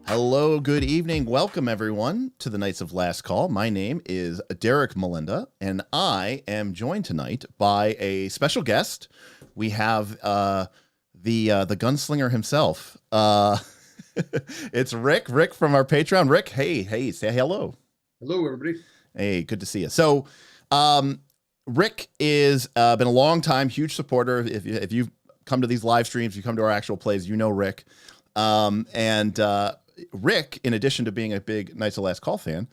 Hello, good evening. Welcome, everyone, to the Knights of Last Call. My name is Derek Melinda, and I am joined tonight by a special guest. We have the gunslinger himself. It's Rick from our Patreon. Rick, hey, say hello. Hello, everybody. Hey, good to see you. So, Rick is been a long time huge supporter. If you've come to these live streams, you come to our actual plays, you know Rick. Rick, in addition to being a big Knights of Last Call fan,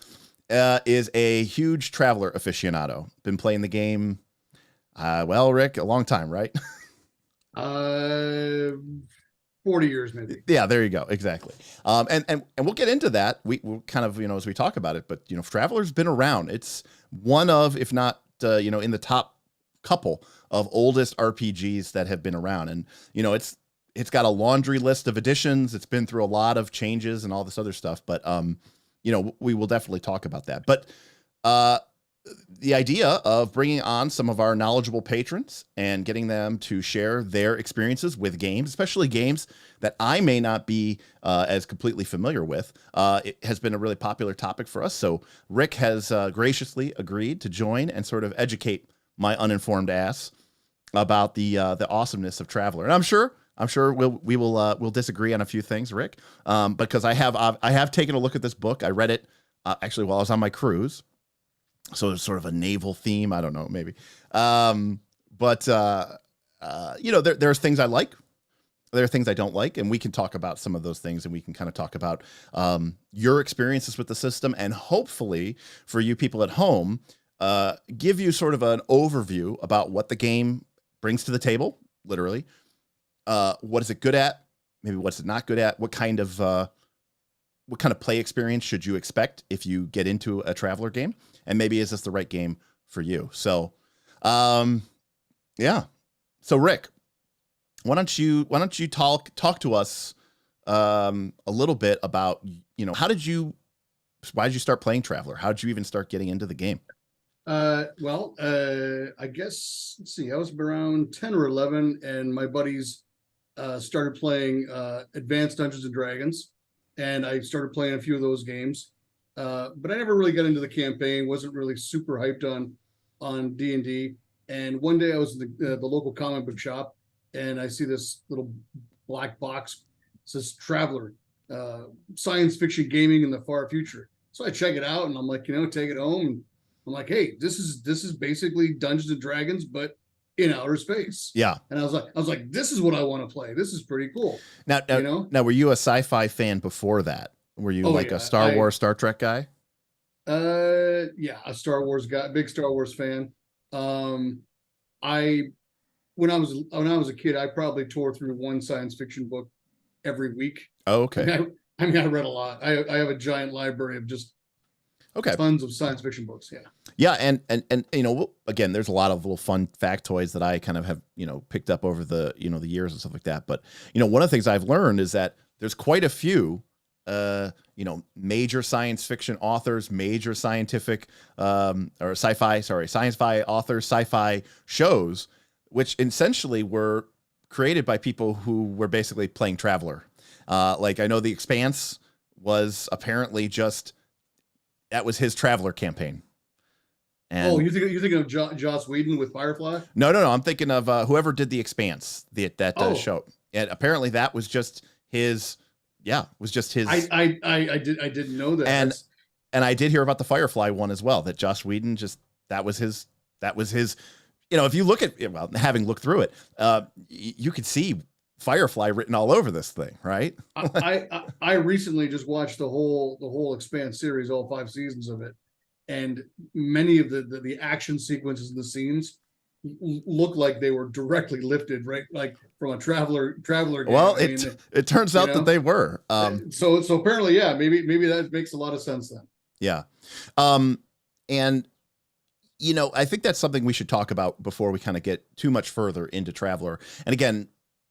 is a huge Traveler aficionado. Been playing the game, Rick, a long time, right? 40 years, maybe. Yeah, there you go. Exactly. And we'll get into that. We'll kind of, as we talk about it, but, Traveler's been around. It's one of, if not, in the top couple of oldest RPGs that have been around. And, it's got a laundry list of editions. It's been through a lot of changes and all this other stuff, but we will definitely talk about that. But the idea of bringing on some of our knowledgeable patrons and getting them to share their experiences with games, especially games that I may not be as completely familiar with, it has been a really popular topic for us. So Rick has graciously agreed to join and sort of educate my uninformed ass about the awesomeness of Traveler. And I'm sure we'll disagree on a few things, Rick, because I have taken a look at this book. I read it actually while I was on my cruise, so it's sort of a naval theme. I don't know, maybe, there's things I like, there are things I don't like, and we can talk about some of those things, and we can kind of talk about your experiences with the system, and hopefully for you people at home, give you sort of an overview about what the game brings to the table, literally. What is it good at? Maybe what's it not good at? What kind of play experience should you expect if you get into a Traveler game? And maybe is this the right game for you? So, yeah. So Rick, why don't you talk to us a little bit about, why did you start playing Traveler? How did you even start getting into the game? I guess, let's see, I was around 10 or 11, and my buddies started playing Advanced Dungeons and Dragons, and I started playing a few of those games, but I never really got into the campaign. Wasn't really super hyped on D&D. And one day I was in the local comic book shop, and I see this little black box. It says Traveler, science fiction gaming in the far future. So I check it out, and I'm like, take it home. And I'm like, hey, this is basically Dungeons and Dragons, but in outer space. Yeah. And I was like, this is what I want to play. This is pretty cool. Now, were you a sci-fi fan before that? Were you a Star Wars, Star Trek guy? Yeah, a Star Wars guy, big Star Wars fan. When I was a kid, I probably tore through one science fiction book every week. Oh, okay. I read a lot. I have a giant library of just tons of science fiction books. Yeah. Yeah. And, again, there's a lot of little fun factoids that I kind of have, picked up over the years and stuff like that. But, one of the things I've learned is that there's quite a few, major science fiction authors, major scientific, sci-fi authors, sci-fi shows, which essentially were created by people who were basically playing Traveler. Like I know The Expanse was apparently that was his Traveler campaign. And you're thinking of Joss Whedon with Firefly? No. I'm thinking of whoever did The Expanse, that show. And apparently that was just his. Yeah, was just his. I didn't know that. And I did hear about the Firefly one as well. That Joss Whedon that was his. If you look at having looked through it, you could see Firefly written all over this thing, right? I recently just watched the whole Expanse series, all 5 seasons of it, and many of the action sequences and the scenes look like they were directly lifted, right, like from a Traveler game. Well, it turns out that they were. So apparently, yeah, maybe that makes a lot of sense then. Yeah, and I think that's something we should talk about before we kind of get too much further into Traveler. And again,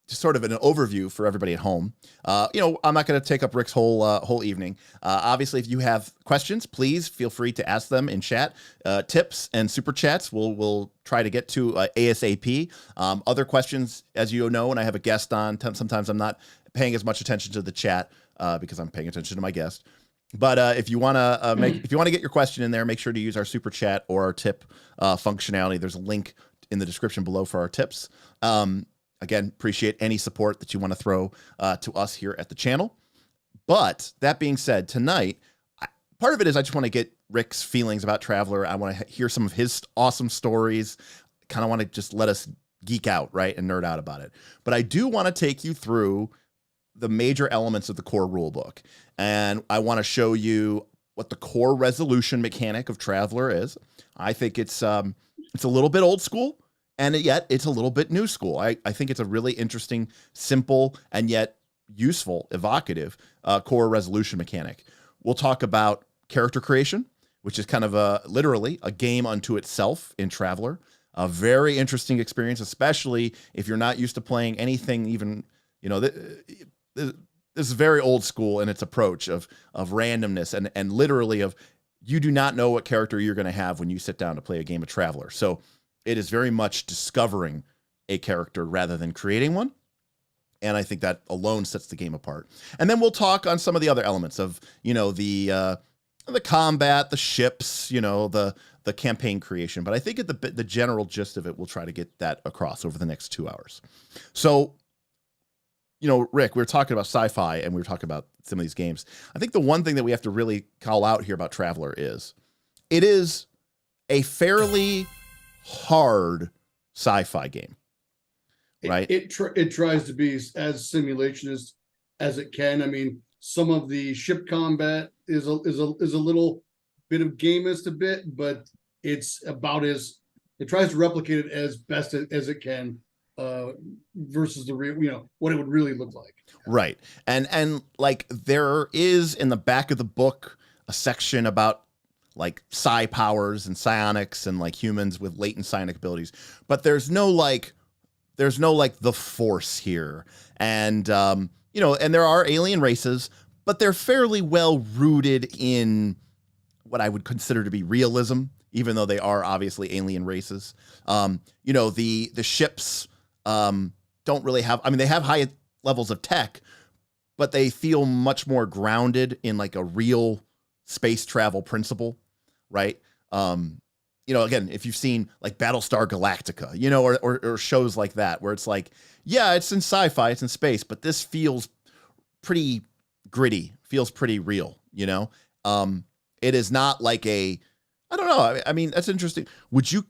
just sort of an overview for everybody at home. I'm not going to take up Rick's whole evening. Obviously, if you have questions, please feel free to ask them in chat. Tips and super chats we'll try to get to ASAP. Other questions, as you know, when I have a guest on, sometimes I'm not paying as much attention to the chat because I'm paying attention to my guest. But if you want to get your question in there, make sure to use our super chat or our tip functionality. There's a link in the description below for our tips. Again, appreciate any support that you want to throw to us here at the channel. But that being said, tonight, part of it is I just want to get Rick's feelings about Traveler. I want to hear some of his awesome stories. Kind of want to just let us geek out, right, and nerd out about it. But I do want to take you through the major elements of the core rulebook. And I want to show you what the core resolution mechanic of Traveler is. I think it's a little bit old school, and yet it's a little bit new school. I think it's a really interesting, simple, and yet useful, evocative core resolution mechanic. We'll talk about character creation, which is kind of literally a game unto itself in Traveler. A very interesting experience, especially if you're not used to playing anything even, this is very old school in its approach of randomness and literally of you do not know what character you're going to have when you sit down to play a game of Traveler. So it is very much discovering a character rather than creating one. And I think that alone sets the game apart. And then we'll talk on some of the other elements of, the combat, the ships, the campaign creation. But I think at the general gist of it, we'll try to get that across over the next 2 hours. So, Rick, we were talking about sci-fi and we were talking about some of these games. I think the one thing that we have to really call out here about Traveler is it is a fairly hard sci-fi game, right? It tries to be as simulationist as it can. I mean, some of the ship combat is a little bit of gamist a bit, but it's about it tries to replicate it as best as it can versus the real, what it would really look like. Right. And like there is in the back of the book a section about like psi powers and psionics and like humans with latent psionic abilities, but there's no the force here. And and there are alien races, but they're fairly well rooted in what I would consider to be realism, even though they are obviously alien races. The ships don't really have, they have high levels of tech, but they feel much more grounded in like a real space travel principle, right? Again, if you've seen like Battlestar Galactica, or shows like that, where it's like, yeah, it's in sci-fi, it's in space, but this feels pretty gritty, feels pretty real, it is not like I don't know. I mean, that's interesting. Would you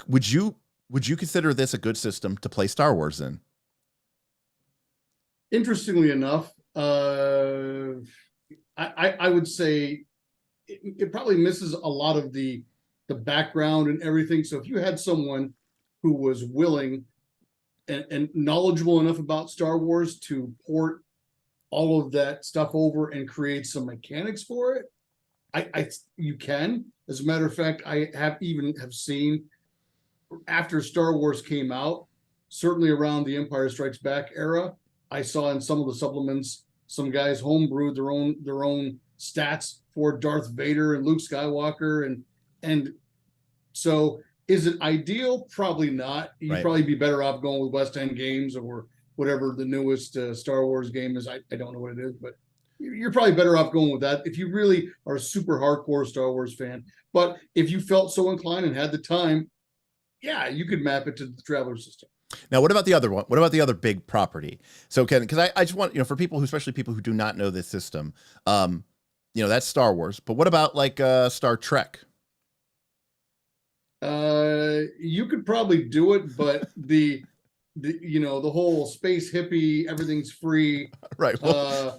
consider this a good system to play Star Wars in? Interestingly enough, I would say it probably misses a lot of the background and everything. So if you had someone who was willing and knowledgeable enough about Star Wars to port all of that stuff over and create some mechanics for it, you can. As a matter of fact, I have seen after Star Wars came out, certainly around the Empire Strikes Back era, I saw in some of the supplements some guys homebrewed their own stats for Darth Vader and Luke Skywalker, and so is it ideal? Probably not. You'd probably be better off going with West End Games or whatever the newest Star Wars game is. I don't know what it is, but you're probably better off going with that if you really are a super hardcore Star Wars fan. But if you felt so inclined and had the time, yeah, you could map it to the Traveler system. Now, what about the other one? What about the other big property? So, because I just want, for people especially people who do not know this system, that's Star Wars. But what about like Star Trek? You could probably do it, but the whole space hippie, everything's free. Right. Well,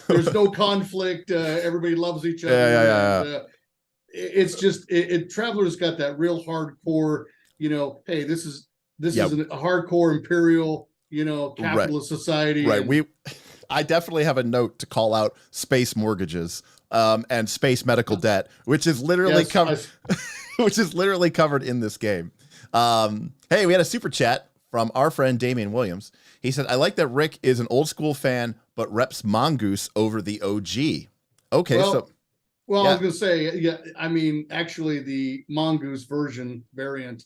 there's no conflict. Everybody loves each other. Yeah. It's just Traveler's got that real hardcore, hey, this is a hardcore imperial, capitalist society. Right. I definitely have a note to call out space mortgages and space medical debt, which is literally which is literally covered in this game. Hey, we had a super chat from our friend Damian Williams. He said, I like that Rick is an old school fan, but reps Mongoose over the OG. Okay, I was going to say, actually the Mongoose variant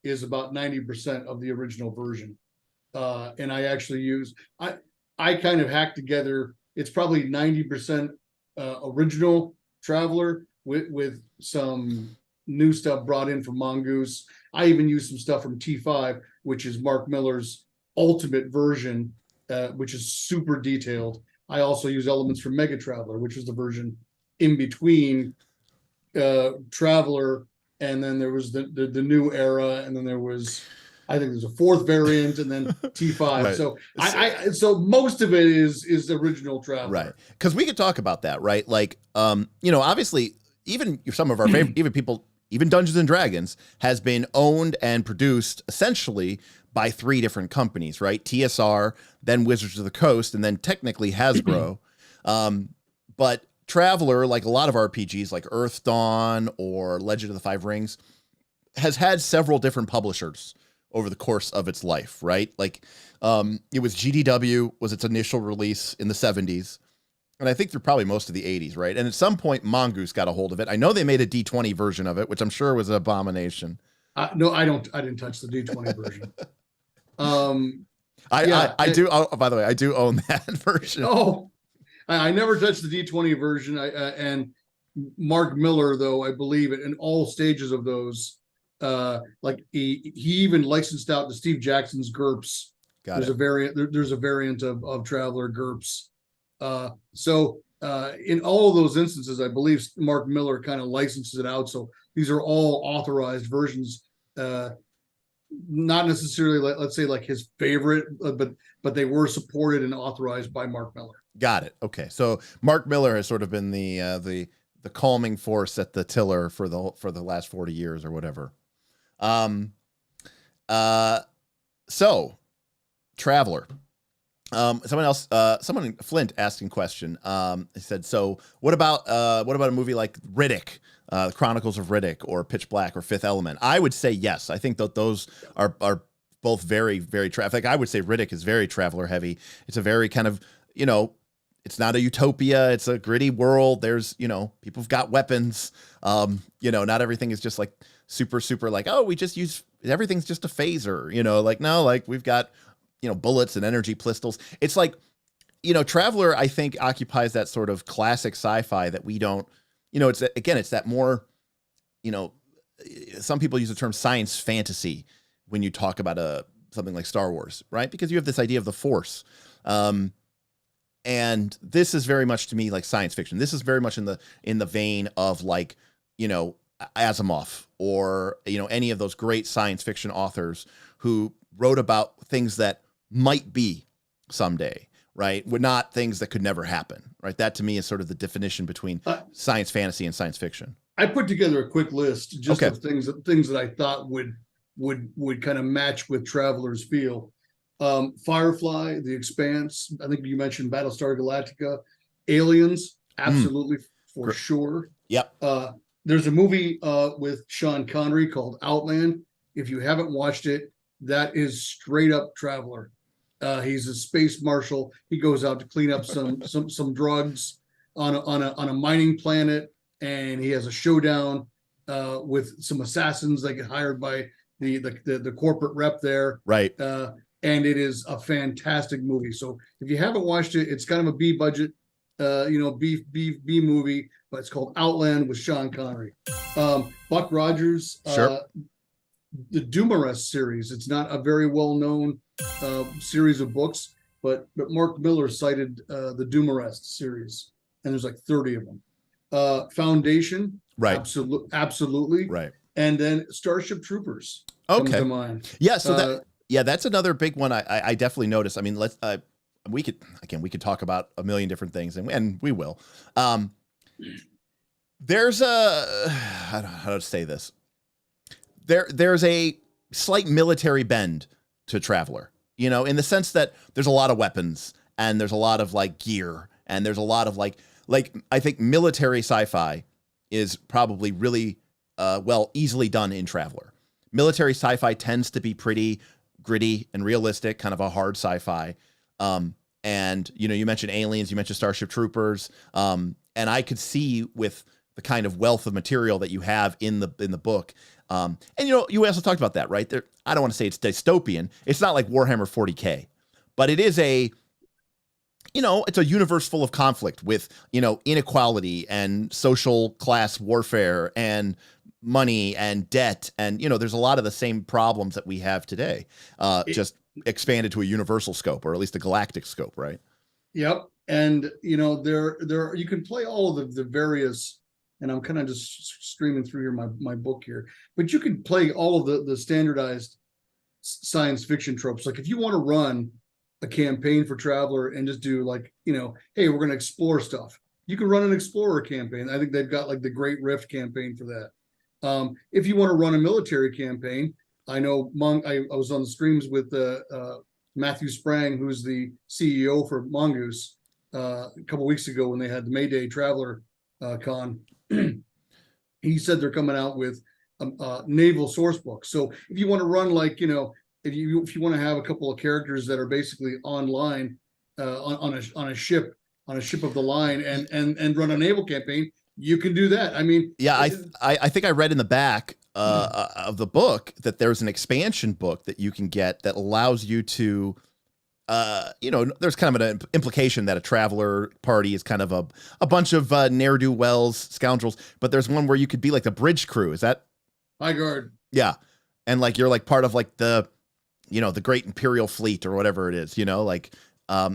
is about 90% of the original version. And I actually use, I kind of hacked together. It's probably 90% original Traveler with some new stuff brought in from Mongoose. I even used some stuff from T5, which is Mark Miller's ultimate version, which is super detailed. I also use elements from Mega Traveler, which is the version in between Traveler, and then there was the new era, and then there was, I think there's a fourth variant, and then T5. Right. So so most of it is the original Traveler. Right. Because we could talk about that, right? Like, obviously, even some of our favorite, even Dungeons and Dragons has been owned and produced essentially by 3 different companies, right? TSR, then Wizards of the Coast, and then technically Hasbro. But Traveler, like a lot of RPGs like Earth Dawn or Legend of the Five Rings, has had several different publishers over the course of its life, right? Like it was GDW was its initial release in the 70s. And I think through probably most of the 80s, right? And at some point, Mongoose got a hold of it. I know they made a D20 version of it, which I'm sure was an abomination. No, I didn't touch the D20 version. I do. Oh, by the way, I do own that version. Oh, I never touched the D20 version. And Mark Miller, though, I believe in all stages of those, like he even licensed out to Steve Jackson's GURPS. There's a variant. There's a variant of Traveler GURPS. So in all of those instances, I believe Mark Miller kind of licenses it out. So these are all authorized versions, not necessarily, let's say, like his favorite, but they were supported and authorized by Mark Miller. Got it. Okay, so Mark Miller has sort of been the calming force at the tiller for the last 40 years or whatever. So Traveler. Someone Flint asking question. He said, so what about a movie like Riddick, The Chronicles of Riddick, or Pitch Black, or Fifth Element? I would say yes. I think that those are both very, very I would say Riddick is very Traveler heavy. It's a very kind of, it's not a utopia. It's a gritty world. There's, people've got weapons. Not everything is just like super like, oh, we just use, everything's just a phaser, like, no, like we've got, bullets and energy pistols. It's like, Traveler, I think, occupies that sort of classic sci-fi that we don't, it's that more, some people use the term science fantasy when you talk about something like Star Wars, right? Because you have this idea of the Force. And this is very much to me like science fiction. This is very much in the vein of like, Asimov or, any of those great science fiction authors who wrote about things that might be someday, right? Were not things that could never happen, right? That to me is sort of the definition between science fantasy and science fiction. I put together a quick list just of things that I thought would kind of match with Traveler's feel. Firefly, The Expanse. I think you mentioned Battlestar Galactica. Aliens, absolutely for sure. Yep. There's a movie with Sean Connery called Outland. If you haven't watched it, that is straight up Traveler. He's a space marshal. He goes out to clean up some drugs on a mining planet, and he has a showdown with some assassins that get hired by the corporate rep there. Right. And it is a fantastic movie. So if you haven't watched it, it's kind of a B budget, B movie, but it's called Outland with Sean Connery. Buck Rogers, sure. The Dumarest series. It's not a very well known series of books, but Mark Miller cited the Dumarest series, and there's like 30 of them. Foundation, right? Absolutely, right. And then Starship Troopers comes to mind. Yeah, so that's another big one. I definitely noticed. I mean, we could talk about a million different things, and we will. There's I don't know how to say this. There's a slight military bend to Traveler, in the sense that there's a lot of weapons and there's a lot of like gear and there's a lot of like I think military sci-fi is probably really easily done in Traveler. Military sci-fi tends to be pretty gritty and realistic, kind of a hard sci-fi. And you mentioned Aliens, you mentioned Starship Troopers, and I could see with the kind of wealth of material that you have in the book. And you also talked about that, right? I don't want to say it's dystopian. It's not like Warhammer 40K, but it is you know, it's a universe full of conflict with, you know, inequality and social class warfare and money and debt. And, you know, there's a lot of the same problems that we have today, just expanded to a universal scope, or at least a galactic scope, right? Yep. And you know, there you can play all of the various, and I'm kind of just streaming through here my book here, but you can play all of the standardized science fiction tropes. Like if you want to run a campaign for Traveler and just do like, you know, hey, we're going to explore stuff. You can run an explorer campaign. I think they've got like the Great Rift campaign for that. If you want to run a military campaign, I know I was on the streams with Matthew Sprang, who's the CEO for Mongoose, a couple weeks ago when they had the Mayday Traveler con. He said they're coming out with a naval source book. So if you want to run like, you know, if you want to have a couple of characters that are basically online on a ship of the line and run a naval campaign, you can do that. I mean, yeah, I think I read in the back of the book that there's an expansion book that you can get that allows you to, you know, there's kind of an implication that a Traveler party is kind of a bunch of ne'er-do-wells, scoundrels, but there's one where you could be like the bridge crew. Is that? High Guard. Yeah. And like, you're like part of like the, you know, the Great Imperial Fleet or whatever it is, you know, like,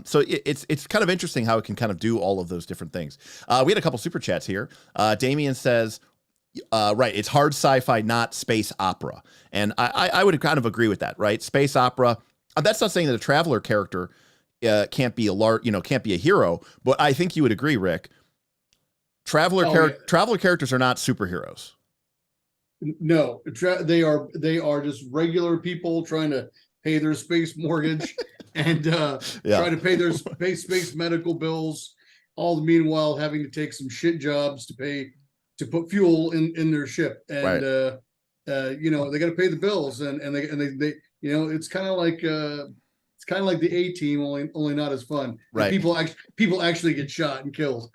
so it's kind of interesting how it can kind of do all of those different things. We had a couple super chats here. Damien says, right, it's hard sci-fi, not space opera. And I would kind of agree with that, right? Space opera. That's not saying that a Traveler character can't be can't be a hero, but I think you would agree, Rick. Traveler characters are not superheroes. No, they are just regular people trying to pay their space mortgage and try to pay their space medical bills, all the meanwhile having to take some shit jobs to put fuel in their ship. And right. You know, they got to pay the bills, and they you know, it's kind of like the A-Team, only not as fun. Right. People actually get shot and killed.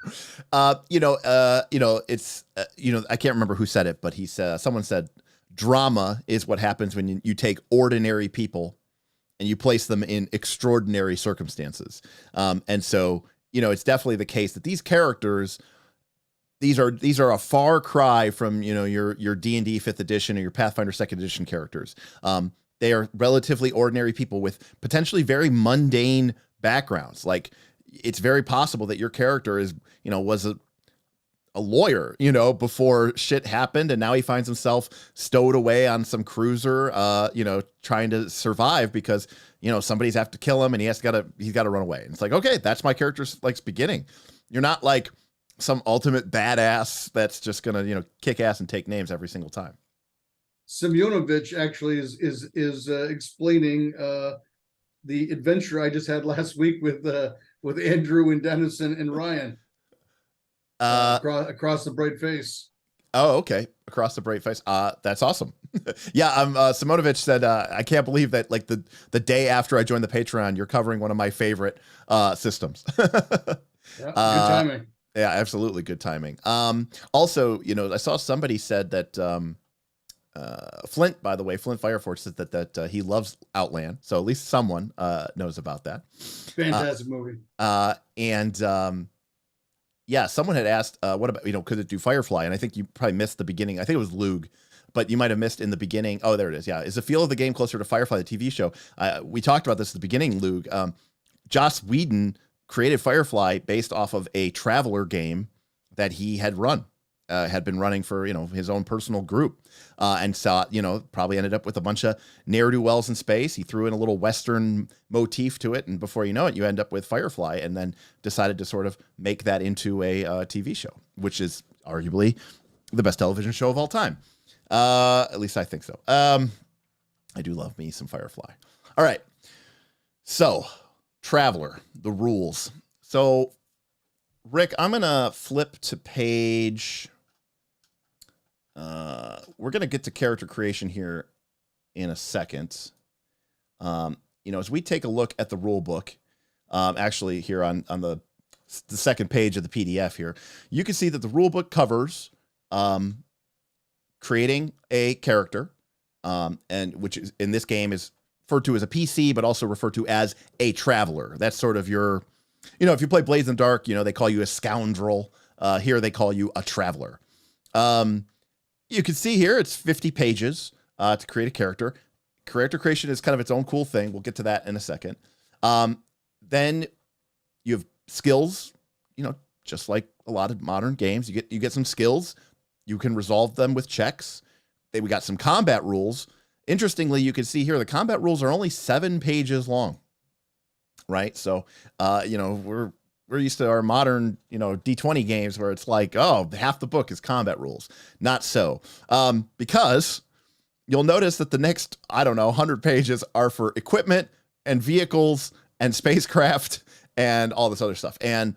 You know, it's you know, I can't remember who said it, but someone said drama is what happens when you take ordinary people and you place them in extraordinary circumstances. And so, you know, it's definitely the case that these characters, these are a far cry from, you know, your D&D 5th edition or your Pathfinder 2nd edition characters. They are relatively ordinary people with potentially very mundane backgrounds. Like, it's very possible that your character is, you know, was a lawyer, you know, before shit happened, and now he finds himself stowed away on some cruiser, you know, trying to survive because, you know, somebody's have to kill him and he's got to run away. And it's like, okay, that's my character's like beginning. You're not like some ultimate badass that's just gonna, you know, kick ass and take names every single time. Semyonovich actually is explaining the adventure I just had last week with Andrew and Dennis and Ryan across the bright face. Oh, okay. Across the bright face. That's awesome. Yeah. Simonovich said, I can't believe that like the day after I joined the Patreon, you're covering one of my favorite systems. Yeah, good timing. Yeah, absolutely. Good timing. Also, you know, I saw somebody said that, Flint, by the way, Flint Fireforce said that he loves Outland. So at least someone knows about that. Fantastic movie. Yeah, someone had asked, what about, you know, could it do Firefly? And I think you probably missed the beginning. I think it was Lug, but you might have missed in the beginning. Oh, there it is. Yeah. Is the feel of the game closer to Firefly, the TV show? We talked about this at the beginning, Lug. Joss Whedon created Firefly based off of a Traveler game that he had been running for, you know, his own personal group, and saw, you know, probably ended up with a bunch of ne'er-do-wells in space. He threw in a little Western motif to it, and before you know it, you end up with Firefly, and then decided to sort of make that into a TV show, which is arguably the best television show of all time. At least I think so. I do love me some Firefly. All right. So, Traveler, the rules. So, Rick, I'm going to flip to page... we're going to get to character creation here in a second. You know, as we take a look at the rule book, actually here on the second page of the PDF here, you can see that the rule book covers creating a character, and which is in this game is referred to as a PC, but also referred to as a Traveler. That's sort of your If you play Blades in the Dark, they call you a scoundrel. Here they call you a traveler. You can see here it's 50 pages to create a character. Character creation is kind of its own cool thing. We'll get to that in a second. Then you have skills, just like a lot of modern games. You get some skills. You can resolve them with checks. We got some combat rules. Interestingly, you can see here the combat rules are only 7 pages long. Right? So, we're used to our modern, D20 games where it's like, oh, half the book is combat rules. Not so. Because you'll notice that the next, 100 pages are for equipment and vehicles and spacecraft and all this other stuff. And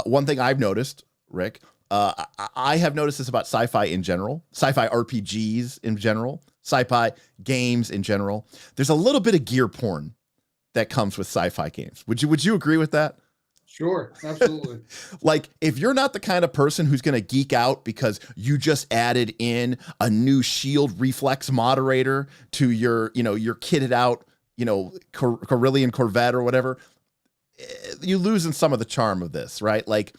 one thing I've noticed, Rick, I have noticed this about sci-fi in general, sci-fi RPGs in general, sci-fi games in general. There's a little bit of gear porn that comes with sci-fi games. Would you agree with that? Sure, absolutely. Like, if you're not the kind of person who's going to geek out because you just added in a new shield reflex moderator to your kitted out, Carillion Corvette or whatever, you losing some of the charm of this, right? Like,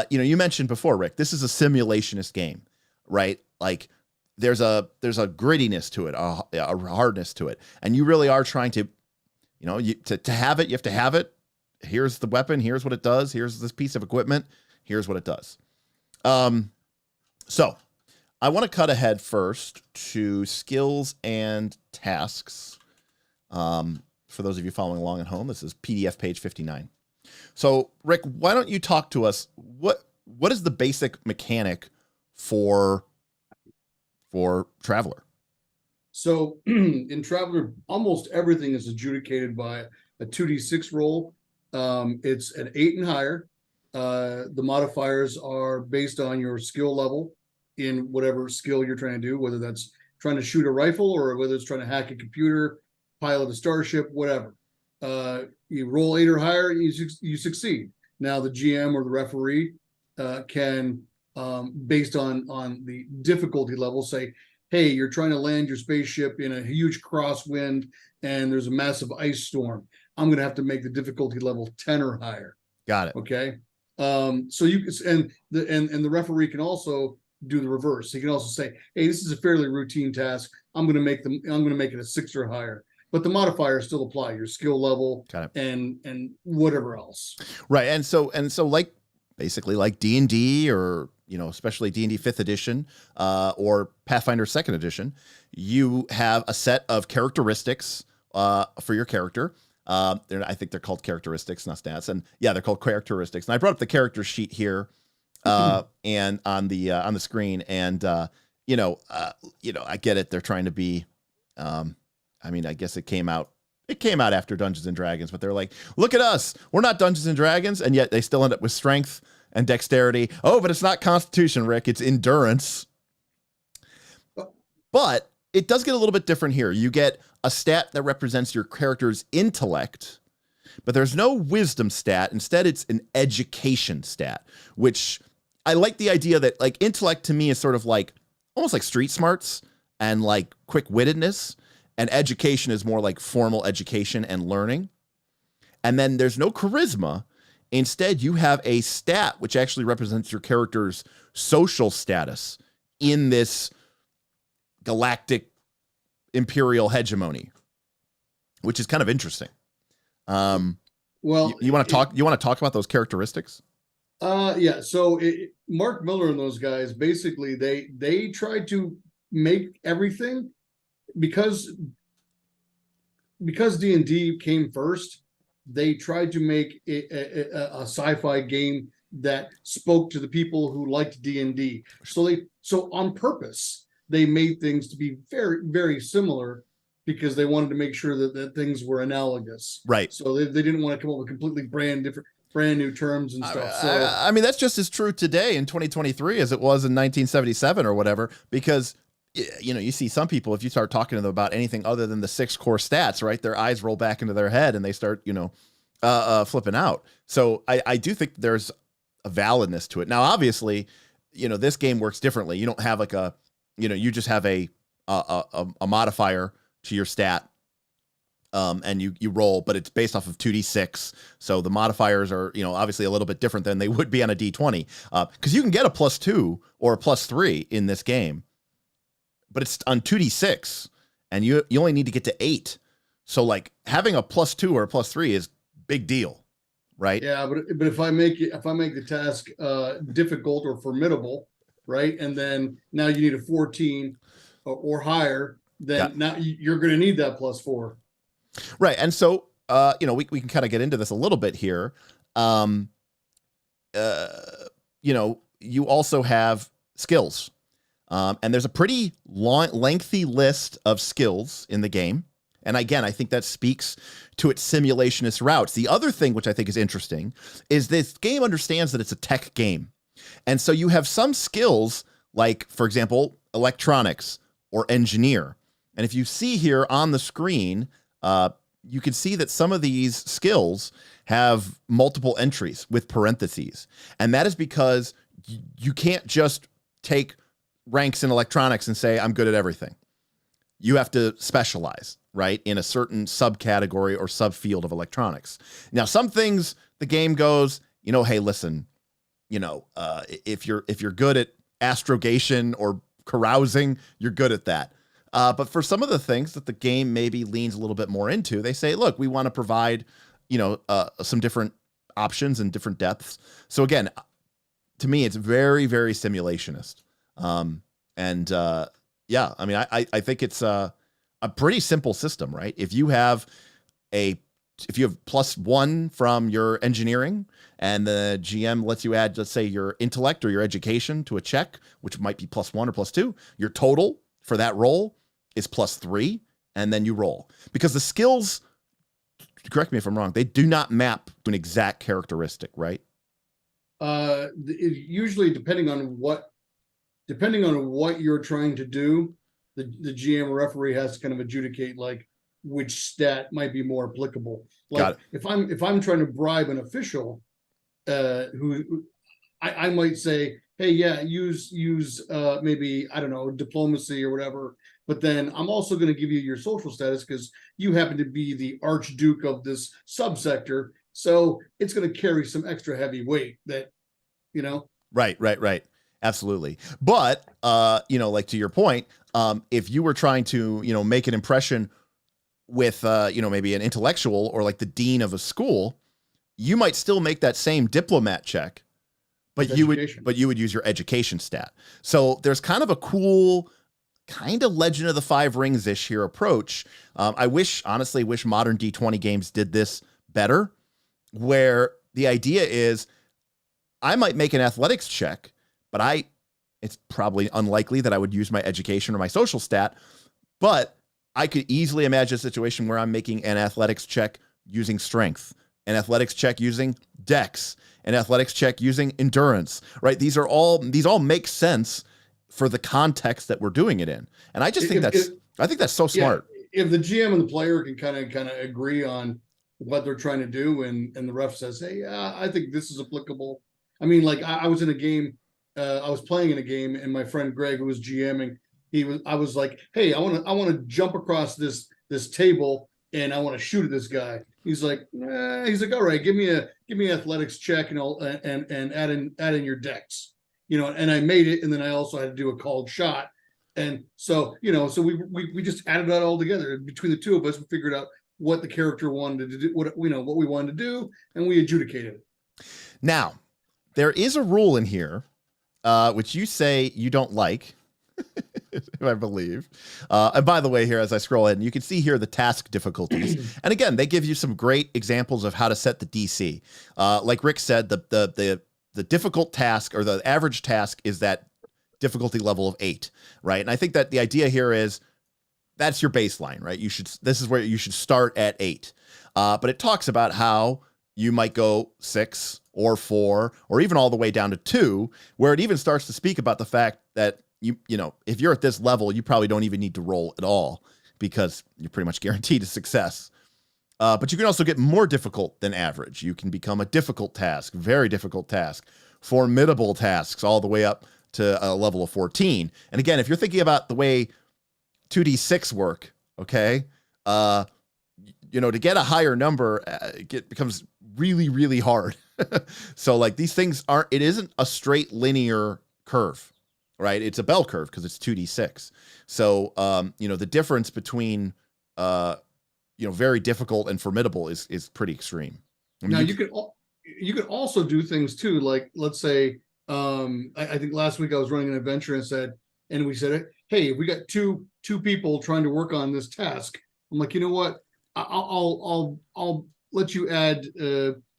you mentioned before, Rick, this is a simulationist game, right? Like, there's a grittiness to it, a hardness to it, and you really are trying to, to have it, you have to have it. Here's the weapon. Here's what it does. Here's this piece of equipment. Here's what it does. So I want to cut ahead first to skills and tasks. For those of you following along at home, this is PDF page 59. So Rick, why don't you talk to us? What is the basic mechanic for Traveler? So in Traveler, almost everything is adjudicated by a 2d6 roll. It's an 8 and higher. The modifiers are based on your skill level in whatever skill you're trying to do, whether that's trying to shoot a rifle or whether it's trying to hack a computer, pilot a starship, whatever. You roll 8 or higher, you succeed. Now the GM or the referee can, based on the difficulty level, say, hey, you're trying to land your spaceship in a huge crosswind and there's a massive ice storm. I'm going to have to make the difficulty level 10 or higher. Got it. Okay. So you can, and the referee can also do the reverse. He can also say, hey, this is a fairly routine task. I'm going to make it a 6 or higher. But the modifiers still apply, your skill level and whatever else. Right. And so like basically like D&D or, especially D&D 5th edition or Pathfinder 2nd edition, you have a set of characteristics for your character. I think they're called characteristics, not stats. And yeah, they're called characteristics. And I brought up the character sheet here and on the screen. And, I get it. They're trying to be, I guess it came out after Dungeons and Dragons, but they're like, look at us. We're not Dungeons and Dragons. And yet they still end up with strength and dexterity. Oh, but it's not Constitution, Rick. It's endurance. But it does get a little bit different here. You get a stat that represents your character's intellect, but there's no wisdom stat. Instead, it's an education stat, which I like the idea that like intellect to me is sort of like almost like street smarts and like quick-wittedness. And education is more like formal education and learning. And then there's no charisma. Instead, you have a stat which actually represents your character's social status in this galactic imperial hegemony, which is kind of interesting. Well, you want to talk about those characteristics? Yeah. So Mark Miller and those guys, basically they tried to make everything because D&D came first. They tried to make a sci-fi game that spoke to the people who liked D&D. So on purpose, they made things to be very, very similar because they wanted to make sure that things were analogous. Right. So they didn't want to come up with completely brand new terms and stuff. So that's just as true today in 2023 as it was in 1977 or whatever, because you see some people, if you start talking to them about anything other than the 6 core stats, right, their eyes roll back into their head and they start, flipping out. So I do think there's a validness to it. Now, obviously, this game works differently. You don't have like you just have a modifier to your stat and you roll, but it's based off of 2d6. So the modifiers are, obviously a little bit different than they would be on a d20. Because you can get a +2 or a +3 in this game, but it's on 2d6, and you only need to get to 8. So like having a +2 or a +3 is big deal, right? Yeah, but if I make the task difficult or formidable, right, and then now you need a 14 or higher, then now you're going to need that +4. Right. And so, we can kind of get into this a little bit here. You also have skills. And there's a pretty lengthy list of skills in the game. And again, I think that speaks to its simulationist routes. The other thing, which I think is interesting, is this game understands that it's a tech game. And so you have some skills like, for example, electronics or engineer. And if you see here on the screen, you can see that some of these skills have multiple entries with parentheses. And that is because you can't just take ranks in electronics and say, I'm good at everything. You have to specialize, right, in a certain subcategory or subfield of electronics. Now, some things the game goes, hey, listen, if you're good at astrogation or carousing, you're good at that. But for some of the things that the game maybe leans a little bit more into, they say, look, we want to provide, some different options and different depths. So again, to me, it's very, very simulationist. I think it's a pretty simple system, right? If you have +1 from your engineering and the GM lets you add, let's say, your intellect or your education to a check, which might be +1 or +2, your total for that roll is +3, and then you roll. Because the skills, correct me if I'm wrong, they do not map to an exact characteristic, right? Usually depending on what you're trying to do, the GM or referee has to kind of adjudicate like which stat might be more applicable. Like if I'm trying to bribe an official, who I might say, hey, yeah, use maybe, I don't know, diplomacy or whatever. But then I'm also going to give you your social status because you happen to be the Archduke of this subsector. So it's going to carry some extra heavy weight that, Right. Absolutely. But, like to your point, if you were trying to, make an impression with, maybe an intellectual or like the dean of a school, you might still make that same diplomat check, but you would use your education stat. So there's kind of a cool kind of Legend of the Five Rings-ish here approach. I honestly wish modern D20 games did this better, where the idea is I might make an athletics check, but it's probably unlikely that I would use my education or my social stat, but I could easily imagine a situation where I'm making an athletics check using strength, an athletics check using dex, an athletics check using endurance, right? These all make sense for the context that we're doing it in. And I just think I think that's so smart. If the GM and the player can kind of agree on what they're trying to do, and the ref says, hey, I think this is applicable. I mean, like I was in a game, I was playing in a game, and my friend Greg, who was GMing, I was like, hey, I want to jump across this table and I want to shoot at this guy. He's like, all right, give me an athletics check and add in your dex, and I made it, and then I also had to do a called shot. And so, so we just added that all together between the two of us. We figured out what the character wanted to do, what we wanted to do, and we adjudicated it. Now, there is a rule in here, which you say you don't like, I believe. And by the way, here, as I scroll in, you can see here the task difficulties. And again, they give you some great examples of how to set the DC. Like Rick said, the difficult task, or the average task, is that difficulty level of 8, right? And I think that the idea here is that's your baseline, right? This is where you should start at 8. But it talks about how you might go 6 or 4, or even all the way down to 2, where it even starts to speak about the fact that if you're at this level, you probably don't even need to roll at all because you're pretty much guaranteed a success. But you can also get more difficult than average. You can become a difficult task, very difficult task, formidable tasks, all the way up to a level of 14. And again, if you're thinking about the way 2d6 work, okay, to get a higher number, it becomes really, really hard. So like these things it isn't a straight linear curve, right? It's a bell curve because it's 2d6. So, the difference between, very difficult and formidable is pretty extreme. I mean, now you could also do things too. Like, let's say, I think last week I was running an adventure and we said, hey, if we got two people trying to work on this task, I'm like, you know what? I'll let you add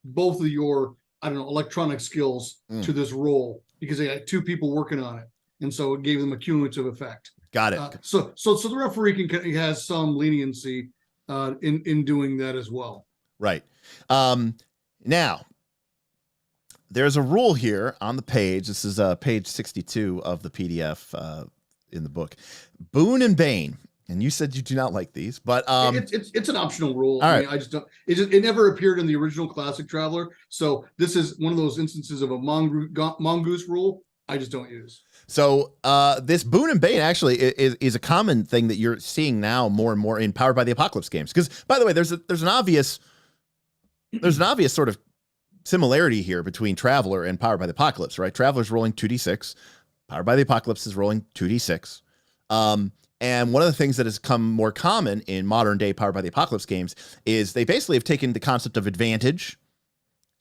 both of your, I don't know, electronic skills to this role because they got two people working on it, and so it gave them a cumulative effect. Got it. So the referee has some leniency in doing that as well. Right. Now, there's a rule here on the page. This is page 62 of the PDF in the book. Boon and Bane. And you said you do not like these, but it's an optional rule. All I right. mean, I just don't. It never appeared in the original Classic Traveler, so this is one of those instances of a mongoose rule. I just don't use. So this Boon and Bane actually is a common thing that you're seeing now more and more in Powered by the Apocalypse games. Because by the way, there's an obvious sort of similarity here between Traveler and Powered by the Apocalypse, right? Traveler's rolling 2d6, Powered by the Apocalypse is rolling 2d6. And one of the things that has come more common in modern day Powered by the Apocalypse games is they basically have taken the concept of advantage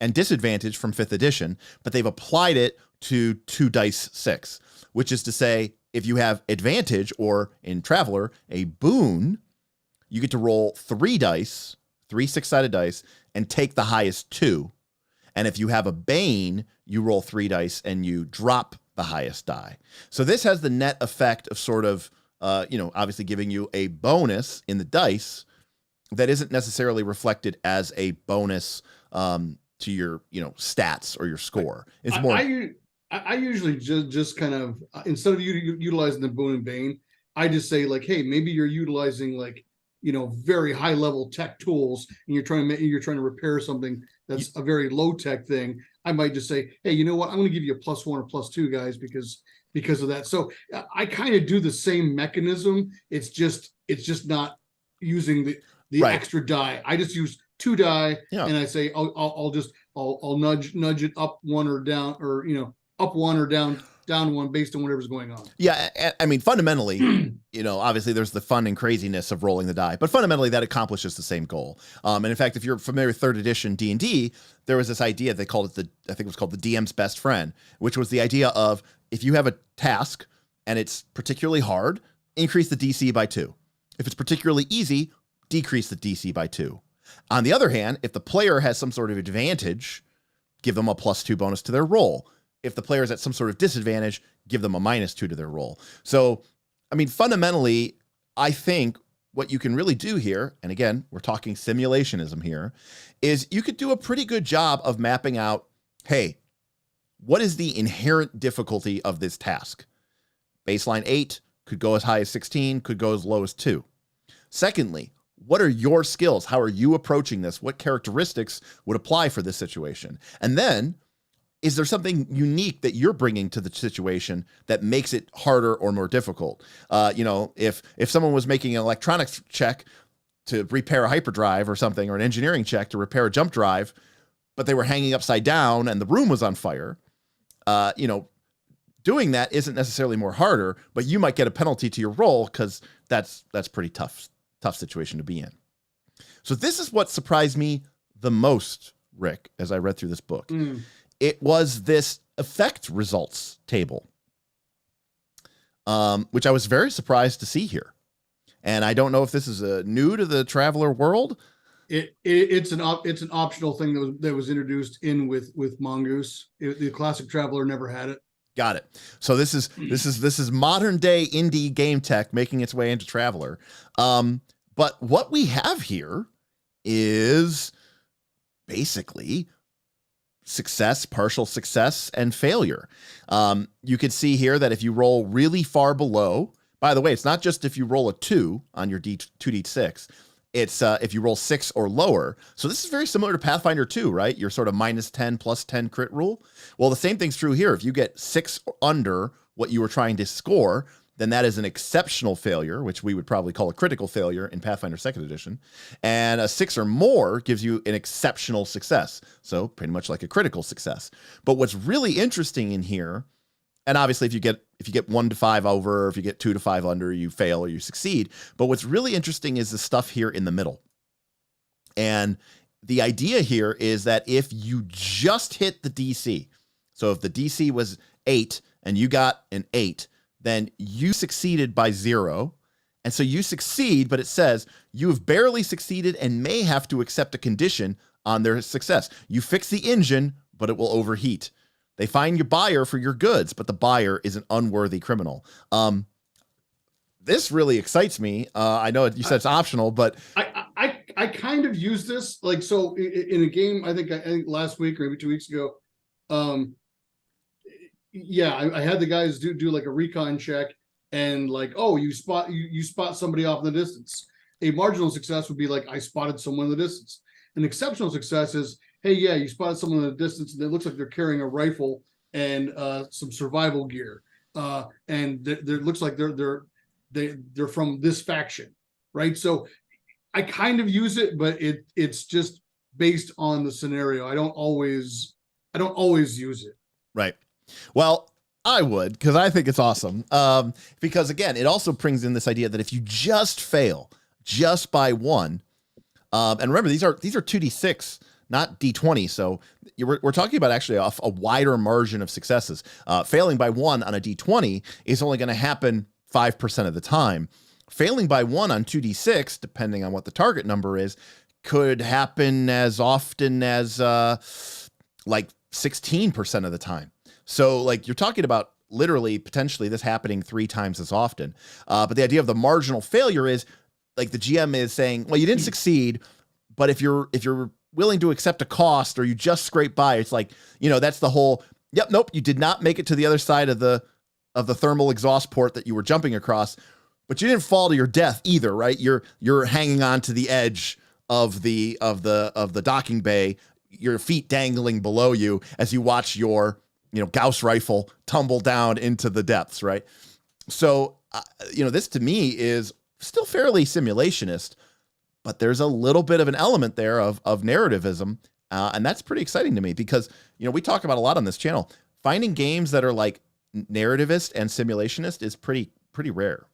and disadvantage from 5th edition, but they've applied it to 2 dice 6, which is to say, if you have advantage, or in Traveler, a boon, you get to roll 3 dice, 3 6-sided dice, and take the highest 2. And if you have a bane, you roll 3 dice and you drop the highest die. So this has the net effect of sort of, obviously giving you a bonus in the dice that isn't necessarily reflected as a bonus to your, stats or your score. It's more. I usually just kind of, instead of utilizing the Boon and Bane, I just say like, hey, maybe you're utilizing like, very high level tech tools, and you're trying to repair something that's a very low tech thing. I might just say, hey, you know what? I'm going to give you a +1 or +2, guys, because of that. So I kind of do the same mechanism. It's just not using the right. extra die. I just use 2 die, and I say I'll nudge it up 1 or down, or up 1 or down 1 based on whatever's going on. Yeah, I mean, fundamentally, obviously there's the fun and craziness of rolling the die, but fundamentally that accomplishes the same goal. And in fact, if you're familiar with 3rd edition D&D, there was this idea, they called it I think it was called the DM's best friend, which was the idea of, if you have a task and it's particularly hard, increase the DC by 2. If it's particularly easy, decrease the DC by 2. On the other hand, if the player has some sort of advantage, give them a +2 bonus to their roll. If the player is at some sort of disadvantage, give them a -2 to their roll. So, I mean, fundamentally, I think what you can really do here, and again, we're talking simulationism here, is you could do a pretty good job of mapping out, hey, what is the inherent difficulty of this task? Baseline 8 could go as high as 16, could go as low as 2. Secondly, what are your skills? How are you approaching this? What characteristics would apply for this situation? And then, is there something unique that you're bringing to the situation that makes it harder or more difficult? If someone was making an electronics check to repair a hyperdrive or something, or an engineering check to repair a jump drive, but they were hanging upside down and the room was on fire, doing that isn't necessarily more harder, but you might get a penalty to your roll because that's pretty tough situation to be in. So this is what surprised me the most, Rick, as I read through this book. It was this effect results table, which I was very surprised to see here. And I don't know if this is new to the Traveler world. It's an optional thing that was introduced in with Mongoose. The Classic Traveler never had it. Got it. So this is modern day indie game tech making its way into Traveler. But what we have here is basically success, partial success, and failure. You could see here that if you roll really far below, by the way, it's not just if you roll a 2 on your 2d6, it's if you roll 6 or lower. So this is very similar to Pathfinder 2, right? Your sort of -10 +10 crit rule. Well, the same thing's true here. If you get 6 under what you were trying to score, then that is an exceptional failure, which we would probably call a critical failure in Pathfinder 2nd Edition. And a 6 or more gives you an exceptional success. So pretty much like a critical success. But what's really interesting in here, and obviously if you get 1 to 5 over, or if you get 2 to 5 under, you fail or you succeed. But what's really interesting is the stuff here in the middle. And the idea here is that if you just hit the DC, so if the DC was 8 and you got an 8, then you succeeded by 0. And so you succeed, but it says you have barely succeeded and may have to accept a condition on their success. You fix the engine, but it will overheat. They find your buyer for your goods, but the buyer is an unworthy criminal. This really excites me. I know you said it's optional, but I kind of use this like, so in a game, I think last week or maybe 2 weeks ago, I had the guys do like a recon check, and like, oh, you spot somebody off in the distance. A marginal success would be like, I spotted someone in the distance. An exceptional success is, hey, yeah, you spotted someone in the distance and it looks like they're carrying a rifle and some survival gear, and it looks like they're from this faction, right? So I kind of use it, but it's just based on the scenario. I don't always use it. Right. Well, I would, because I think it's awesome. Because again, it also brings in this idea that if you just fail just by 1, and remember these are 2d6, not d20. So we're talking about actually a wider margin of successes. Failing by 1 on a d20 is only going to happen 5% of the time. Failing by 1 on 2d6, depending on what the target number is, could happen as often as like 16% of the time. So like you're talking about literally potentially this happening 3 times as often. But the idea of the marginal failure is like the GM is saying, well, you didn't succeed, but if you're willing to accept a cost or you just scrape by, it's like, that's the whole, yep, nope, you did not make it to the other side of the thermal exhaust port that you were jumping across, but you didn't fall to your death either, right? You're hanging on to the edge of the docking bay, your feet dangling below you as you watch your Gauss rifle tumble down into the depths, right? So, this to me is still fairly simulationist, but there's a little bit of an element there of narrativism, and that's pretty exciting to me because, we talk about a lot on this channel. Finding games that are like narrativist and simulationist is pretty rare.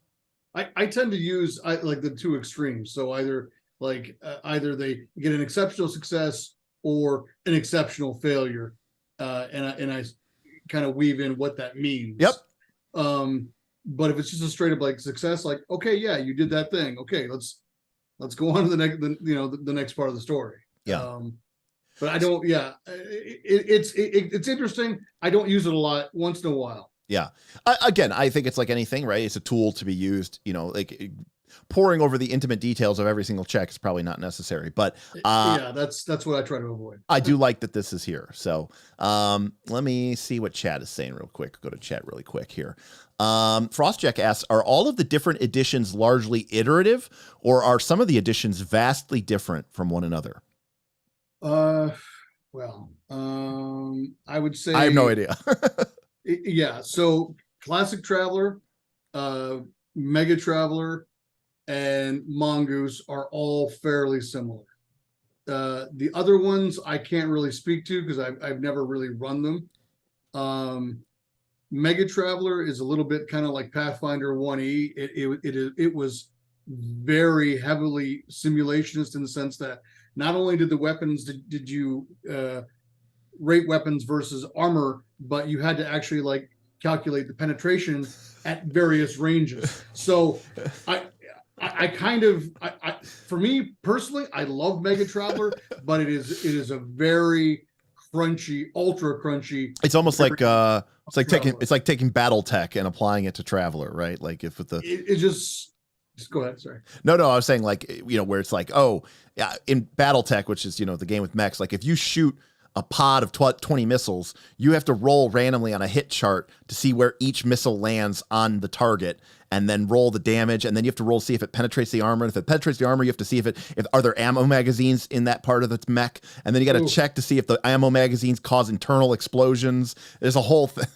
I tend to use like the 2 extremes. So either they get an exceptional success or an exceptional failure, and I kind of weave in what that means. Yep. But if it's just a straight up like success, like, okay, yeah, you did that thing. Okay, let's go on to the next part of the story. Yeah. But I don't. Yeah, it's interesting. I don't use it a lot. Once in a while. Yeah. Again, I think it's like anything, right? It's a tool to be used. Like pouring over the intimate details of every single check is probably not necessary. But that's what I try to avoid. I do like that this is here. So let me see what chat is saying real quick. Go to chat really quick here. Frostjack asks, are all of the different editions largely iterative, or are some of the editions vastly different from one another? Well, I would say I have no idea. Yeah, so Classic Traveler, Mega Traveler, and Mongoose are all fairly similar. The other ones I can't really speak to because I've never really run them. Mega Traveler is a little bit kind of like Pathfinder 1E. It was very heavily simulationist in the sense that not only did the weapons did you rate weapons versus armor, but you had to actually like calculate the penetration at various ranges. So I kind of for me personally, I love Mega Traveler, but it is a very crunchy, ultra crunchy. It's almost like it's like taking BattleTech and applying it to Traveler, right? Like if with the it just go ahead. Sorry. No, I was saying like, where it's like, oh yeah, in BattleTech, which is, the game with mechs, like if you shoot a pod of 20 missiles, you have to roll randomly on a hit chart to see where each missile lands on the target and then roll the damage. And then you have to roll, see if it penetrates the armor. And if it penetrates the armor, you have to see if are there ammo magazines in that part of the mech. And then you got to check to see if the ammo magazines cause internal explosions. There's a whole thing.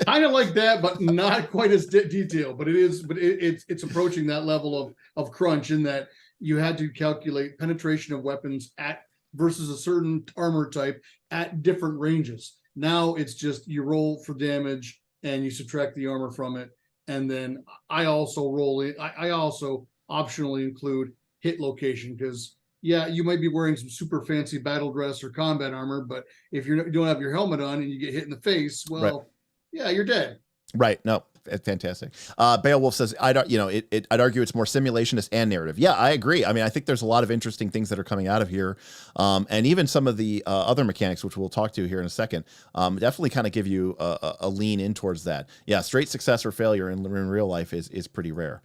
Kind of like that, but not quite as detailed. But it's approaching that level of crunch in that you had to calculate penetration of weapons at versus a certain armor type at different ranges. Now it's just you roll for damage and you subtract the armor from it, and then I also roll it. I also optionally include hit location because yeah, you might be wearing some super fancy battle dress or combat armor, but if you don't have your helmet on and you get hit in the face, well, Right. yeah, you're dead. Right. No, fantastic. Beowulf says, I'd argue it's more simulationist and narrative. Yeah, I agree. I mean, I think there's a lot of interesting things that are coming out of here. And even some of the other mechanics, which we'll talk to here in a second, definitely kind of give you a lean in towards that. Yeah. Straight success or failure in real life is pretty rare.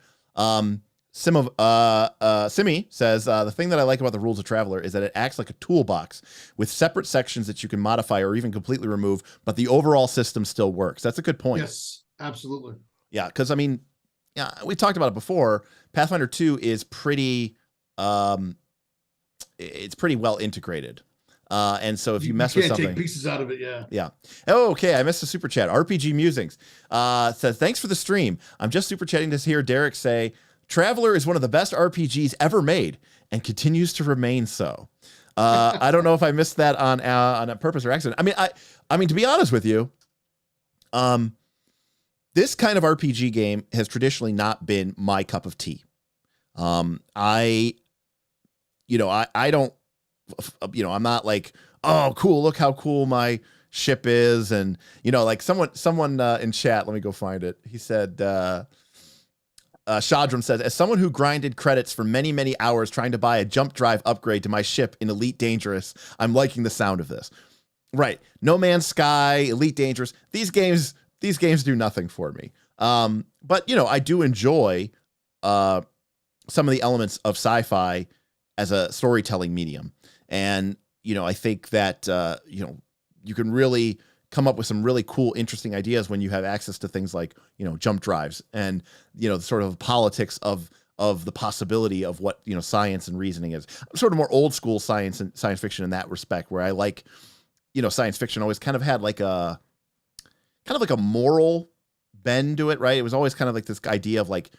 Simi says, the thing that I like about the rules of Traveler is that it acts like a toolbox with separate sections that you can modify or even completely remove, but the overall system still works. That's a good point. Yes, absolutely. Yeah, because I mean, yeah, we talked about it before. Pathfinder 2 is pretty, it's pretty well integrated. And so if you mess with something, take pieces out of it, yeah. Yeah. Oh, okay. I missed a super chat. RPG Musings says, thanks for the stream. I'm just super chatting to hear Derek say, Traveler is one of the best RPGs ever made and continues to remain so. I don't know if I missed that on a purpose or accident. I mean, to be honest with you, this kind of RPG game has traditionally not been my cup of tea. I don't, I'm not like, oh, cool. Look how cool my ship is. And, like someone in chat, let me go find it. He said, Shadram says, as someone who grinded credits for many, many hours trying to buy a jump drive upgrade to my ship in Elite Dangerous, I'm liking the sound of this. Right. No Man's Sky, Elite Dangerous. These games do nothing for me. But I do enjoy some of the elements of sci-fi as a storytelling medium. And, I think that, you can really come up with some really cool, interesting ideas when you have access to things like, jump drives and, the sort of politics of the possibility of what, science and reasoning is. I'm sort of more old school science and science fiction in that respect, where I like, science fiction always kind of had like a moral bend to it, right? It was always kind of like this idea of like,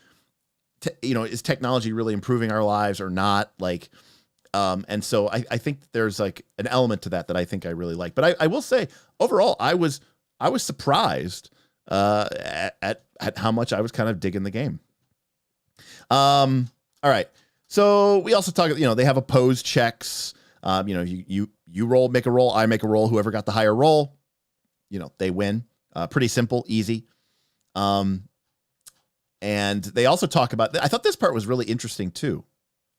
is technology really improving our lives or not? Like, and so I think there's like an element to that I think I really like. But I will say overall, I was surprised at how much I was kind of digging the game. All right. So we also talk, they have opposed checks. You roll, make a roll, I make a roll. Whoever got the higher roll, they win. Pretty simple, easy. And they also talk about, I thought this part was really interesting too.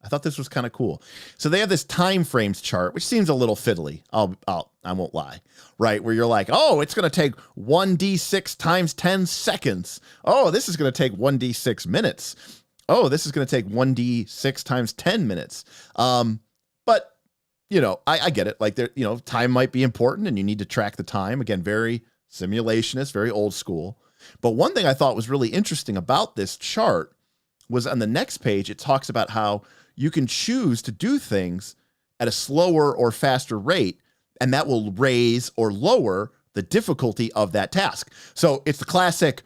I thought this was kind of cool. So they have this time frames chart, which seems a little fiddly. I won't lie, right? Where you're like, oh, it's going to take 1d6 times 10 seconds. Oh, this is going to take 1d6 minutes. Oh, this is going to take 1d6 times 10 minutes. But I get it. Like time might be important and you need to track the time. Again, very simulationist, very old school. But one thing I thought was really interesting about this chart was on the next page, it talks about how you can choose to do things at a slower or faster rate, and that will raise or lower the difficulty of that task. So it's the classic,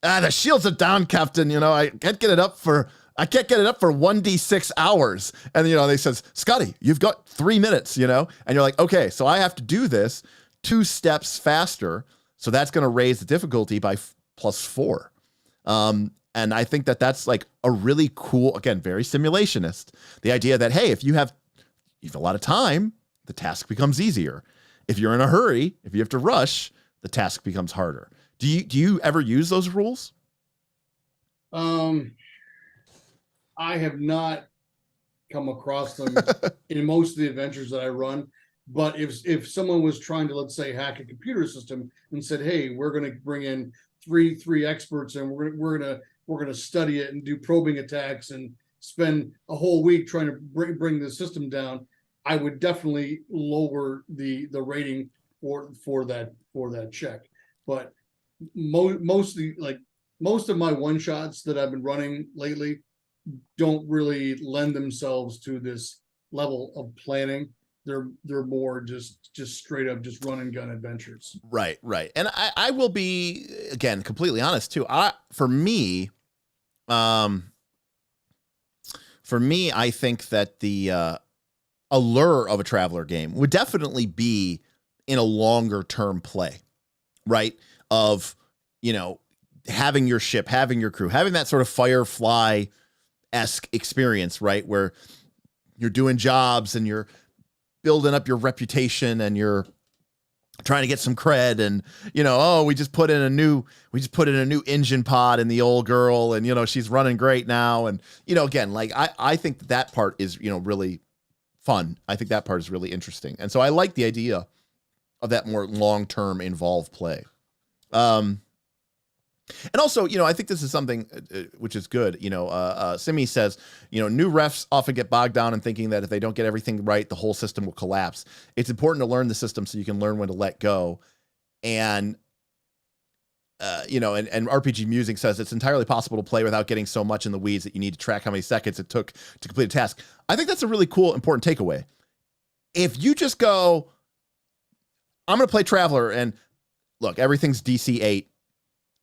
the shields are down, Captain. I can't get it up for 1d6 hours. And, they says, Scotty, you've got 3 minutes, and you're like, okay, so I have to do this 2 steps faster. So that's going to raise the difficulty by +4. And I think that that's like a really cool, again, very simulationist. The idea that, hey, if you have a lot of time, the task becomes easier. If you're in a hurry, if you have to rush, the task becomes harder. Do you ever use those rules? I have not come across them in most of the adventures that I run. But if someone was trying to, let's say, hack a computer system and said, hey, we're going to bring in three experts and we're going to study it and do probing attacks and spend a whole week trying to bring the system down, I would definitely lower the rating for that check. But most of my one shots that I've been running lately don't really lend themselves to this level of planning. they're more just straight up just run and gun adventures. Right. And I will be, again, completely honest too. For me, I think that the allure of a Traveler game would definitely be in a longer term play, right? Of, having your ship, having your crew, having that sort of Firefly-esque experience, right? Where you're doing jobs and you're building up your reputation and you're trying to get some cred, and we just put in a new engine pod in the old girl, and she's running great now, and again, like I think that part is really fun. I think that part is really interesting, and so I like the idea of that more long-term involved play. And also, I think this is something which is good. Simi says, new refs often get bogged down in thinking that if they don't get everything right, the whole system will collapse. It's important to learn the system so you can learn when to let go. And, and RPG Musing says it's entirely possible to play without getting so much in the weeds that you need to track how many seconds it took to complete a task. I think that's a really cool, important takeaway. If you just go, I'm going to play Traveler, and look, everything's DC 8.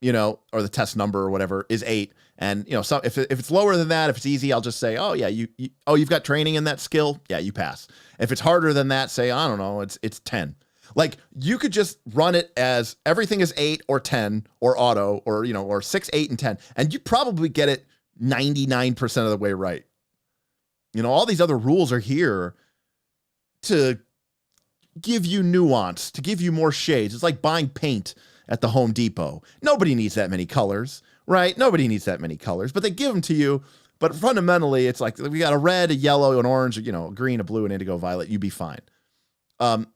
Or the test number or whatever is 8. And, so if it's lower than that, if it's easy, I'll just say, oh yeah, you've got training in that skill. Yeah, you pass. If it's harder than that, say, I don't know, it's 10. Like you could just run it as everything is 8 or 10 or auto or 6, 8, and 10. And you probably get it 99% of the way right. All these other rules are here to give you nuance, to give you more shades. It's like buying paint at the Home Depot. Nobody needs that many colors, right? Nobody needs that many colors, but they give them to you. But fundamentally, it's like we got a red, a yellow, an orange, a green, a blue, an indigo, violet. You'd be fine. And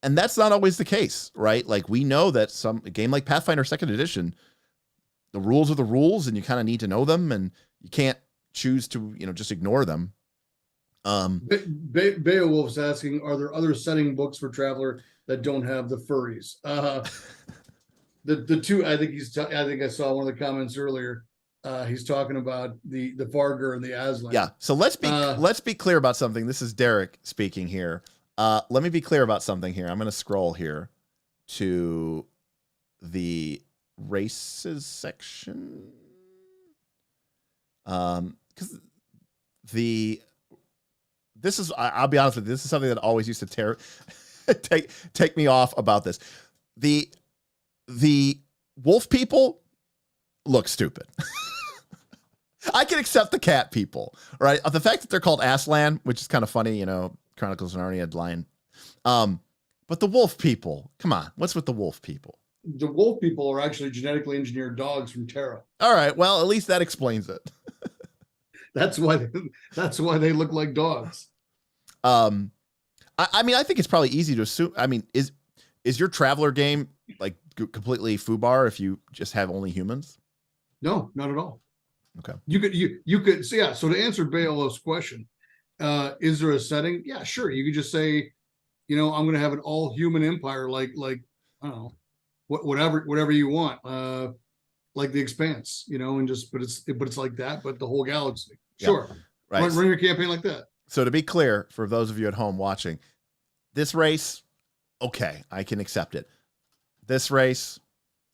that's not always the case, right? Like we know that a game like Pathfinder 2nd Edition, the rules are the rules, and you kind of need to know them, and you can't choose to just ignore them. Beowulf's asking, are there other setting books for Traveler that don't have the furries? The two, I think I saw one of the comments earlier. He's talking about the Vargur and the Aslan. Yeah. So let's be clear about something. This is Derek speaking here. Let me be clear about something here. I'm going to scroll here to the races section. Because I'll be honest with you, this is something that always used to take me off about this. The wolf people look stupid. I can accept the cat people, right? The fact that they're called Aslan, which is kind of funny, Chronicles of Narnia lion. But the wolf people, come on, what's with the wolf people? The wolf people are actually genetically engineered dogs from Terra. All right, well, at least that explains it. That's why they look like dogs. I think it's probably easy to assume. Is your Traveler game like completely foobar if you just have only humans? No, not at all. Okay. You could so yeah. So to answer Beowulf's question, is there a setting? Yeah, sure. You could just say, I'm going to have an all human empire, like I don't know, whatever you want, like the Expanse, and just but it's like that, but the whole galaxy. Sure. Yeah, right. Run your campaign like that. So to be clear, for those of you at home watching, this race, okay, I can accept it. This race,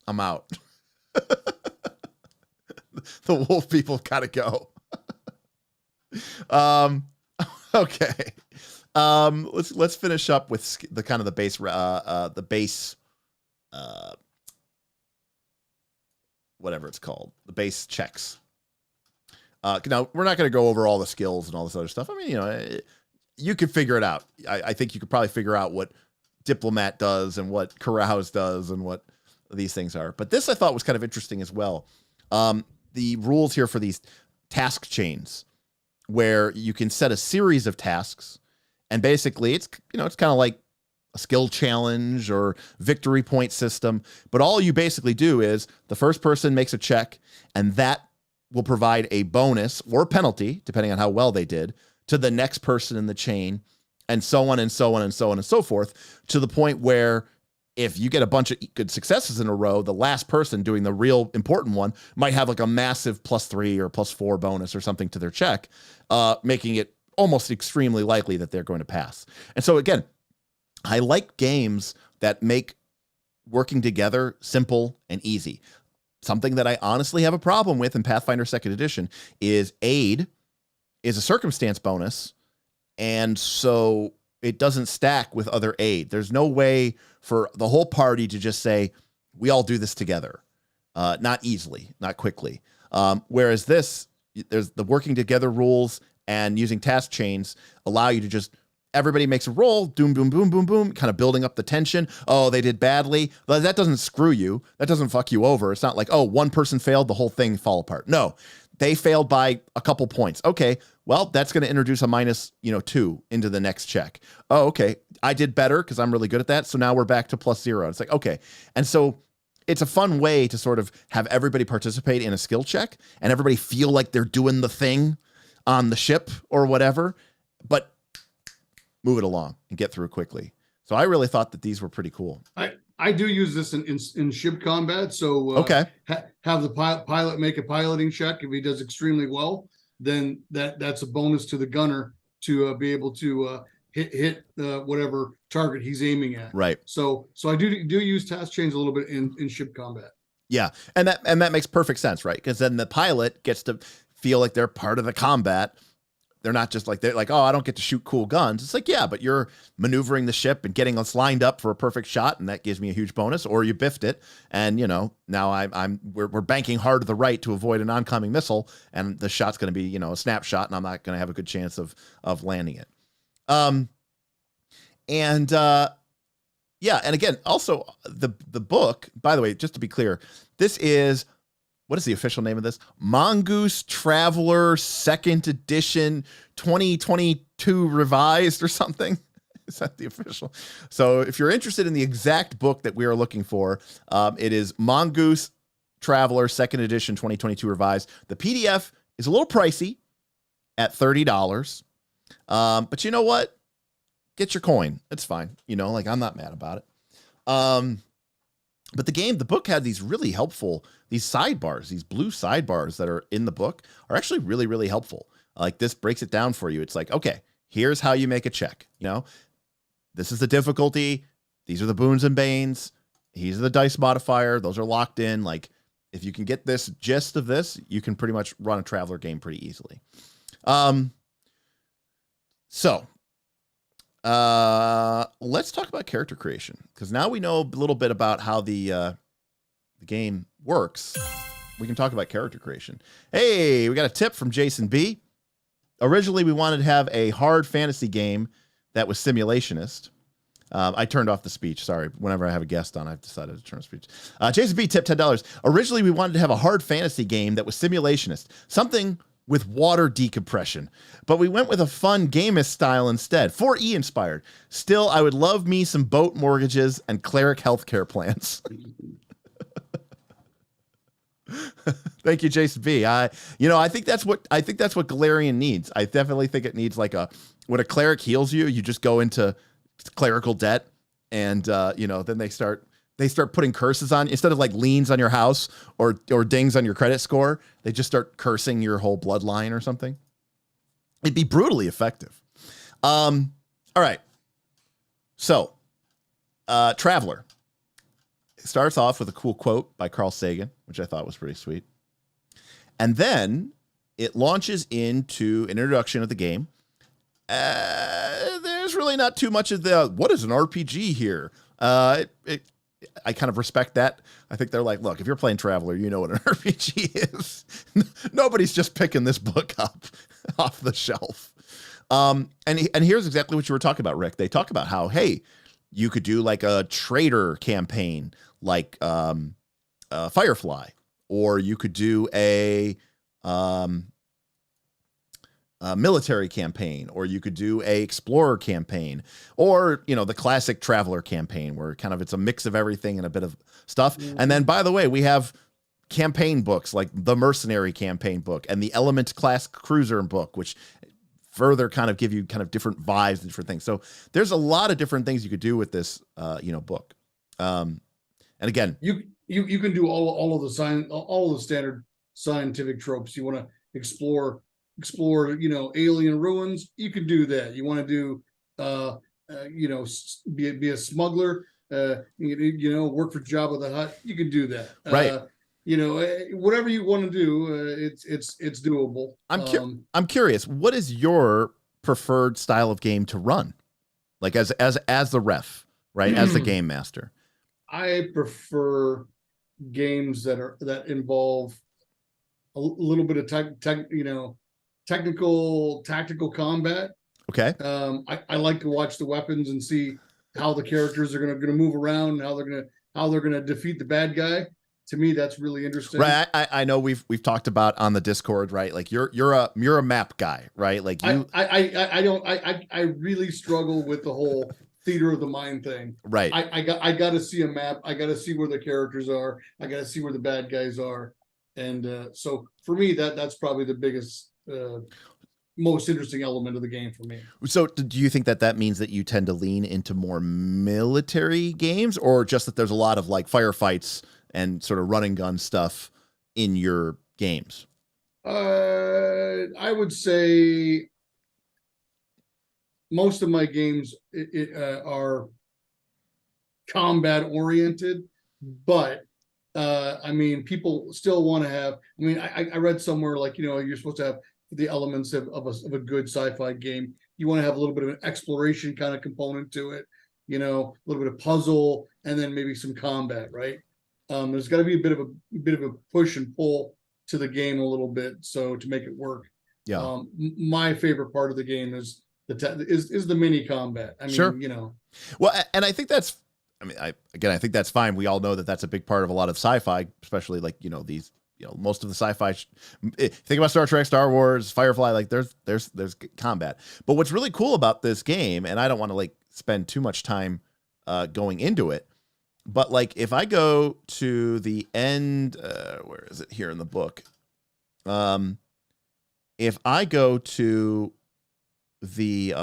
I'm out. The wolf people gotta go. Okay. Let's finish up with the kind of the base whatever it's called, the base checks. Now we're not going to go over all the skills and all this other stuff. You could figure it out. I think you could probably figure out what Diplomat does and what Carouse does and what these things are. But this I thought was kind of interesting as well. The rules here for these task chains, where you can set a series of tasks, and basically it's kind of like a skill challenge or victory point system. But all you basically do is the first person makes a check, and that will provide a bonus or penalty, depending on how well they did, to the next person in the chain, and so on and so on and so on and so forth, to the point where if you get a bunch of good successes in a row, the last person doing the real important one might have like a massive +3 or +4 bonus or something to their check, making it almost extremely likely that they're going to pass. And so again, I like games that make working together simple and easy. Something that I honestly have a problem with in Pathfinder 2nd Edition is aid is a circumstance bonus, and so it doesn't stack with other aid. There's no way for the whole party to just say, we all do this together. Not easily, not quickly. Whereas this, there's the working together rules and using task chains allow you to just, everybody makes a roll, boom, boom, boom, boom, boom, kind of building up the tension. Oh, they did badly. But that doesn't screw you. That doesn't fuck you over. It's not like, oh, one person failed, the whole thing fall apart. No, they failed by a couple points. Okay, well, that's going to introduce a minus, 2 into the next check. Oh, okay, I did better because I'm really good at that. So now we're back to +0. It's like, okay. And so it's a fun way to sort of have everybody participate in a skill check and everybody feel like they're doing the thing on the ship or whatever, but move it along and get through quickly. So I really thought that these were pretty cool. I do use this in ship combat. So okay, have the pilot make a piloting check. If he does extremely well, then that's a bonus to the gunner to be able to hit whatever target he's aiming at. Right. So I do use task chains a little bit in ship combat. Yeah, and that makes perfect sense, right? Because then the pilot gets to feel like they're part of the combat. They're not just like, they're like, oh, I don't get to shoot cool guns. It's like, yeah, but you're maneuvering the ship and getting us lined up for a perfect shot, and that gives me a huge bonus. Or you biffed it, and now we're banking hard to the right to avoid an oncoming missile, and the shot's going to be a snapshot, and I'm not going to have a good chance of landing it. Yeah, and again, also the book. By the way, just to be clear, this is. What is the official name of this? Mongoose Traveler 2nd Edition 2022 Revised or something? Is that the official? So if you're interested in the exact book that we are looking for, it is Mongoose Traveler 2nd Edition 2022 Revised. The PDF is a little pricey at $30. But you know what? Get your coin. It's fine. I'm not mad about it. But the book had these really helpful, these sidebars, these blue sidebars that are in the book are actually really, really helpful. Like this breaks it down for you. It's like, okay, here's how you make a check. This is the difficulty. These are the boons and banes. These are the dice modifier. Those are locked in. Like if you can get this gist of this, you can pretty much run a Traveler game pretty easily. Let's talk about character creation, because now we know a little bit about how the game works. We can talk about character creation. Hey, we got a tip from Jason B. Originally, we wanted to have a hard fantasy game that was simulationist. I turned off the speech. Sorry. Whenever I have a guest on, I've decided to turn speech. Jason B tipped $10. Originally, we wanted to have a hard fantasy game that was simulationist. Something with water decompression, but we went with a fun Gamist style instead. 4E inspired. Still, I would love me some boat mortgages and cleric healthcare plans. Thank you, Jason B. I think that's what Galarian needs. I definitely think it needs when a cleric heals you, you just go into clerical debt, and then they start putting curses on, instead of like liens on your house or dings on your credit score. They just start cursing your whole bloodline or something. It'd be brutally effective. All right. So, Traveler. It starts off with a cool quote by Carl Sagan, which I thought was pretty sweet. And then it launches into an introduction of the game. There's really not too much of what is an RPG here? I kind of respect that. I think they're like, look, if you're playing Traveler, you know what an RPG is. Nobody's just picking this book up off the shelf. And here's exactly what you were talking about, Rick. They talk about how, hey, you could do like a trader campaign, like Firefly, or you could do a military campaign, or you could do a explorer campaign, or the classic Traveler campaign where kind of it's a mix of everything and a bit of stuff. And then, by the way, we have campaign books like the Mercenary campaign book and the Element class cruiser book, which further kind of give you kind of different vibes and different things. So there's a lot of different things you could do with this book. And again, you can do all of the standard scientific tropes. You want to explore explore, alien ruins, you can do that. You want to do, be a smuggler, work for Jabba the Hutt, you can do that. Right. Whatever you want to do, it's doable. I'm curious, what is your preferred style of game to run? Like as the ref, right? As the game master. I prefer games that involve a little bit of technical tactical combat. Okay. I like to watch the weapons and see how the characters are gonna move around, how they're gonna defeat the bad guy. To me, that's really interesting. Right. I know we've talked about on the Discord, right? Like you're a map guy, right? Like you. I really struggle with the whole theater of the mind thing. Right. I got to see a map. I got to see where the characters are. I got to see where the bad guys are. And so for me, that's probably the biggest, most interesting element of the game for me. So do you think that means that you tend to lean into more military games, or just that there's a lot of like firefights and sort of run and gun stuff in your games? I would say most of my games are combat oriented, but I mean, people still want to have. I mean, I read somewhere like you're supposed to have the elements of a good sci-fi game. You want to have a little bit of an exploration kind of component to it, a little bit of puzzle, and then maybe some combat, right? There's got to be a bit of a push and pull to the game a little bit, so to make it work. Yeah. My favorite part of the game is the mini combat. I mean, sure. Well, and I think that's. I mean, I think that's fine. We all know that that's a big part of a lot of sci-fi, especially like these. Most of the sci-fi. Think about Star Trek, Star Wars, Firefly. Like there's combat. But what's really cool about this game, and I don't want to like spend too much time going into it. But like if I go to the end, where is it here in the book? If I go to the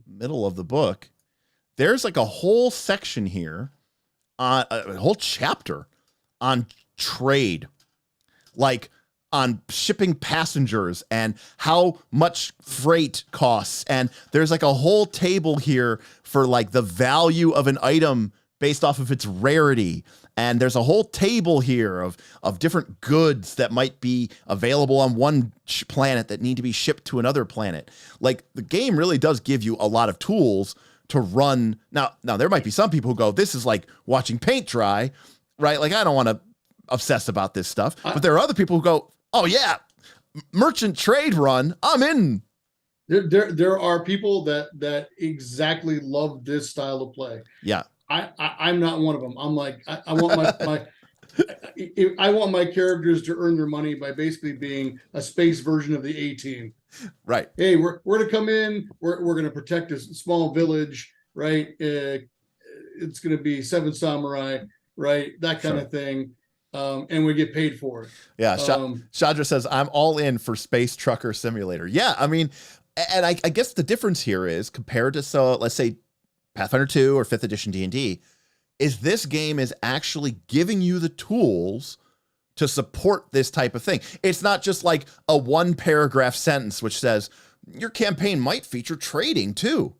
middle of the book, there's like a whole section here on a whole chapter on trade, like on shipping passengers and how much freight costs. And there's like a whole table here for like the value of an item based off of its rarity. And there's a whole table here of different goods that might be available on one planet that need to be shipped to another planet. Like the game really does give you a lot of tools to run. Now there might be some people who go, this is like watching paint dry, right? Like I don't want to obsess about this stuff. But there are other people who go, oh yeah, merchant trade run, I'm in. There are people that exactly love this style of play. Yeah. I'm not one of them. I'm like, I want I want my characters to earn their money by basically being a space version of the A-Team. Right. Hey, we're to come in. We're going to protect a small village, right? It's going to be 7 samurai, right? That kind of thing. And we get paid for it. Yeah. Chandra says, I'm all in for Space Trucker Simulator. Yeah. I mean, and I guess the difference here is compared to, let's say Pathfinder 2 or 5th edition D&D, is this game is actually giving you the tools to support this type of thing. It's not just like a 1 paragraph sentence which says your campaign might feature trading too.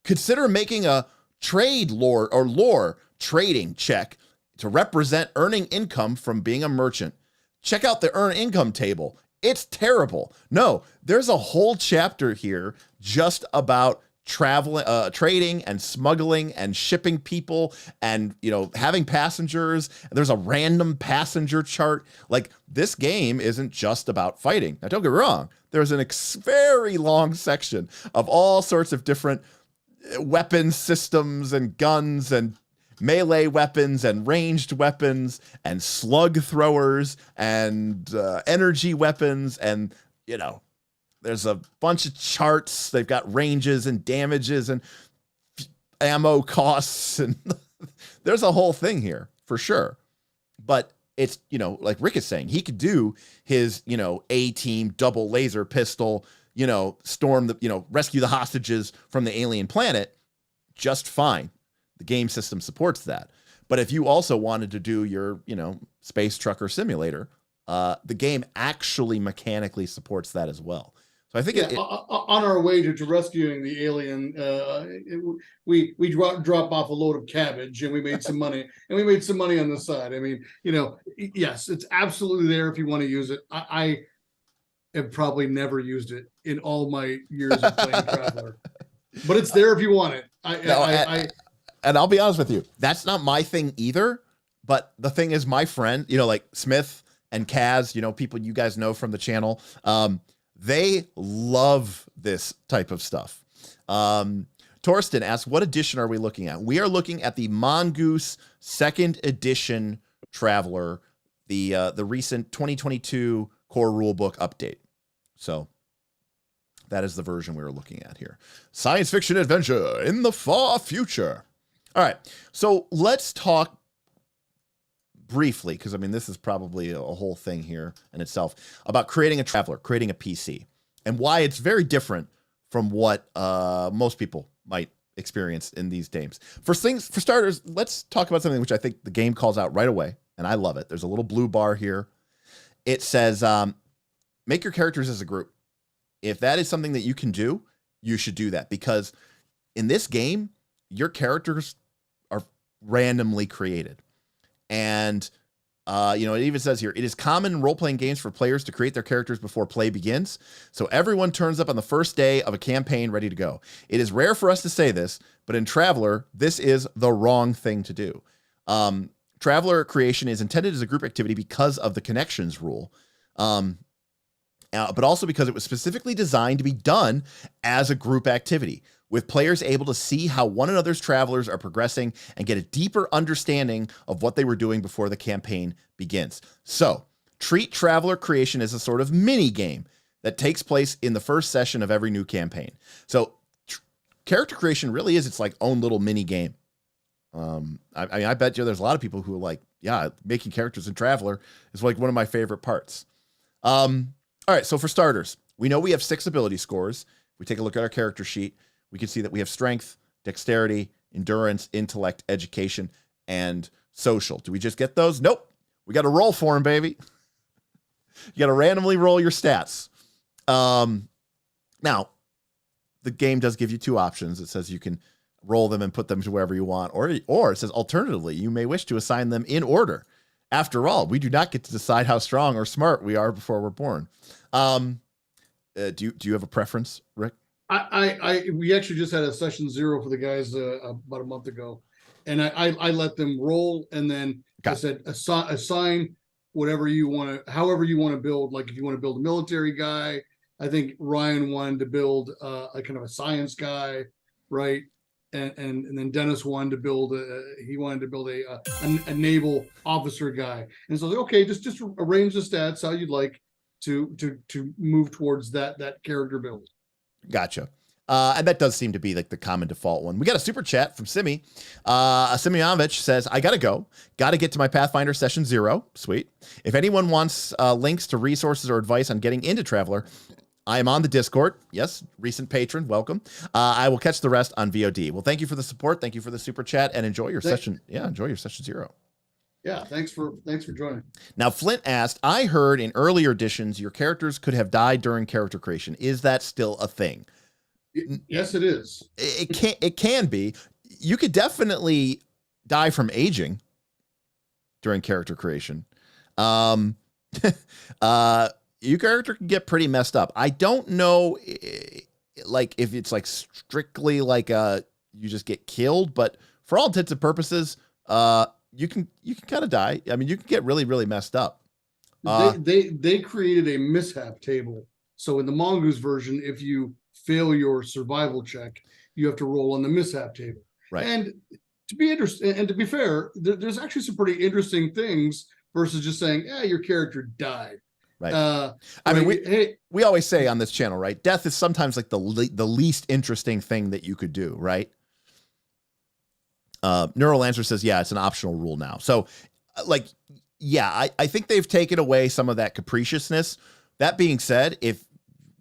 Consider making a trade lore trading check to represent earning income from being a merchant. Check out the earn income table. It's terrible. No, there's a whole chapter here just about traveling, trading and smuggling and shipping people and, having passengers. There's a random passenger chart. Like this game isn't just about fighting. Now don't get me wrong. There's an very long section of all sorts of different weapon systems and guns and melee weapons and ranged weapons and slug throwers and energy weapons. And, there's a bunch of charts. They've got ranges and damages and ammo costs. And there's a whole thing here for sure. But it's, like Rick is saying, he could do his, A-Team double laser pistol, storm the, rescue the hostages from the alien planet just fine. The game system supports that. But if you also wanted to do your, space trucker simulator, the game actually mechanically supports that as well. So I think on our way to rescuing the alien, we drop off a load of cabbage and we made some money, and we made some money on the side. I mean, yes, it's absolutely there if you want to use it. I have probably never used it in all my years of playing Traveler, but it's there if you want it. And I'll be honest with you, that's not my thing either. But the thing is, my friend, like Smith and Kaz, people you guys know from the channel, they love this type of stuff. Torsten asks, what edition are we looking at? We are looking at the Mongoose 2nd edition Traveler, the recent 2022 core rulebook update. So that is the version we are looking at here. Science fiction adventure in the far future. All right, so let's talk briefly, because this is probably a whole thing here in itself, about creating a Traveler, creating a PC, and why it's very different from what most people might experience in these games. For starters, let's talk about something which I think the game calls out right away, and I love it. There's a little blue bar here. It says, make your characters as a group. If that is something that you can do, you should do that, because in this game, your characters are randomly created. And, it even says here, it is common in role-playing games for players to create their characters before play begins. So everyone turns up on the first day of a campaign ready to go. It is rare for us to say this, but in Traveler, this is the wrong thing to do. Traveler creation is intended as a group activity because of the connections rule. But also because it was specifically designed to be done as a group activity, with players able to see how one another's travelers are progressing and get a deeper understanding of what they were doing before the campaign begins. So treat Traveler creation as a sort of mini game that takes place in the first session of every new campaign. So character creation really is its like own little mini game. I bet you there's a lot of people who are like, yeah, making characters in Traveler is like one of my favorite parts. All right, so for starters, we know we have 6 ability scores. If we take a look at our character sheet, we can see that we have strength, dexterity, endurance, intellect, education, and social. Do we just get those? Nope. We got to roll for them, baby. You got to randomly roll your stats. Now, the game does give you 2 options. It says you can roll them and put them to wherever you want, or it says alternatively, you may wish to assign them in order. After all, we do not get to decide how strong or smart we are before we're born. Do you have a preference, Rick? We actually just had a session 0 for the guys about a month ago, and I let them roll, and then I said assign whatever you want to, however you want to build. Like if you want to build a military guy, I think Ryan wanted to build a kind of a science guy, right? And then Dennis wanted to build a naval officer guy, and so I was like, okay, just arrange the stats how you'd like to move towards that character build. Gotcha. And that does seem to be like the common default one. We got a super chat from Simi. Simionovich says, I gotta go. Gotta get to my Pathfinder session 0. Sweet. If anyone wants links to resources or advice on getting into Traveler, I am on the Discord. Yes, recent patron. Welcome. I will catch the rest on VOD. Well, thank you for the support. Thank you for the super chat, and enjoy your session. Yeah, enjoy your session 0. Yeah, thanks for joining. Now, Flint asked, I heard in earlier editions your characters could have died during character creation. Is that still a thing? Yes, it is. It can be. You could definitely die from aging during character creation. Your character can get pretty messed up. I don't know, like if it's like strictly like you just get killed, but for all intents and purposes, you can kind of die. I mean, you can get really, really messed up. They created a mishap table. So in the Mongoose version, if you fail your survival check, you have to roll on the mishap table. Right. And to be interesting, and to be fair, there's actually some pretty interesting things versus just saying, yeah, your character died. Right. I mean, we always say on this channel, right? Death is sometimes like the least interesting thing that you could do, right? Neural Answer says, yeah, it's an optional rule now. So, like, yeah, I think they've taken away some of that capriciousness. That being said, if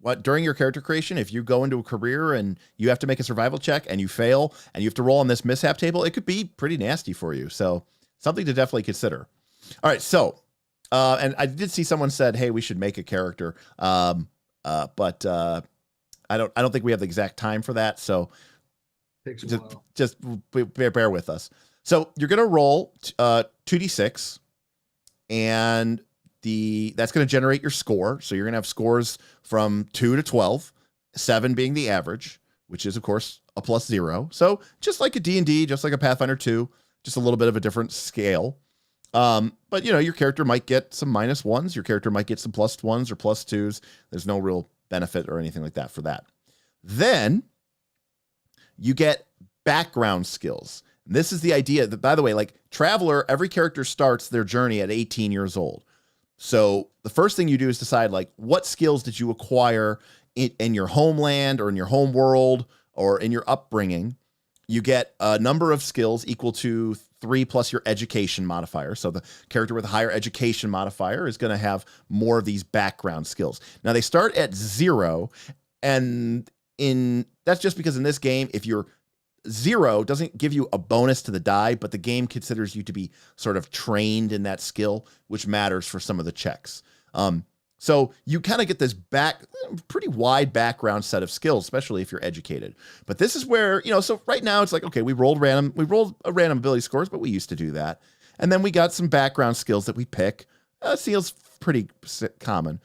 what during your character creation, if you go into a career and you have to make a survival check and you fail and you have to roll on this mishap table, it could be pretty nasty for you. So something to definitely consider. All right, so and I did see someone said, "Hey, we should make a character," but I don't think we have the exact time for that. So Takes a while. just bear with us. So you're gonna roll 2d6, and that's going to generate your score. So you're going to have scores from 2 to 12, 7 being the average, which is of course a +0. So just like a D&D, just like a Pathfinder 2, just a little bit of a different scale. But your character might get some -1s. Your character might get some +1s or +2s. There's no real benefit or anything like that for that. Then you get background skills. And this is the idea that, by the way, like Traveler, every character starts their journey at 18 years old. So the first thing you do is decide, like, what skills did you acquire in your homeland or in your home world or in your upbringing. You get a number of skills equal to 3 plus your education modifier. So the character with a higher education modifier is going to have more of these background skills. Now they start at 0, and that's just because in this game, if you're 0, doesn't give you a bonus to the die, but the game considers you to be sort of trained in that skill, which matters for some of the checks. So you kind of get this pretty wide background set of skills, especially if you're educated. But this is where, so right now it's like, okay, we rolled a random ability scores, but we used to do that. And then we got some background skills that we pick. Skills pretty common.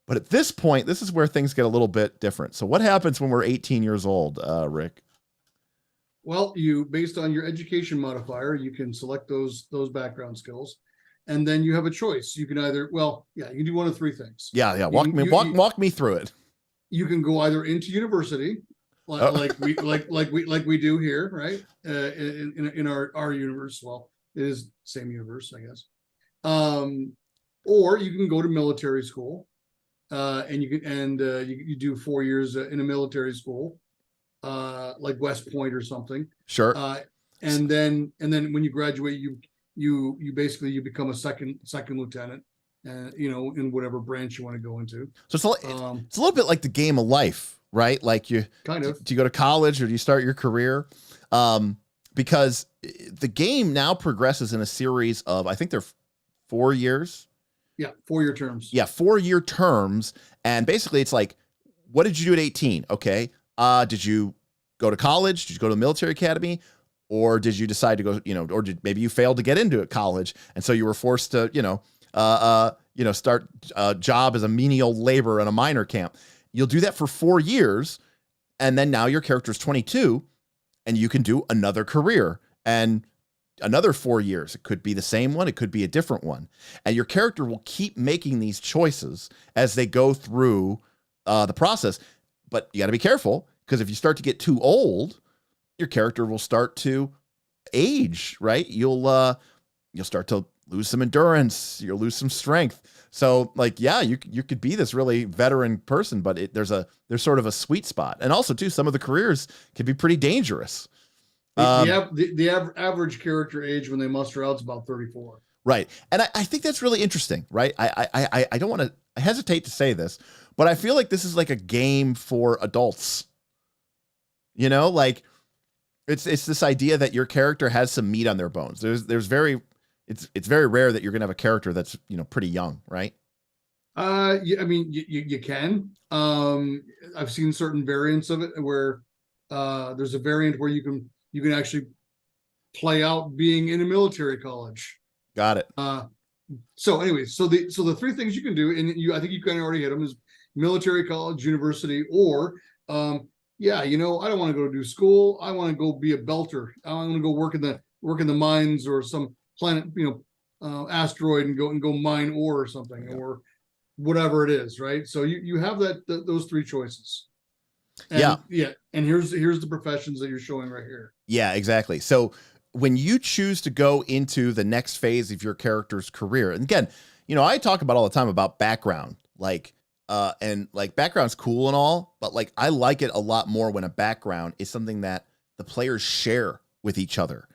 But at this point, this is where things get a little bit different. So what happens when we're 18 years old, Rick? Well, based on your education modifier, you can select those background skills, and then you have a choice. You can either, you can do one of 3 things. Yeah. Walk me through it. You can go either into university, like we do here, right? In our universe. Well, it is same universe, I guess. Or you can go to military school, and you do 4 years in a military school. Like West Point or something. Sure. And then when you graduate, you basically become a second lieutenant, in whatever branch you want to go into. So it's a little bit like the game of life, right? Like do you go to college or do you start your career? Because the game now progresses in a series of, I think they're 4 years. Yeah, 4-year terms. Yeah, 4-year terms. And basically it's like, what did you do at 18? Okay. Did you go to college? Did you go to the military academy? Or did you decide to go, or maybe you failed to get into college, and so you were forced to, start a job as a menial labor in a minor camp. You'll do that for 4 years, and then now your character is 22, and you can do another career and another 4 years. It could be the same one. It could be a different one. And your character will keep making these choices as they go through the process. But you got to be careful, because if you start to get too old, your character will start to age, right? You'll start to lose some endurance. You'll lose some strength. So you could be this really veteran person, but there's sort of a sweet spot. And also too, some of the careers can be pretty dangerous. The average character age when they muster out is about 34. Right. And I think that's really interesting, right? I don't want to hesitate to say this, but I feel like this is like a game for adults. It's this idea that your character has some meat on their bones. It's very rare that you're going to have a character that's, pretty young, right? Yeah, I mean, you can. I've seen certain variants of it where there's a variant where you can actually play out being in a military college. Got it. So anyway, so the 3 things you can do, and I think you kind of already hit them, is military college, university, or I don't want to go do school. I want to go be a belter. I want to go work in the mines or some planet, asteroid, and go mine ore or something, or whatever it is, right? So you have those 3 choices. And, and here's the professions that you're showing right here. Yeah, exactly. So when you choose to go into the next phase of your character's career, and again, I talk about all the time about background, and background's cool and all, but I like it a lot more when a background is something that the players share with each other.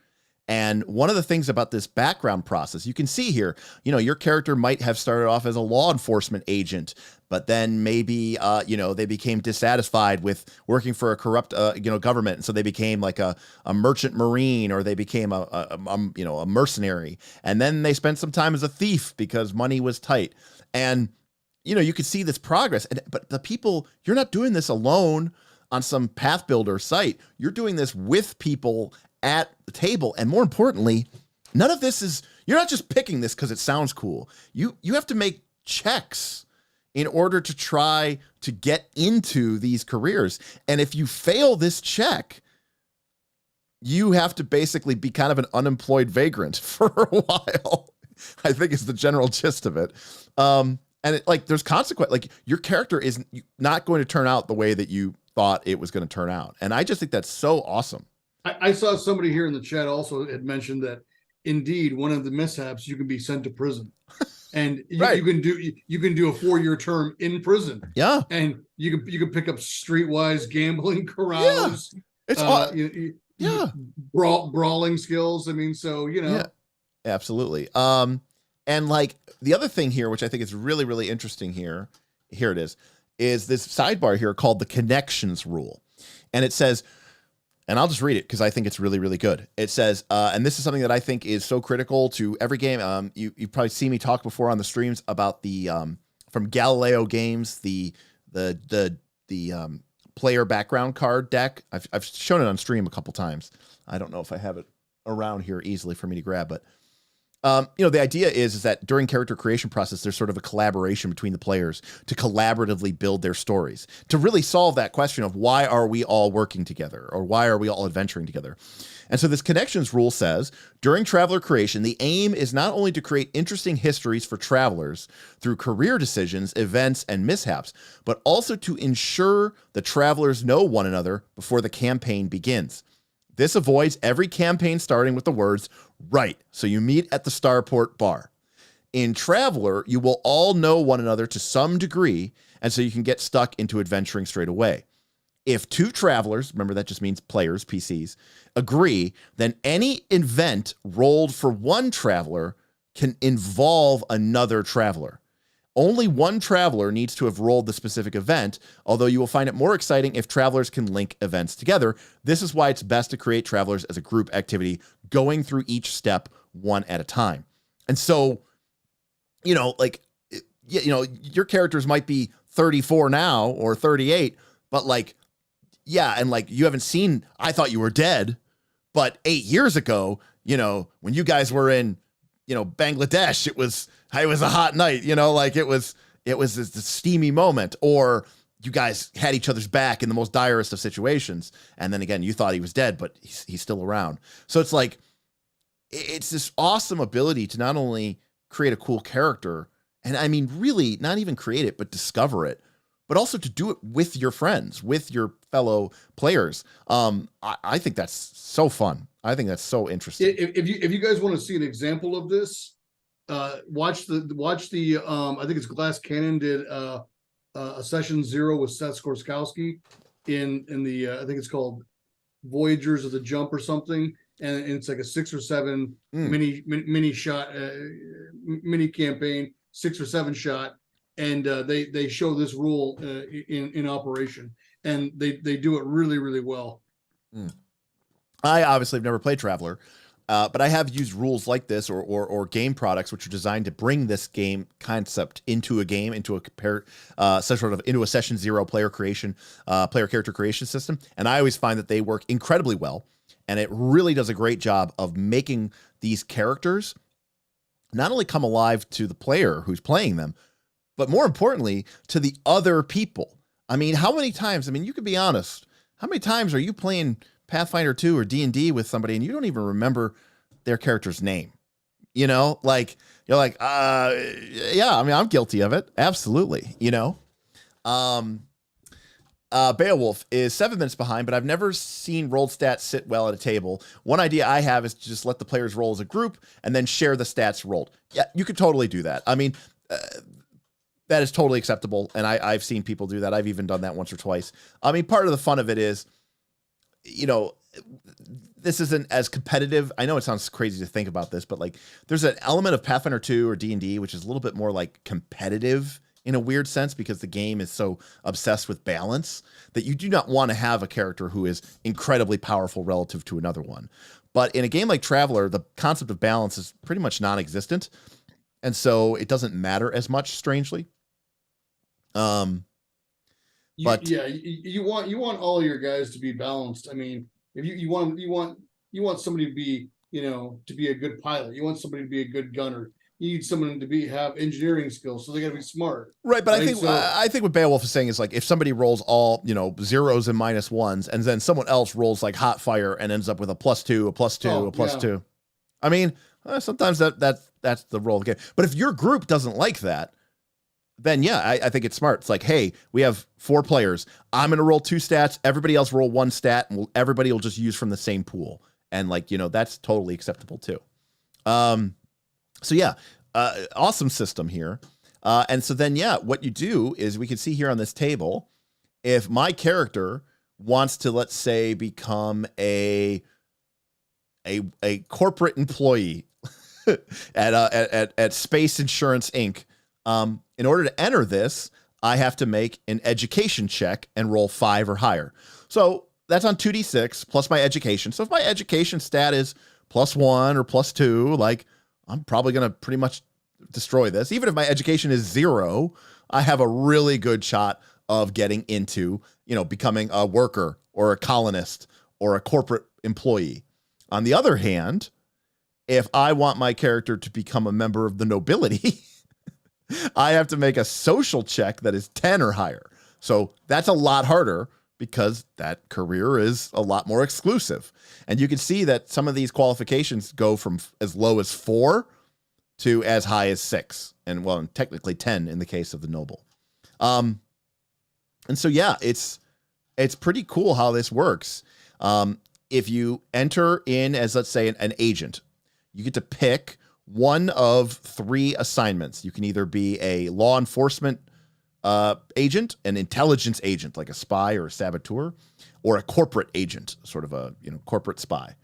And one of the things about this background process, you can see here, your character might have started off as a law enforcement agent, but then maybe, they became dissatisfied with working for a corrupt, government. And so they became like a merchant marine, or they became a mercenary. And then they spent some time as a thief because money was tight. And, you could see this progress. But the people, you're not doing this alone on some path builder site. You're doing this with people at the table. And more importantly, none of this is, you're not just picking this because it sounds cool. You have to make checks in order to try to get into these careers. And if you fail this check, you have to basically be kind of an unemployed vagrant for a while, I think is the general gist of it. And there's consequence, like your character is not going to turn out the way that you thought it was going to turn out. And I just think that's so awesome. I saw somebody here in the chat also had mentioned that indeed one of the mishaps, you can be sent to prison, and you can do a 4-year term in prison. Yeah, and you can pick up streetwise gambling carouse. Yeah, it's brawling skills. I mean, so yeah, absolutely. And like the other thing here, which I think is really, really interesting here it is this sidebar here called the connections rule, and it says. And I'll just read it because I think it's really, really good. It says, and this is something that I think is so critical to every game. You've probably seen me talk before on the streams about the from Galileo Games, the player background card deck. I've shown it on stream a couple times. I don't know if I have it around here easily for me to grab, but the idea is that during character creation process, there's sort of a collaboration between the players to collaboratively build their stories, to really solve that question of why are we all working together, or why are we all adventuring together? And so this connections rule says, during traveler creation, the aim is not only to create interesting histories for travelers through career decisions, events, and mishaps, but also to ensure the travelers know one another before the campaign begins. This avoids every campaign starting with the words, right, so you meet at the Starport bar. In Traveler, you will all know one another to some degree, and so you can get stuck into adventuring straight away. If 2 travelers, remember that just means players, PCs, agree, then any event rolled for 1 traveler can involve another traveler. Only 1 traveler needs to have rolled the specific event, although you will find it more exciting if travelers can link events together. This is why it's best to create travelers as a group activity, going through each step one at a time. And so, your characters might be 34 now or 38, but and you haven't seen, I thought you were dead, but 8 years ago, when you guys were in, Bangladesh, it was a hot night, it was this steamy moment, or you guys had each other's back in the most direst of situations. And then again, you thought he was dead, but he's still around. So it's like, it's this awesome ability to not only create a cool character, and I mean, really not even create it, but discover it, but also to do it with your friends, with your fellow players. I think that's so fun. I think that's so interesting. If you guys want to see an example of this, watch the I think it's Glass Cannon did a session 0 with Seth Skorskowski in the I think it's called Voyagers of the Jump or something, and it's like a 6 or 7 mini shot mini campaign, 6 or 7 shot, and they show this rule in operation, and they do it really, really well. I obviously have never played Traveler, but I have used rules like this or game products which are designed to bring this game concept into a game, into a into a session 0 player character creation system. And I always find that they work incredibly well, and it really does a great job of making these characters not only come alive to the player who's playing them, but more importantly, to the other people. I mean, how many times, you could be honest, how many times are you playing Pathfinder 2 or D&D with somebody and you don't even remember their character's name? You're like, yeah, I'm guilty of it. Absolutely. Beowulf is 7 minutes behind, but I've never seen rolled stats sit well at a table. One idea I have is to just let the players roll as a group and then share the stats rolled. Yeah, you could totally do that. That is totally acceptable. And I've seen people do that. I've even done that once or twice. Part of the fun of it is, this isn't as competitive. I know it sounds crazy to think about this, but like there's an element of Pathfinder 2 or D&D, which is a little bit more like competitive in a weird sense because the game is so obsessed with balance that you do not want to have a character who is incredibly powerful relative to another one. But in a game like Traveler, the concept of balance is pretty much non-existent. And so it doesn't matter as much, strangely. But you want all of your guys to be balanced. I mean, if you want somebody to be, to be a good pilot. You want somebody to be a good gunner. You need someone to have engineering skills, so they got to be smart. Right, but I think what Beowulf is saying is like if somebody rolls all zeros and -1s, and then someone else rolls like hot fire and ends up with a +2, a +2, a +2. I mean, sometimes that's the roll of the game. But if your group doesn't like that, then yeah, I think it's smart. It's like, hey, we have 4 players. I'm going to roll 2 stats. Everybody else roll 1 stat, and everybody will just use from the same pool. And like, that's totally acceptable too. So yeah, awesome system here. And so then, yeah, what you do is we can see here on this table, if my character wants to, let's say, become a corporate employee at Space Insurance Inc., in order to enter this, I have to make an education check and roll 5 or higher. So that's on 2d6 plus my education. So if my education stat is +1 or +2, like I'm probably going to pretty much destroy this. Even if my education is 0, I have a really good shot of getting into, becoming a worker or a colonist or a corporate employee. On the other hand, if I want my character to become a member of the nobility, I have to make a social check that is 10 or higher. So that's a lot harder because that career is a lot more exclusive. And you can see that some of these qualifications go from as low as 4 to as high as 6. And well, technically 10 in the case of the noble. And so, yeah, it's pretty cool how this works. If you enter in as, let's say, an agent, you get to pick one of 3 assignments. You can either be a law enforcement agent, an intelligence agent, like a spy or a saboteur, or a corporate agent, sort of a corporate spy.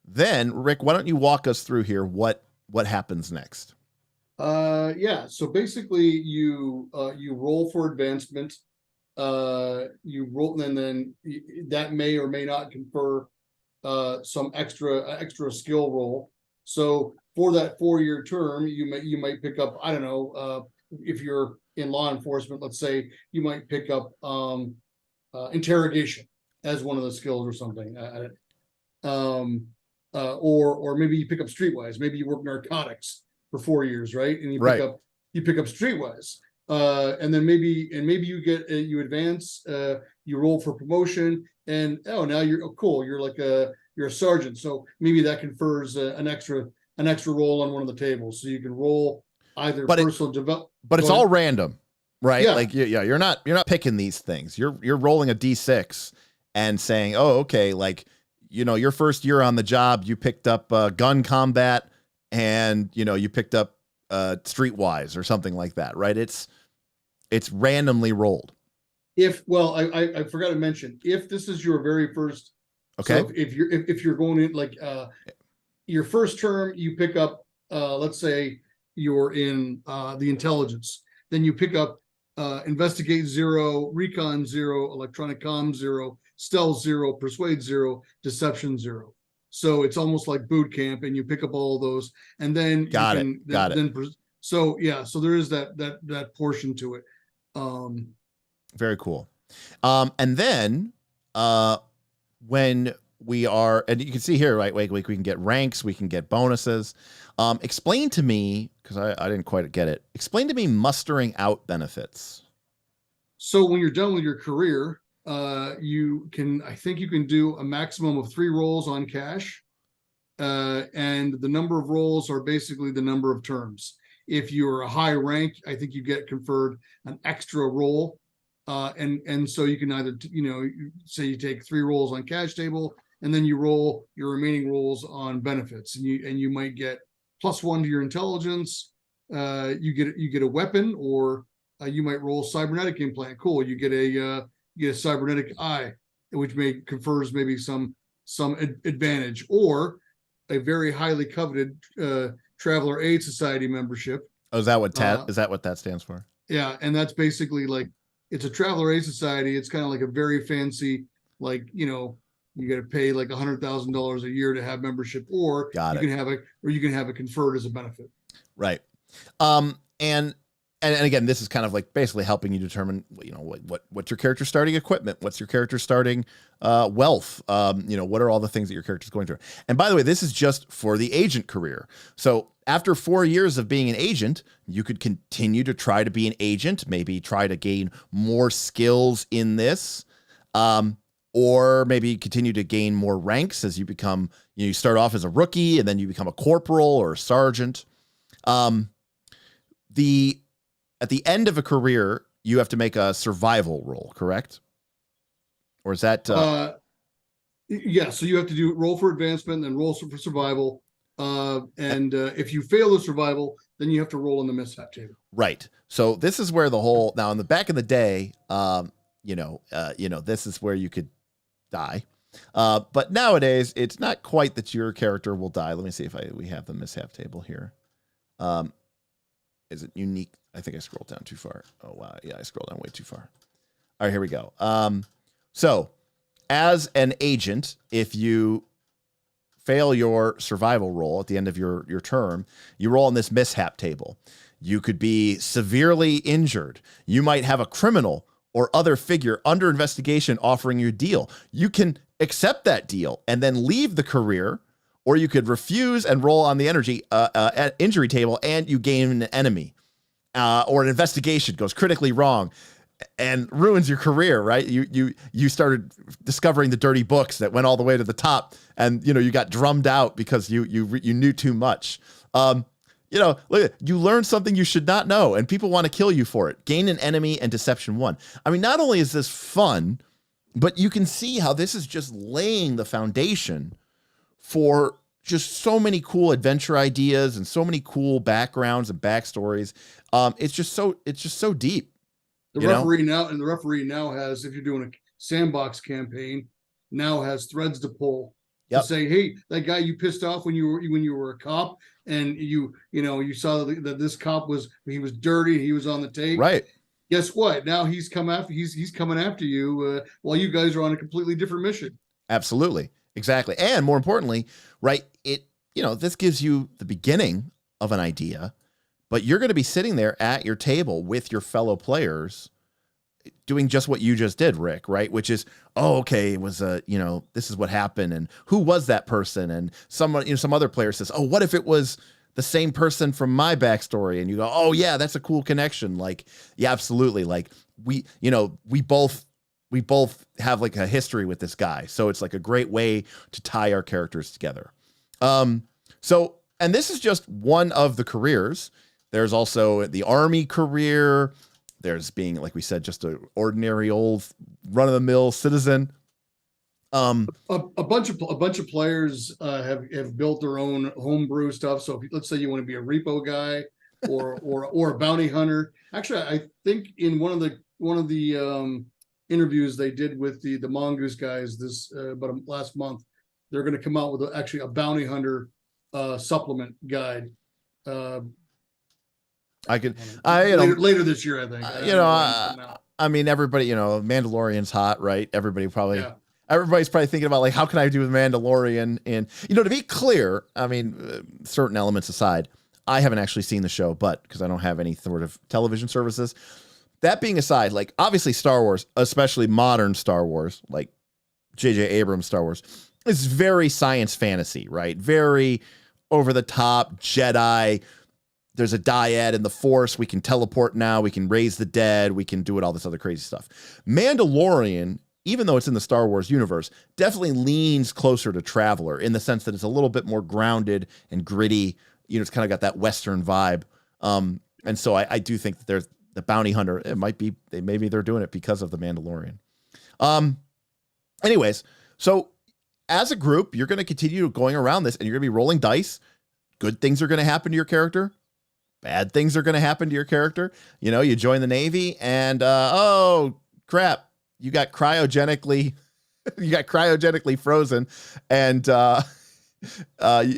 Then, Rick, why don't you walk us through here what happens next? Yeah. So basically, you roll for advancement. You roll, and then that may or may not confer some extra skill roll. So for that 4-year term, you might pick up, I don't know, if you're in law enforcement, let's say you might pick up interrogation as one of the skills or something. Or maybe you pick up streetwise. Maybe you work narcotics for 4 years, right? And you pick up streetwise. And then maybe you advance, you roll for promotion, and now you're cool. You're a sergeant, so maybe that confers an extra roll on one of the tables, so you can roll either personal development. But it's all random, right? Yeah. Like you're not picking these things. You're rolling a d6 and saying, oh, okay, like your first year on the job, you picked up gun combat, and you picked up streetwise or something like that, right? It's randomly rolled. I forgot to mention, if this is your very first. Okay. So if you're going in like your first term, you pick up let's say you're in the intelligence, then you pick up investigate 0, recon 0, electronic comm 0, stealth 0, persuade 0, deception 0. So it's almost like boot camp, and you pick up all those, and then got it. So yeah, so there is that portion to it. Very cool. And then when we are, and you can see here, right, we can get ranks, we can get bonuses. Explain to me, because I didn't quite get it. Explain to me mustering out benefits. So when you're done with your career, I think you can do a maximum of 3 rolls on cash. And the number of rolls are basically the number of terms. If you're a high rank, I think you get conferred an extra roll. And so you can either, say you take 3 rolls on cash table, and then you roll your remaining rolls on benefits, and you might get +1 to your intelligence. You get a weapon, or you might roll cybernetic implant. Cool. You get a cybernetic eye, which confers maybe some some advantage, or a very highly coveted Traveler Aid Society membership. Oh, is that what that stands for? Yeah, and that's basically like, it's a Traveler Aid Society. It's kind of like a very fancy, like, you got to pay like $100,000 a year to have membership, or you can have it conferred as a benefit. Right. And again, this is kind of like basically helping you determine, what's your character's starting equipment, what's your character's starting wealth, what are all the things that your character's going through. And by the way, this is just for the agent career. So after 4 years of being an agent, you could continue to try to be an agent, maybe try to gain more skills in this, or maybe continue to gain more ranks as you become, you start off as a rookie and then you become a corporal or a sergeant. At the end of a career, you have to make a survival roll, correct? Or is that? Yeah, so you have to roll for advancement, then roll for survival. And if you fail the survival, then you have to roll on the mishap table. Right. So this is where now in the back in the day, this is where you could die. But nowadays, it's not quite that your character will die. Let me see if we have the mishap table here. Is it unique? I think I scrolled down too far. Oh, wow. Yeah, I scrolled down way too far. All right, here we go. So as an agent, if you fail your survival roll at the end of your term, you roll on this mishap table. You could be severely injured. You might have a criminal or other figure under investigation offering you a deal. You can accept that deal and then leave the career, or you could refuse and roll on the injury table and you gain an enemy. Or an investigation goes critically wrong and ruins your career, right? You started discovering the dirty books that went all the way to the top, and you got drummed out because you knew too much. Look, you learned something you should not know, and people want to kill you for it. Gain an enemy and deception 1. I mean, not only is this fun, but you can see how this is just laying the foundation for just so many cool adventure ideas and so many cool backgrounds and backstories. It's just so deep. The referee now has, if you're doing a sandbox campaign, now has threads to pull to say, hey, that guy you pissed off when you were a cop, and you saw that this cop was dirty, he was on the take. Right. Guess what? Now he's coming after you while you guys are on a completely different mission. Absolutely. Exactly. And more importantly, right, this gives you the beginning of an idea, but you're going to be sitting there at your table with your fellow players doing just what you just did, Rick, right? Which is, oh, okay, it was this is what happened, and who was that person? And some other player says, oh, what if it was the same person from my backstory? And you go, oh yeah, that's a cool connection. Like, yeah, absolutely. Like we both have like a history with this guy. So it's like a great way to tie our characters together. And this is just one of the careers. There's also the army career. There's being, like we said, just an ordinary old run-of-the-mill citizen. A bunch of players have built their own homebrew stuff. So let's say you want to be a repo guy or a bounty hunter. Actually, I think in one of the interviews they did with the Mongoose guys last month, they're going to come out with actually a bounty hunter supplement guide. Later this year, I think. I mean, everybody, Mandalorian's hot, right? Everybody's probably thinking about, like, how can I do with Mandalorian? And, to be clear, I mean, certain elements aside, I haven't actually seen the show, but because I don't have any sort of television services. That being aside, like, obviously Star Wars, especially modern Star Wars, like J.J. Abrams Star Wars, is very science fantasy, right? Very over the top Jedi. There's a dyad in the Force. We can teleport now. We can raise the dead. We can do all this other crazy stuff. Mandalorian, even though it's in the Star Wars universe, definitely leans closer to Traveler in the sense that it's a little bit more grounded and gritty. It's kind of got that Western vibe. And so I do think that there's the bounty hunter. It might be, maybe they're doing it because of the Mandalorian. Anyways, so as a group, you're going to continue going around this and you're going to be rolling dice. Good things are going to happen to your character. Bad things are going to happen to your character. You join the Navy and, oh crap, you got cryogenically You got cryogenically frozen, and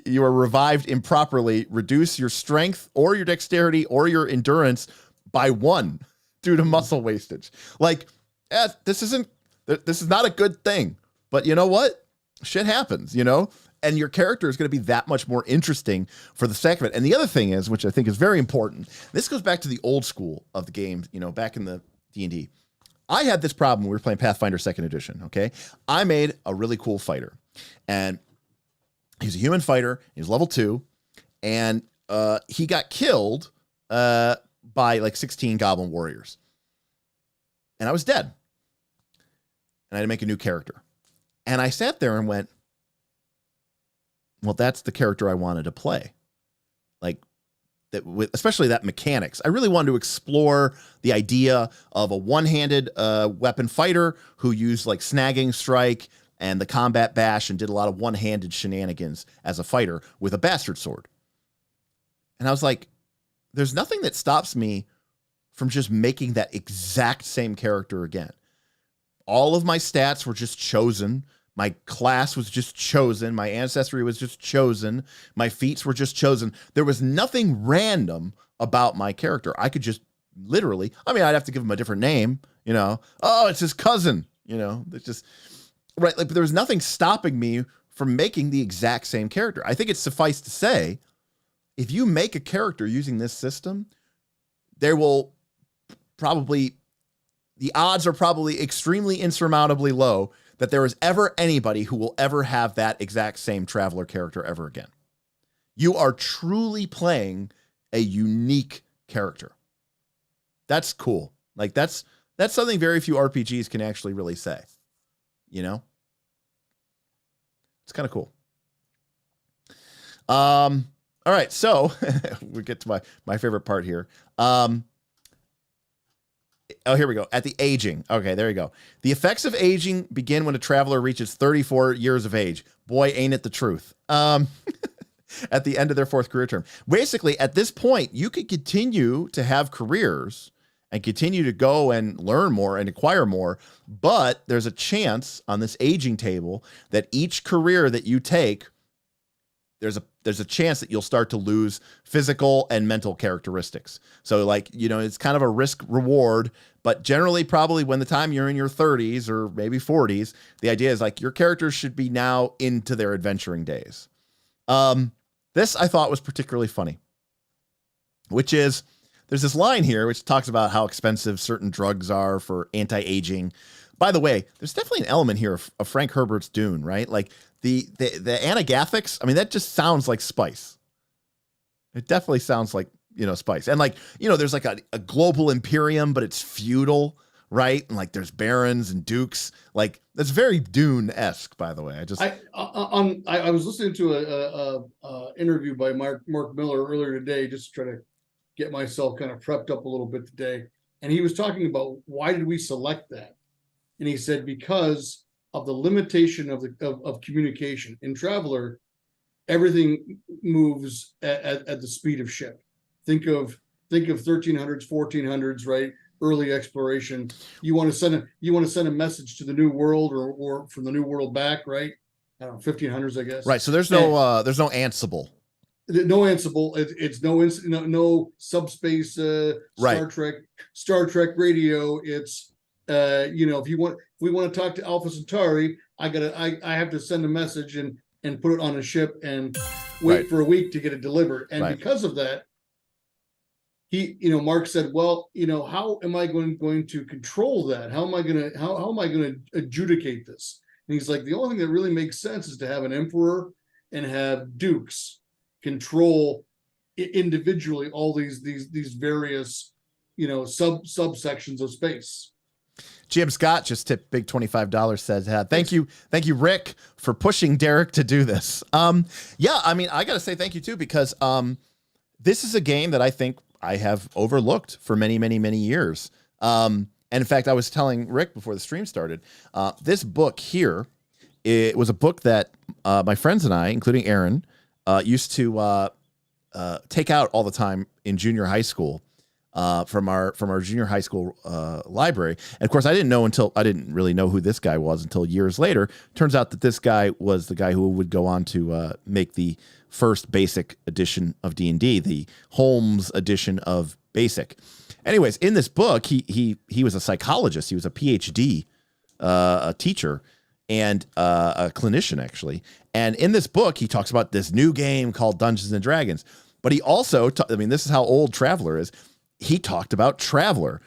you are revived improperly. Reduce your strength or your dexterity or your endurance by 1 due to muscle wastage. Like, this is not a good thing. But you know what? Shit happens, you know? And your character is going to be that much more interesting for the sake of it. And the other thing is, which I think is very important, this goes back to the old school of the game, you know, back in the D&D. I had this problem when we were playing Pathfinder 2nd Edition, okay? I made a really cool fighter. And he's a human fighter. He's level 2. And he got killed by like 16 goblin warriors. And I was dead. And I had to make a new character. And I sat there and went, well, that's the character I wanted to play. Like, that, with especially that mechanics. I really wanted to explore the idea of a one-handed weapon fighter who used like snagging strike and the combat bash and did a lot of one-handed shenanigans as a fighter with a bastard sword. And I was like, there's nothing that stops me from just making that exact same character again. All of my stats were just chosen. My class was just chosen. My ancestry was just chosen. My feats were just chosen. There was nothing random about my character. I could just literally, I mean, I'd have to give him a different name, you know. Oh, it's his cousin, you know. It's just, right. Like, there was nothing stopping me from making the exact same character. I think it's suffice to say, if you make a character using this system, there will probably, the odds are probably extremely insurmountably low that there is ever anybody who will ever have that exact same Traveler character ever again. You are truly playing a unique character. That's cool. Like, that's something very few RPGs can actually really say, you know? It's kind of cool. All right, so we get to my favorite part here. Oh, here we go. At the aging. Okay, there you go. The effects of aging begin when a traveler reaches 34 years of age. Boy, ain't it the truth. At the end of their 4th career term. Basically, at this point, you could continue to have careers and continue to go and learn more and acquire more, but there's a chance on this aging table that each career that you take, there's a chance that you'll start to lose physical and mental characteristics. So, like, you know, it's kind of a risk reward, but generally probably when the time you're in your 30s or maybe 40s, the idea is like your characters should be now into their adventuring days. This I thought was particularly funny, which is there's this line here which talks about how expensive certain drugs are for anti-aging. By the way, there's definitely an element here of Frank Herbert's Dune, right? Like the anagathics, I mean, that just sounds like spice. It definitely sounds like, you know, spice. And like, you know, there's like a global imperium, but it's feudal, right? And like there's barons and dukes. Like, that's very Dune-esque, by the way. I was listening to a interview by Mark Miller earlier today, just to try to get myself kind of prepped up a little bit today. And he was talking about why did we select that? And he said, because of the limitation of communication. In Traveler, everything moves at the speed of ship. Think of 1300s, 1400s, right? Early exploration. You want to send a message to the New World or from the New World back, right? I don't know, 1500s, I guess. Right. So there's no Ansible. No Ansible. It's no subspace Star Trek radio. It's you know, if we want to talk to Alpha Centauri, I have to send a message and put it on a ship and wait for a week to get it delivered. And because of that, Mark said, well, you know, how am I going to control that? How am I going to adjudicate this? And he's like, the only thing that really makes sense is to have an emperor and have dukes control individually all these various, you know, subsections of space. Jim Scott just tipped big $25, says, thank you, Rick, for pushing Derek to do this. Yeah, I mean, I got to say thank you too, because this is a game that I think I have overlooked for many, many, many years. And in fact, I was telling Rick before the stream started, this book here, it was a book that my friends and I, including Aaron, used to take out all the time in junior high school. from our junior high school library. And of course, I didn't really know who this guy was until years later. Turns out that this guy was the guy who would go on to make the first basic edition of D&D, the Holmes edition of Basic. Anyways, in this book, he was a psychologist. He was a PhD, a teacher, and a clinician, actually. And in this book, he talks about this new game called Dungeons and Dragons. But he also, this is how old Traveler is. He talked about Traveler.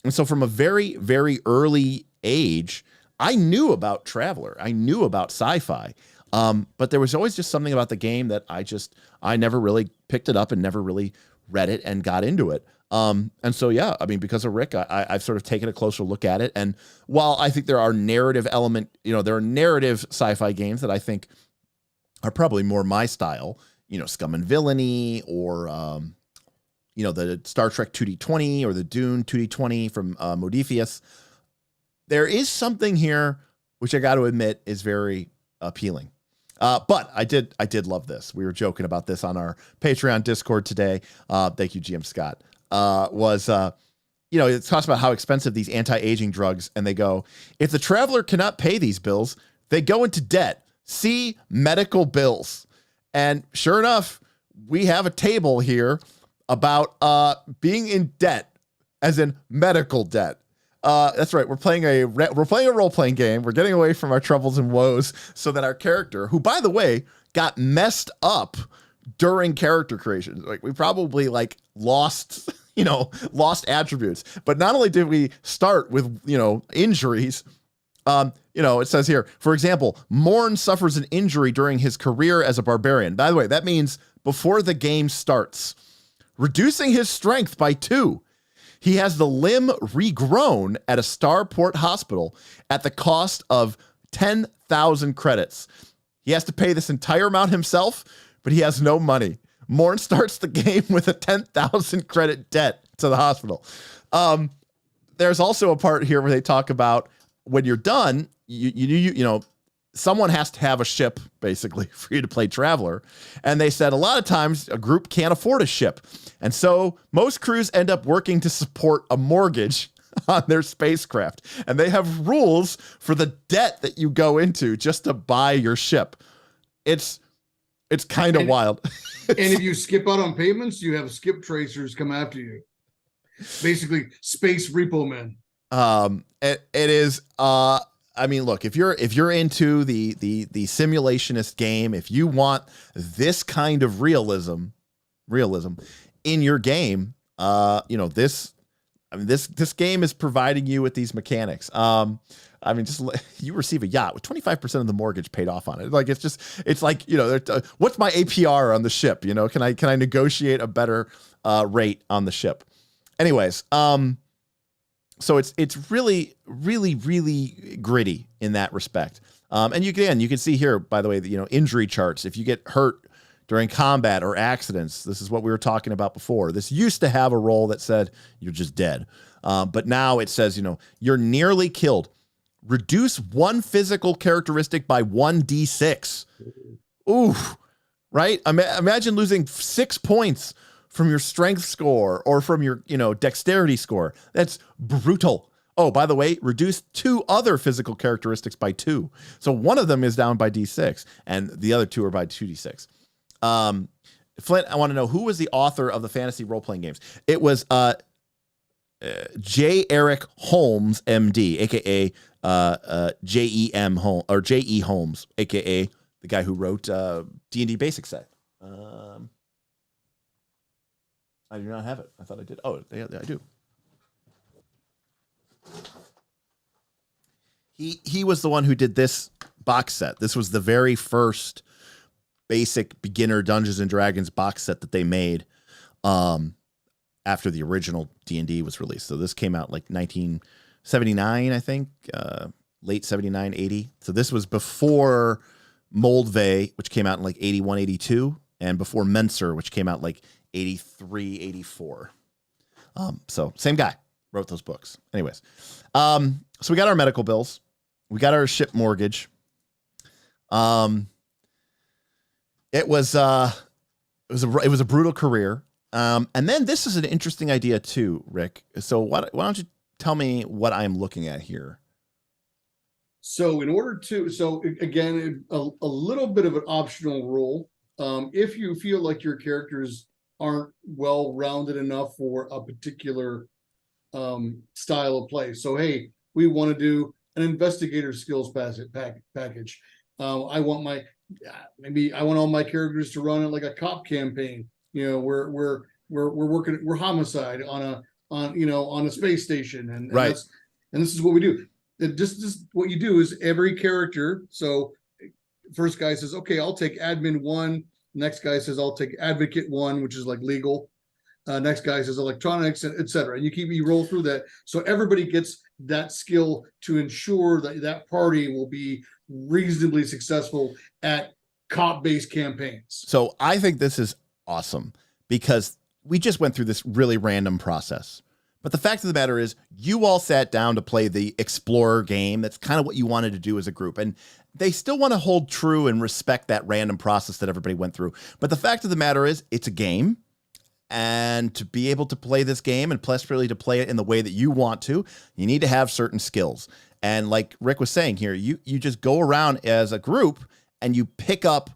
And so from a very, very early age, I knew about Traveler. I knew about sci-fi. But there was always just something about the game that I never really picked it up and never really read it and got into it. And so, yeah, because of Rick, I've sort of taken a closer look at it. And while I think there are narrative sci-fi games that I think are probably more my style, Scum and Villainy, or, the Star Trek 2D20 or the Dune 2D20 from Modifius, there is something here which I got to admit is very appealing. But I did love this. We were joking about this on our Patreon Discord today. Thank you, GM Scott. It talks about how expensive these anti-aging drugs, and they go, if the traveler cannot pay these bills, they go into debt. See medical bills. And sure enough, we have a table here about being in debt, as in medical debt. That's right. We're playing a role-playing game. We're getting away from our troubles and woes so that our character, who, by the way, got messed up during character creation. Like, we probably lost attributes. But not only did we start with, injuries, it says here, for example, Morn suffers an injury during his career as a barbarian. By the way, that means before the game starts, reducing his strength by 2. He has the limb regrown at a Starport hospital at the cost of 10,000 credits. He has to pay this entire amount himself, but he has no money. Morn starts the game with a 10,000 credit debt to the hospital. There's also a part here where they talk about when you're done, someone has to have a ship, basically, for you to play Traveler. And they said a lot of times a group can't afford a ship. And so most crews end up working to support a mortgage on their spacecraft. And they have rules for the debt that you go into just to buy your ship. It's kind of wild. And if you skip out on payments, you have skip tracers come after you. Basically, space repo men. It is, look, if you're into the simulationist game, if you want this kind of realism in your game, this game is providing you with these mechanics. You receive a yacht with 25% of the mortgage paid off on it. What's my APR on the ship? Can I negotiate a better rate on the ship? Anyways, so it's really, really, really gritty in that respect. And you can see here, by the way, injury charts. If you get hurt during combat or accidents, this is what we were talking about before. This used to have a role that said you're just dead. But now it says, you're nearly killed. Reduce one physical characteristic by 1d6. Ooh, right? Imagine losing 6 points from your strength score or from your, dexterity score. That's brutal. Oh, by the way, reduce 2 other physical characteristics by 2. So one of them is down by d6 and the other 2 are by 2d6. Flint, I want to know, who was the author of the fantasy role-playing games? It was J. Eric Holmes, MD, aka J.E.M. Holmes, or J.E. Holmes, aka the guy who wrote D&D Basic Set. I do not have it. I thought I did. Oh, yeah, I do. He was the one who did this box set. This was the very first basic beginner Dungeons and Dragons box set that they made after the original D&D was released. So this came out like 1979, I think, late 79, 80. So this was before Moldvay, which came out in like 81, 82, and before Menser, which came out like 83, 84. So same guy wrote those books. Anyways, so we got our medical bills. We got our ship mortgage. It was a brutal career. And then this is an interesting idea too, Rick. So why don't you tell me what I'm looking at here? So again, a little bit of an optional rule. If you feel like your characters aren't well-rounded enough for a particular style of play. So, hey, we want to do an investigator skills package. I want all my characters to run it like a cop campaign. We're homicide on a space station, and right. And this is what we do. Just what you do is every character. So first guy says, okay, I'll take admin 1. Next guy says, I'll take advocate 1, which is like legal. Next guy says electronics, etc. And you roll through that. So everybody gets that skill to ensure that party will be reasonably successful at cop-based campaigns. So I think this is awesome because we just went through this really random process. But the fact of the matter is you all sat down to play the Explorer game. That's kind of what you wanted to do as a group. And they still want to hold true and respect that random process that everybody went through. But the fact of the matter is it's a game. And to be able to play this game and plus really to play it in the way that you want to, you need to have certain skills. And like Rick was saying here, you just go around as a group and you pick up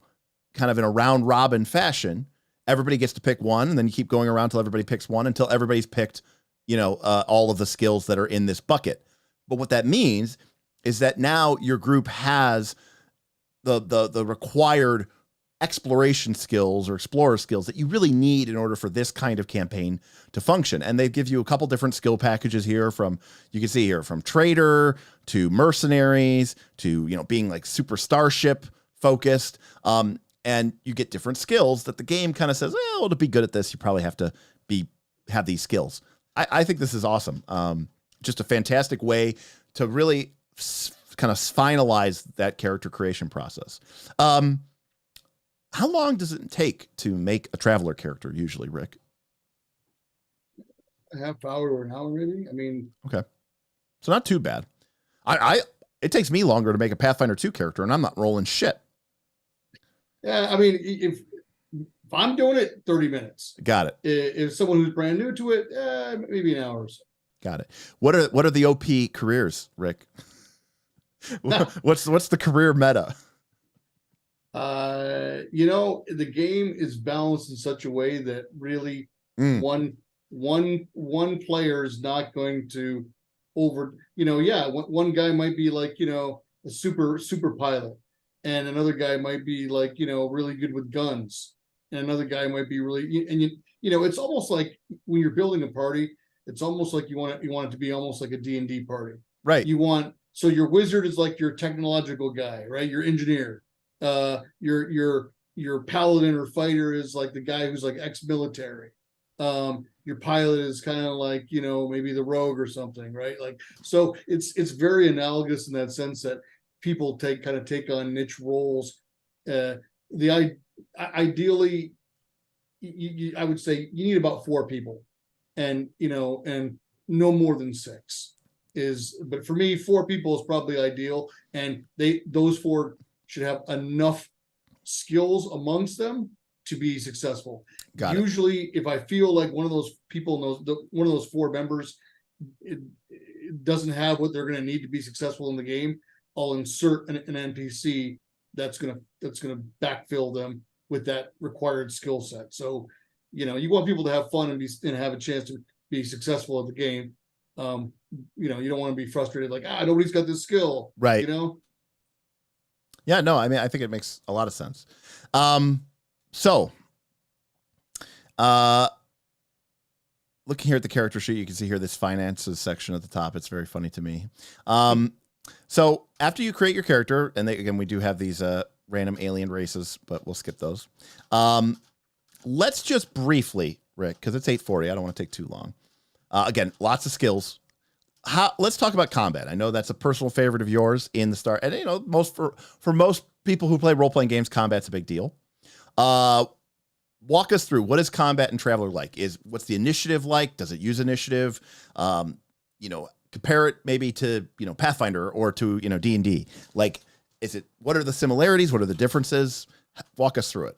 kind of in a round robin fashion. Everybody gets to pick one, and then you keep going around till everybody picks one until everybody's picked, all of the skills that are in this bucket. But what that means is that now your group has the required exploration skills or explorer skills that you really need in order for this kind of campaign to function. And they give you a couple different skill packages here you can see here from trader to mercenaries to, being like super starship focused. And you get different skills that the game kind of says, well, to be good at this, you probably have to have these skills. I think this is awesome. Just a fantastic way to really kind of finalize that character creation process. How long does it take to make a traveler character usually, Rick? A half hour or an hour, maybe. I mean, okay, so not too bad. It takes me longer to make a Pathfinder 2 character, and I'm not rolling shit. Yeah, I mean, if I'm doing it, 30 minutes. Got it. If someone who's brand new to it, maybe an hour or so. Got it. What are the OP careers, Rick? What's the career meta? The game is balanced in such a way that really one player is not going to one guy might be like, a super pilot, and another guy might be like, really good with guns, and another guy might be really, and it's almost like when you're building a party, it's almost like you want it to be almost like a D&D party. Right. So your wizard is like your technological guy, right? Your engineer. Your paladin or fighter is like the guy who's like ex-military. Your pilot is kind of like, maybe the rogue or something, right? Like, so it's very analogous in that sense that people take on niche roles. Ideally, I would say you need about 4 people, and and no more than 6 but for me, 4 people is probably ideal, and those 4 should have enough skills amongst them to be successful. Usually, if I feel like one of those people one of those 4 members it doesn't have what they're going to need to be successful in the game, I'll insert an NPC that's gonna backfill them with that required skill set. So, you want people to have fun and have a chance to be successful at the game. You don't want to be frustrated like, nobody's got this skill, right? Yeah, no, I mean, I think it makes a lot of sense. Looking here at the character sheet, you can see here this finances section at the top. It's very funny to me. So after you create your character, and again, we do have these random alien races, but we'll skip those. Let's just briefly, Rick, because it's 8:40. I don't want to take too long. Again, lots of skills. Let's talk about combat. I know that's a personal favorite of yours in the start. And, for most people who play role-playing games, combat's a big deal. Walk us through, what is combat in Traveler like? What's the initiative like? Does it use initiative? Compare it maybe to, Pathfinder or to, D&D. Like, what are the similarities? What are the differences? Walk us through it.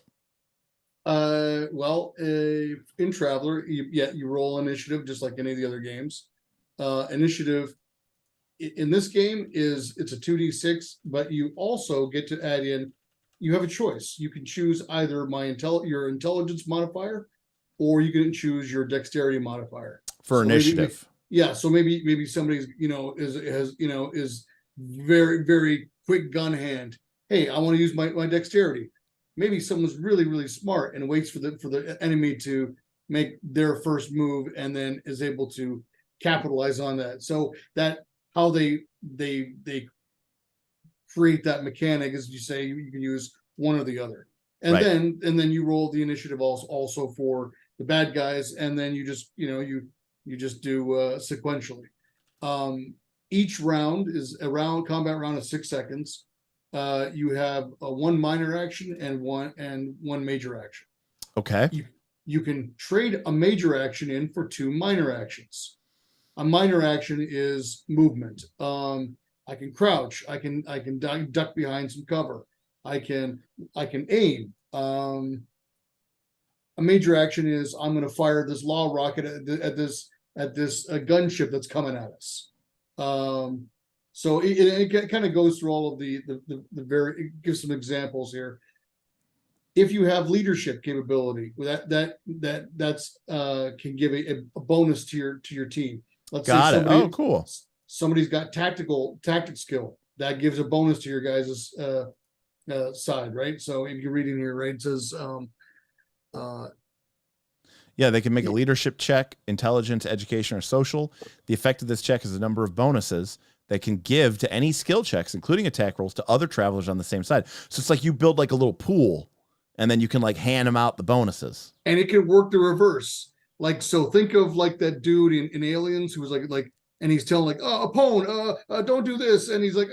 Well, in Traveler, you roll initiative just like any of the other games. Initiative in this game it's a 2d6, but you also get to add in. You have a choice. You can choose either your intelligence modifier, or you can choose your dexterity modifier for initiative. So maybe somebody's is very very quick gun hand. Hey, I want to use my dexterity. Maybe someone's really smart and waits for the enemy to make their first move and then is able to capitalize on that. So that how they create that mechanic, as you say, you can use one or the other, and Right. then you roll the initiative also for the bad guys, and then you just you just do sequentially. Each round is a combat round of 6 seconds. You have one minor action and one major action. Okay. You can trade a major action in for 2 minor actions. A minor action is movement. I can crouch. I can duck behind some cover. I can aim. A major action is I'm going to fire this law rocket at this gunship that's coming at us. So it kind of goes through all of the it gives some examples here. If you have leadership capability, that's can give a bonus to your team. Let's got say it. Oh, cool. Somebody's got tactic skill that gives a bonus to your guys' side, right? So if you're reading here, right, it says yeah, they can make a leadership check, intelligence, education, or social. The effect of this check is a number of bonuses they can give to any skill checks, including attack rolls, to other travelers on the same side. So it's like you build like a little pool, and then you can like hand them out the bonuses. And it can work the reverse. Like, so think of like that dude in Aliens who was like, and he's telling like, Apone, don't do this, and he's like,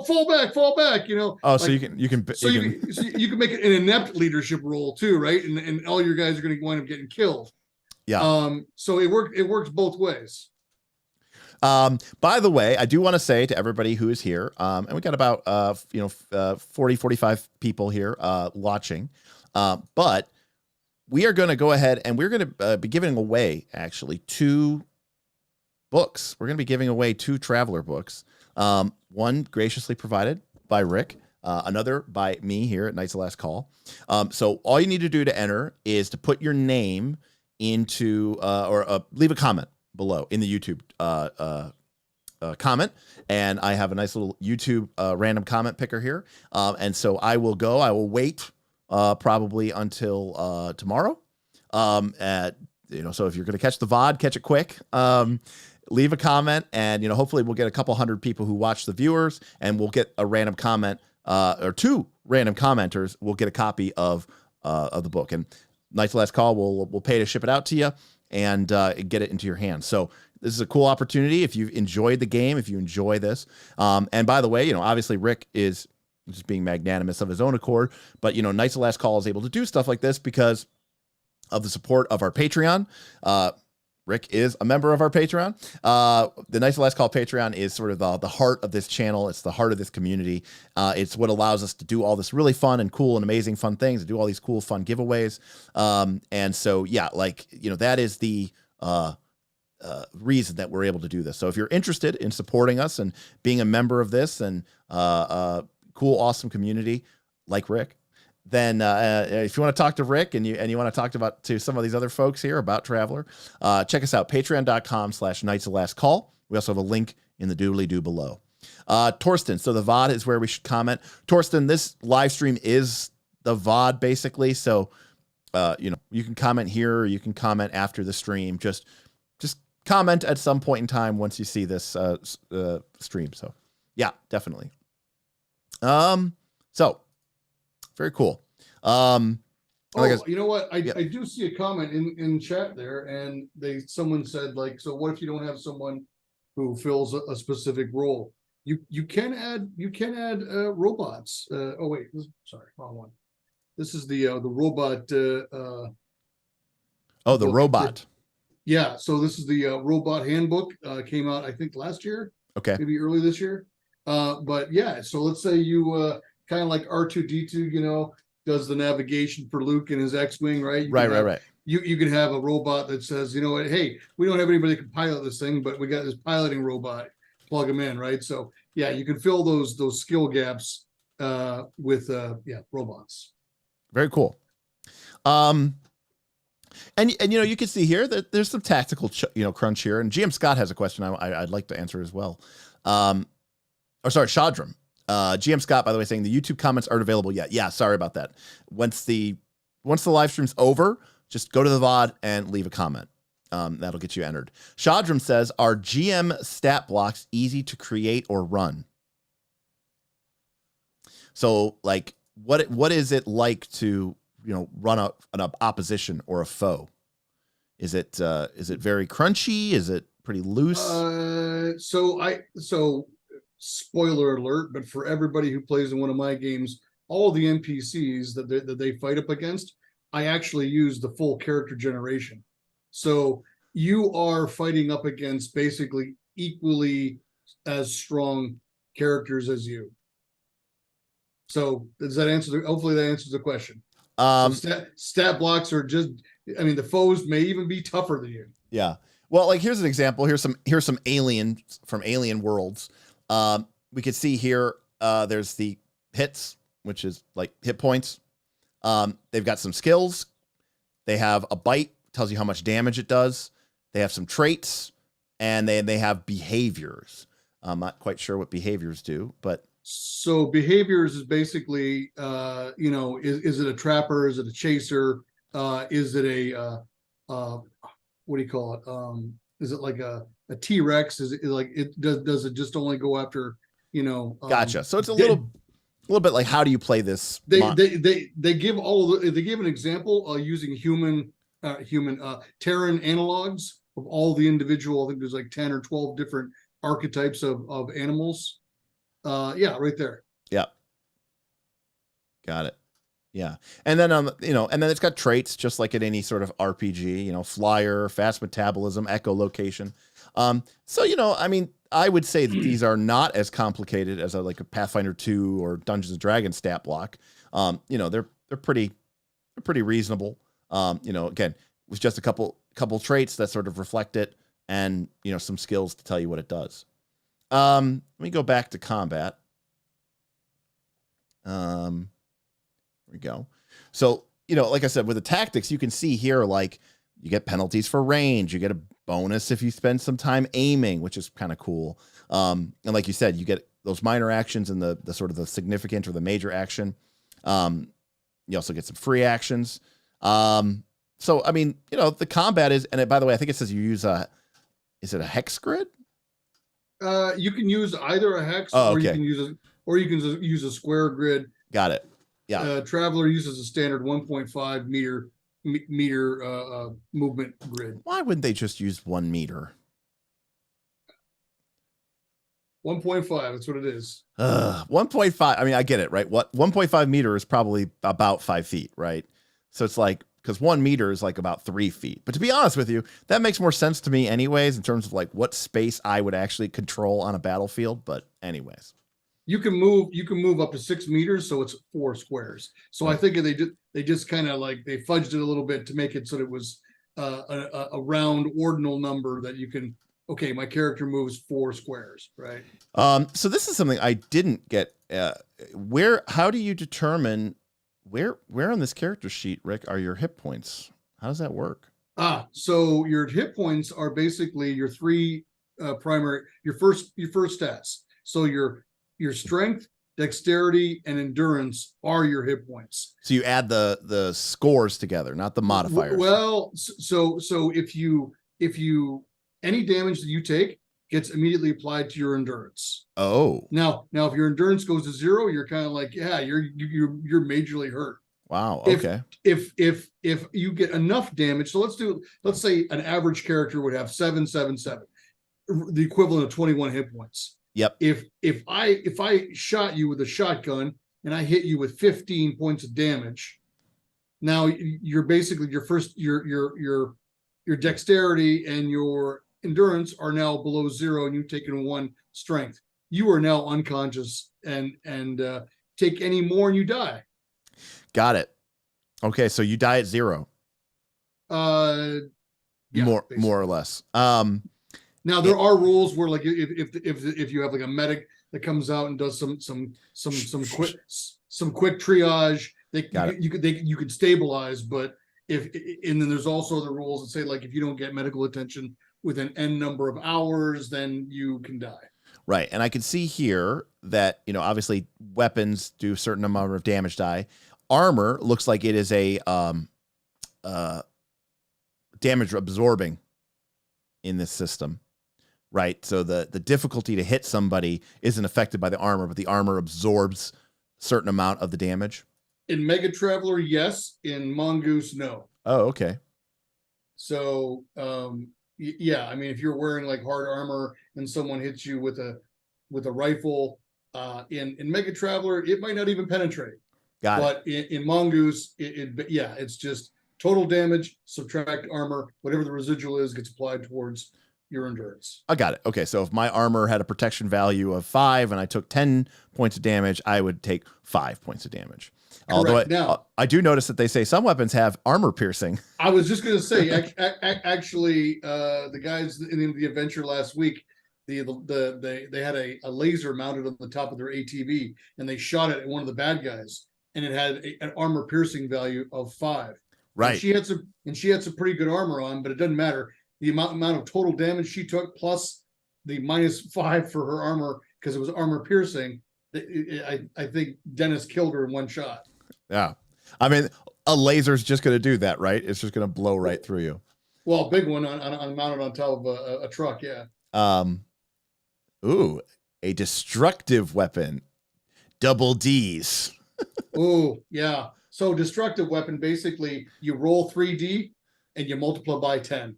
fall back, Oh, like, so you can you can make it an inept leadership role too, right? And all your guys are going to wind up getting killed. Yeah. So it works both ways. By the way, I do want to say to everybody who is here, and we got about 40, 45 people here watching, but we are going to go ahead and we're going to be giving away actually 2 books. We're going to be giving away 2 Traveler books. One graciously provided by Rick, another by me here at Knights of Last Call. So all you need to do to enter is to put your name into or leave a comment below in the YouTube comment, and I have a nice little YouTube random comment picker here, and so I will wait probably until tomorrow, so if you're going to catch the VOD, catch it quick, leave a comment, and hopefully we'll get a couple hundred people who watch the viewers, and we'll get a random comment or 2 random commenters will get a copy of the book, and Knights of Last Call will pay to ship it out to you and get it into your hands. So this is a cool opportunity if you've enjoyed the game, if you enjoy this. And by the way, obviously Rick is just being magnanimous of his own accord, but Knights of Last Call is able to do stuff like this because of the support of our Patreon. Rick is a member of our Patreon. The Knights of Last Call Patreon is sort of the heart of this channel. It's the heart of this community. It's what allows us to do all this really fun and cool and amazing fun things, to do all these cool, fun giveaways. And so, yeah, that is the reason that we're able to do this. So if you're interested in supporting us and being a member of this and cool, awesome community like Rick, then if you want to talk to Rick and you want to talk to some of these other folks here about Traveler, check us out, patreon.com/Knights of Last Call. We also have a link in the doobly-doo below. Torsten, so the VOD is where we should comment. Torsten, this live stream is the VOD basically, so you can comment here or you can comment after the stream. Just comment at some point in time once you see this stream. So yeah, definitely. So very cool. You know what? I do see a comment in chat there, and someone said so what if you don't have someone who fills a specific role? You can add robots. Sorry, wrong one. This is the robot. The robot. Yeah, so this is the robot handbook. Came out I think last year. Okay. Maybe early this year. But yeah, so let's say you kind of like R2D2, does the navigation for Luke in his X-Wing, right? Right. You can have a robot that says, you know what, hey, we don't have anybody that can pilot this thing, but we got this piloting robot. Plug them in, right? So yeah, you can fill those skill gaps with robots. Very cool. And you know, you can see here that there's some tactical crunch here. And GM Scott has a question I'd like to answer as well. Shadram. GM Scott, by the way, saying the YouTube comments aren't available yet. Yeah, sorry about that. Once the live stream's over, just go to the VOD and leave a comment. That'll get you entered. Shadram says, are GM stat blocks easy to create or run? So, like, what is it like to run an opposition or a foe? Is it very crunchy? Is it pretty loose? So spoiler alert, but for everybody who plays in one of my games, all the NPCs that they fight up against, I actually use the full character generation. So you are fighting up against basically equally as strong characters as you. So does that answer? Hopefully that answers the question. So stat blocks are just, I mean, the foes may even be tougher than you. Yeah. Well, like here's an example. Here's some aliens from Alien Worlds. We could see here, there's the hits, which is like hit points. They've got some skills. They have a bite, tells you how much damage it does. They have some traits, and they have behaviors. I'm not quite sure what behaviors do, but so behaviors is basically, is it a trapper? Is it a chaser? Is it a what do you call it? Is it like a T-Rex? Is it like does it just only go after gotcha. So it's a little bit like, how do you play this? They give an example using human Terran analogs of all the individual. I think there's like 10 or 12 different archetypes of animals. Right there. Yeah. Got it. Yeah. And then and then it's got traits just like in any sort of RPG, flyer, fast metabolism, echolocation. So, I mean, I would say that these are not as complicated as like a Pathfinder 2 or Dungeons and Dragons stat block. They're pretty reasonable. Again, with just a couple traits that sort of reflect it, and some skills to tell you what it does. Let me go back to combat. Here we go. So, like I said, with the tactics, you can see here, like, you get penalties for range. You get a bonus if you spend some time aiming, which is kind of cool. And like you said, you get those minor actions and the sort of the significant or the major action. You also get some free actions. So, I mean, the combat is, and by the way, I think it says you use is it a hex grid? You can use either a hex, or you can use a square grid. Got it. Yeah. Traveler uses a standard 1.5 meter movement grid. Why wouldn't they just use 1 meter? 1.5. That's what it is. 1.5. I mean, I get it, right? What 1.5 meter is probably about 5 feet, right? So it's like, because 1 meter is like about 3 feet. But to be honest with you, that makes more sense to me anyways, in terms of like what space I would actually control on a battlefield. But anyways, you can move up to 6 meters, so it's 4 squares. So I think they just kind of like, they fudged it a little bit to make it so that it was a round ordinal number that you can, okay, my character moves 4 squares, right? So this is something I didn't get. How do you determine where on this character sheet, Rick, are your hit points? How does that work? So your hit points are basically your 3 primary, your first stats. So your strength, dexterity, and endurance are your hit points. So you add the scores together, not the modifiers. Well, so if you any damage that you take gets immediately applied to your endurance. Oh. Now if your endurance goes to 0, you're kind of like, yeah, you're majorly hurt. Wow. Okay. If you get enough damage, so let's say an average character would have 777, the equivalent of 21 hit points. Yep. If I shot you with a shotgun and I hit you with 15 points of damage, now you're basically your dexterity and your endurance are now below 0, and you've taken 1 strength. You are now unconscious and take any more and you die. Got it. Okay, so you die at 0. Yeah, More or less. Now there are rules where like if you have like a medic that comes out and does some quick triage, you could stabilize, but and then there's also the rules that say like if you don't get medical attention within n number of hours, then you can die. Right, and I can see here that obviously weapons do a certain amount of damage die. Armor looks like it is a damage absorbing in this system. Right, so the difficulty to hit somebody isn't affected by the armor, but the armor absorbs a certain amount of the damage. In Mega Traveler, yes. In Mongoose, no. Oh, okay. So, yeah, I mean, if you're wearing like hard armor and someone hits you with a rifle, in Mega Traveler, it might not even penetrate. But in Mongoose, it's just total damage, subtract armor, whatever the residual is gets applied towards your endurance. I got it. Okay, so if my armor had a protection value of 5 and I took 10 points of damage, I would take 5 points of damage. Correct. Although I do notice that they say some weapons have armor piercing. I was just going to say, actually, the guys in the adventure last week, they had a laser mounted on the top of their ATV, and they shot it at one of the bad guys, and it had an armor piercing value of 5. Right. And she had some pretty good armor on, but it doesn't matter. The amount of total damage she took plus the -5 for her armor because it was armor piercing. I think Dennis killed her in one shot. Yeah, I mean, a laser's just going to do that, right? It's just going to blow right through you. Well, a big one on mounted on top of a truck, yeah. Ooh, a destructive weapon, double D's. Ooh, yeah. So destructive weapon, basically, you roll 3D and you multiply by 10.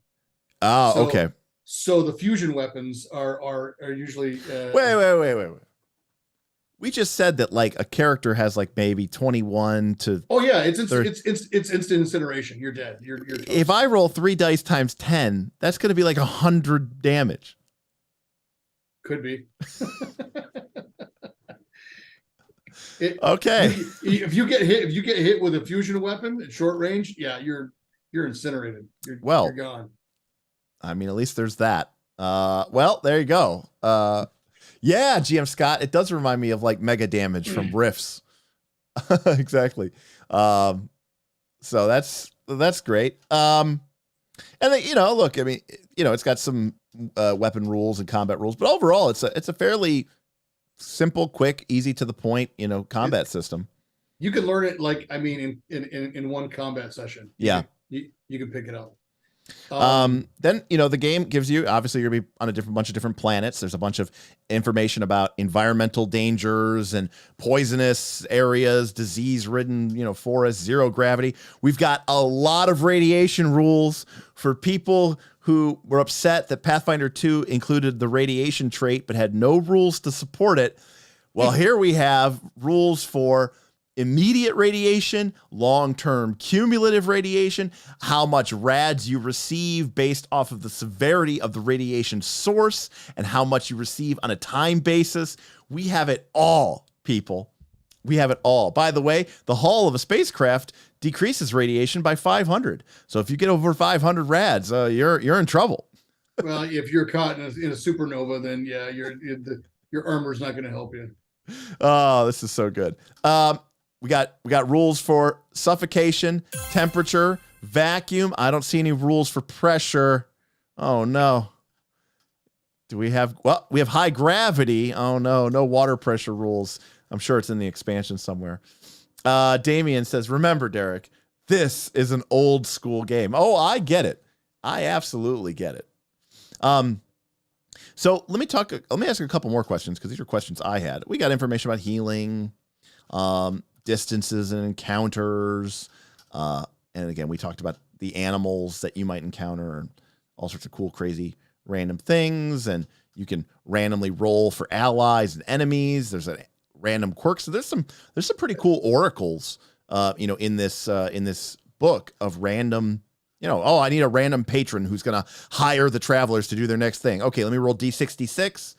Oh, okay. So the fusion weapons are usually. Wait. We just said that like a character has like maybe 21 to. Oh yeah, it's instant incineration. You're dead. You're toast. If I roll 3 dice times 10, that's going to be like 100 damage. Could be. Okay. If you get hit with a fusion weapon at short range, yeah, you're incinerated. You're gone. I mean, at least there's that. Well, there you go. Yeah, GM Scott, it does remind me of like mega damage from Rifts. Exactly. So that's great. And then, look, I mean, it's got some weapon rules and combat rules, but overall it's a fairly simple, quick, easy to the point, combat system. You can learn it like, I mean, in one combat session. Yeah. You can pick it up. Then the game gives you, obviously you're gonna be on a bunch of different planets. There's a bunch of information about environmental dangers and poisonous areas, disease-ridden, forests, zero gravity. We've got a lot of radiation rules for people who were upset that Pathfinder 2 included the radiation trait but had no rules to support it. Well, here we have rules for immediate radiation, long-term cumulative radiation, how much rads you receive based off of the severity of the radiation source, and how much you receive on a time basis. We have it all, people. We have it all. By the way, the hull of a spacecraft decreases radiation by 500. So if you get over 500 rads, you're in trouble. Well, if you're caught in a supernova, then yeah, your armor's not going to help you. Oh, this is so good. We got rules for suffocation, temperature, vacuum. I don't see any rules for pressure. Oh no. Do we have? Well, we have high gravity. Oh no, no water pressure rules. I'm sure it's in the expansion somewhere. Damien says, "Remember, Derek, this is an old school game." Oh, I get it. I absolutely get it. So let me ask you a couple more questions because these are questions I had. We got information about healing, distances and encounters, and again we talked about the animals that you might encounter and all sorts of cool, crazy, random things, and you can randomly roll for allies and enemies. There's a random quirk, so there's some pretty cool oracles in this book of random, I need a random patron who's gonna hire the travelers to do their next thing. Okay, let me roll D66.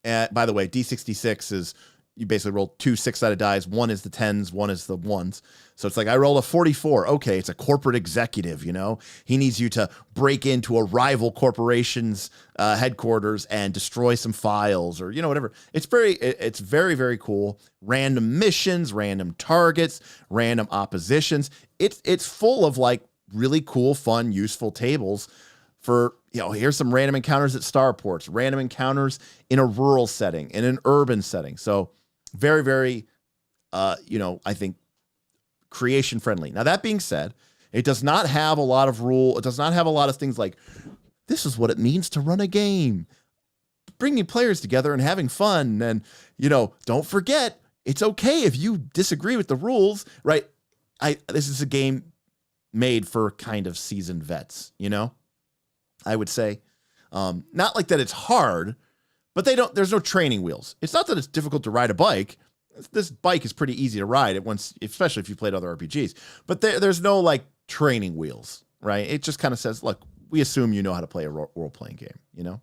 By the way, D66 is you basically roll 2 6-sided dice. One is the 10s, one is the 1s. So it's like, I roll a 44. Okay, it's a corporate executive, you know? He needs you to break into a rival corporation's headquarters and destroy some files or, you know, whatever. It's very, very cool. Random missions, random targets, random oppositions. It's full of like really cool, fun, useful tables for, you know, here's some random encounters at starports, random encounters in a rural setting, in an urban setting. So very, very, you know, I think creation friendly. Now, that being said, it does not have a lot of it does not have a lot of things like, this is what it means to run a game, bringing players together and having fun. And, you know, don't forget, it's okay if you disagree with the rules, right? This is a game made for kind of seasoned vets, you know, I would say. Not like that it's hard, but there's no training wheels. It's not that it's difficult to ride a bike. This bike is pretty easy to ride especially if you played other RPGs, but there's no like training wheels, right? It just kind of says, look, we assume you know how to play a role-playing game, you know?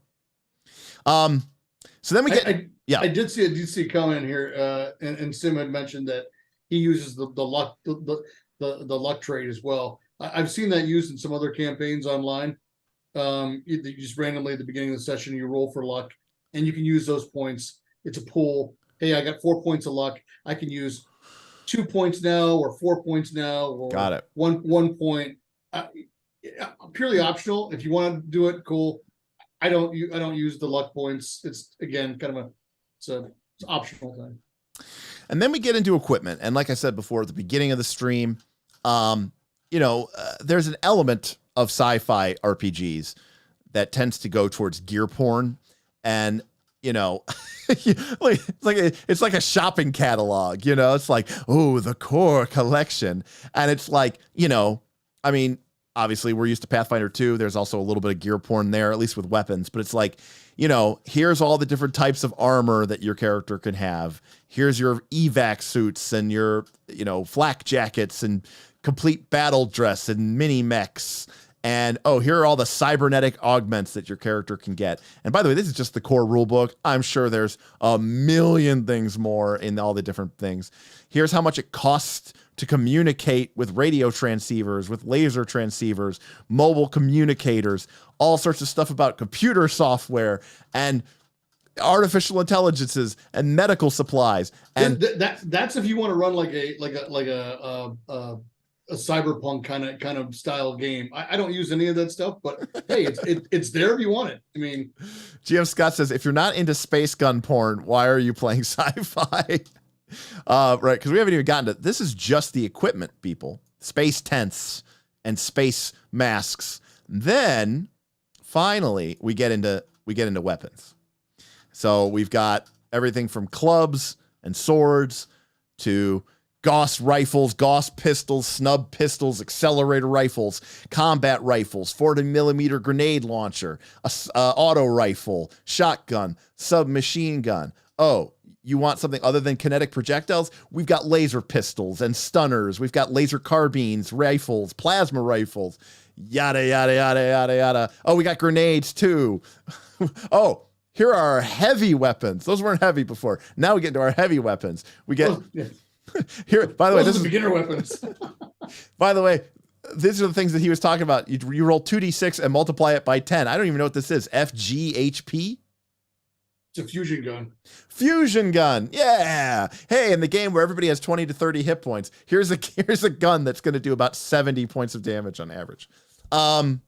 So then we get, I did see a comment here, and Sim had mentioned that he uses the luck, the luck trait as well. I've seen that used in some other campaigns online. You just randomly at the beginning of the session, you roll for luck, and you can use those points. It's a pool. Hey, I got 4 points of luck. I can use 2 points now, or 4 points now, or got it. One point. Purely optional. If you want to do it, cool. I don't use the luck points. It's again kind of it's optional thing. And then we get into equipment, and like I said before at the beginning of the stream, you know, there's an element of sci-fi RPGs that tends to go towards gear porn, and you know, it's like a shopping catalog, you know, it's like, oh, the core collection. And it's like, you know, I mean, obviously we're used to Pathfinder 2. There's also a little bit of gear porn there, at least with weapons, but it's like, you know, here's all the different types of armor that your character can have. Here's your evac suits and your, you know, flak jackets and complete battle dress and mini mechs. And, oh, here are all the cybernetic augments that your character can get. And by the way, this is just the core rule book. I'm sure there's a million things more in all the different things. Here's how much it costs to communicate with radio transceivers, with laser transceivers, mobile communicators, all sorts of stuff about computer software and artificial intelligences and medical supplies. And that's if you want to run like a cyberpunk kind of style game. I don't use any of that stuff, but hey, it's there if you want it. I mean, GM Scott says, if you're not into space gun porn, why are you playing sci-fi? Right, because we haven't even gotten to this. Is just the equipment, people. Space tents and space masks. Then finally we get into weapons. So we've got everything from clubs and swords to Gauss rifles, Gauss pistols, snub pistols, accelerator rifles, combat rifles, 40mm grenade launcher, auto rifle, shotgun, submachine gun. Oh, you want something other than kinetic projectiles? We've got laser pistols and stunners. We've got laser carbines, rifles, plasma rifles, yada, yada, yada, yada, yada. Oh, we got grenades too. Oh, here are our heavy weapons. Those weren't heavy before. Now we get into our heavy weapons. We get... Here, by the way, this is beginner weapons. By the way, these are the things that he was talking about. You roll 2d6 and multiply it by 10. I don't even know what this is. FGHP? It's a fusion gun. Fusion gun. Yeah. Hey, in the game where everybody has 20 to 30 hit points, here's a gun that's going to do about 70 points of damage on average. And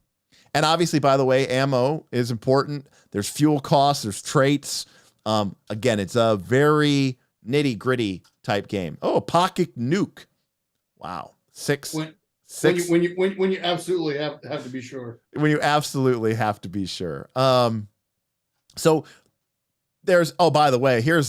obviously, by the way, ammo is important. There's fuel costs. There's traits. Again, it's a very nitty-gritty type game. Oh, pocket nuke. Wow. Six. When you absolutely have to be sure. When you absolutely have to be sure. So there's, oh, by the way, here,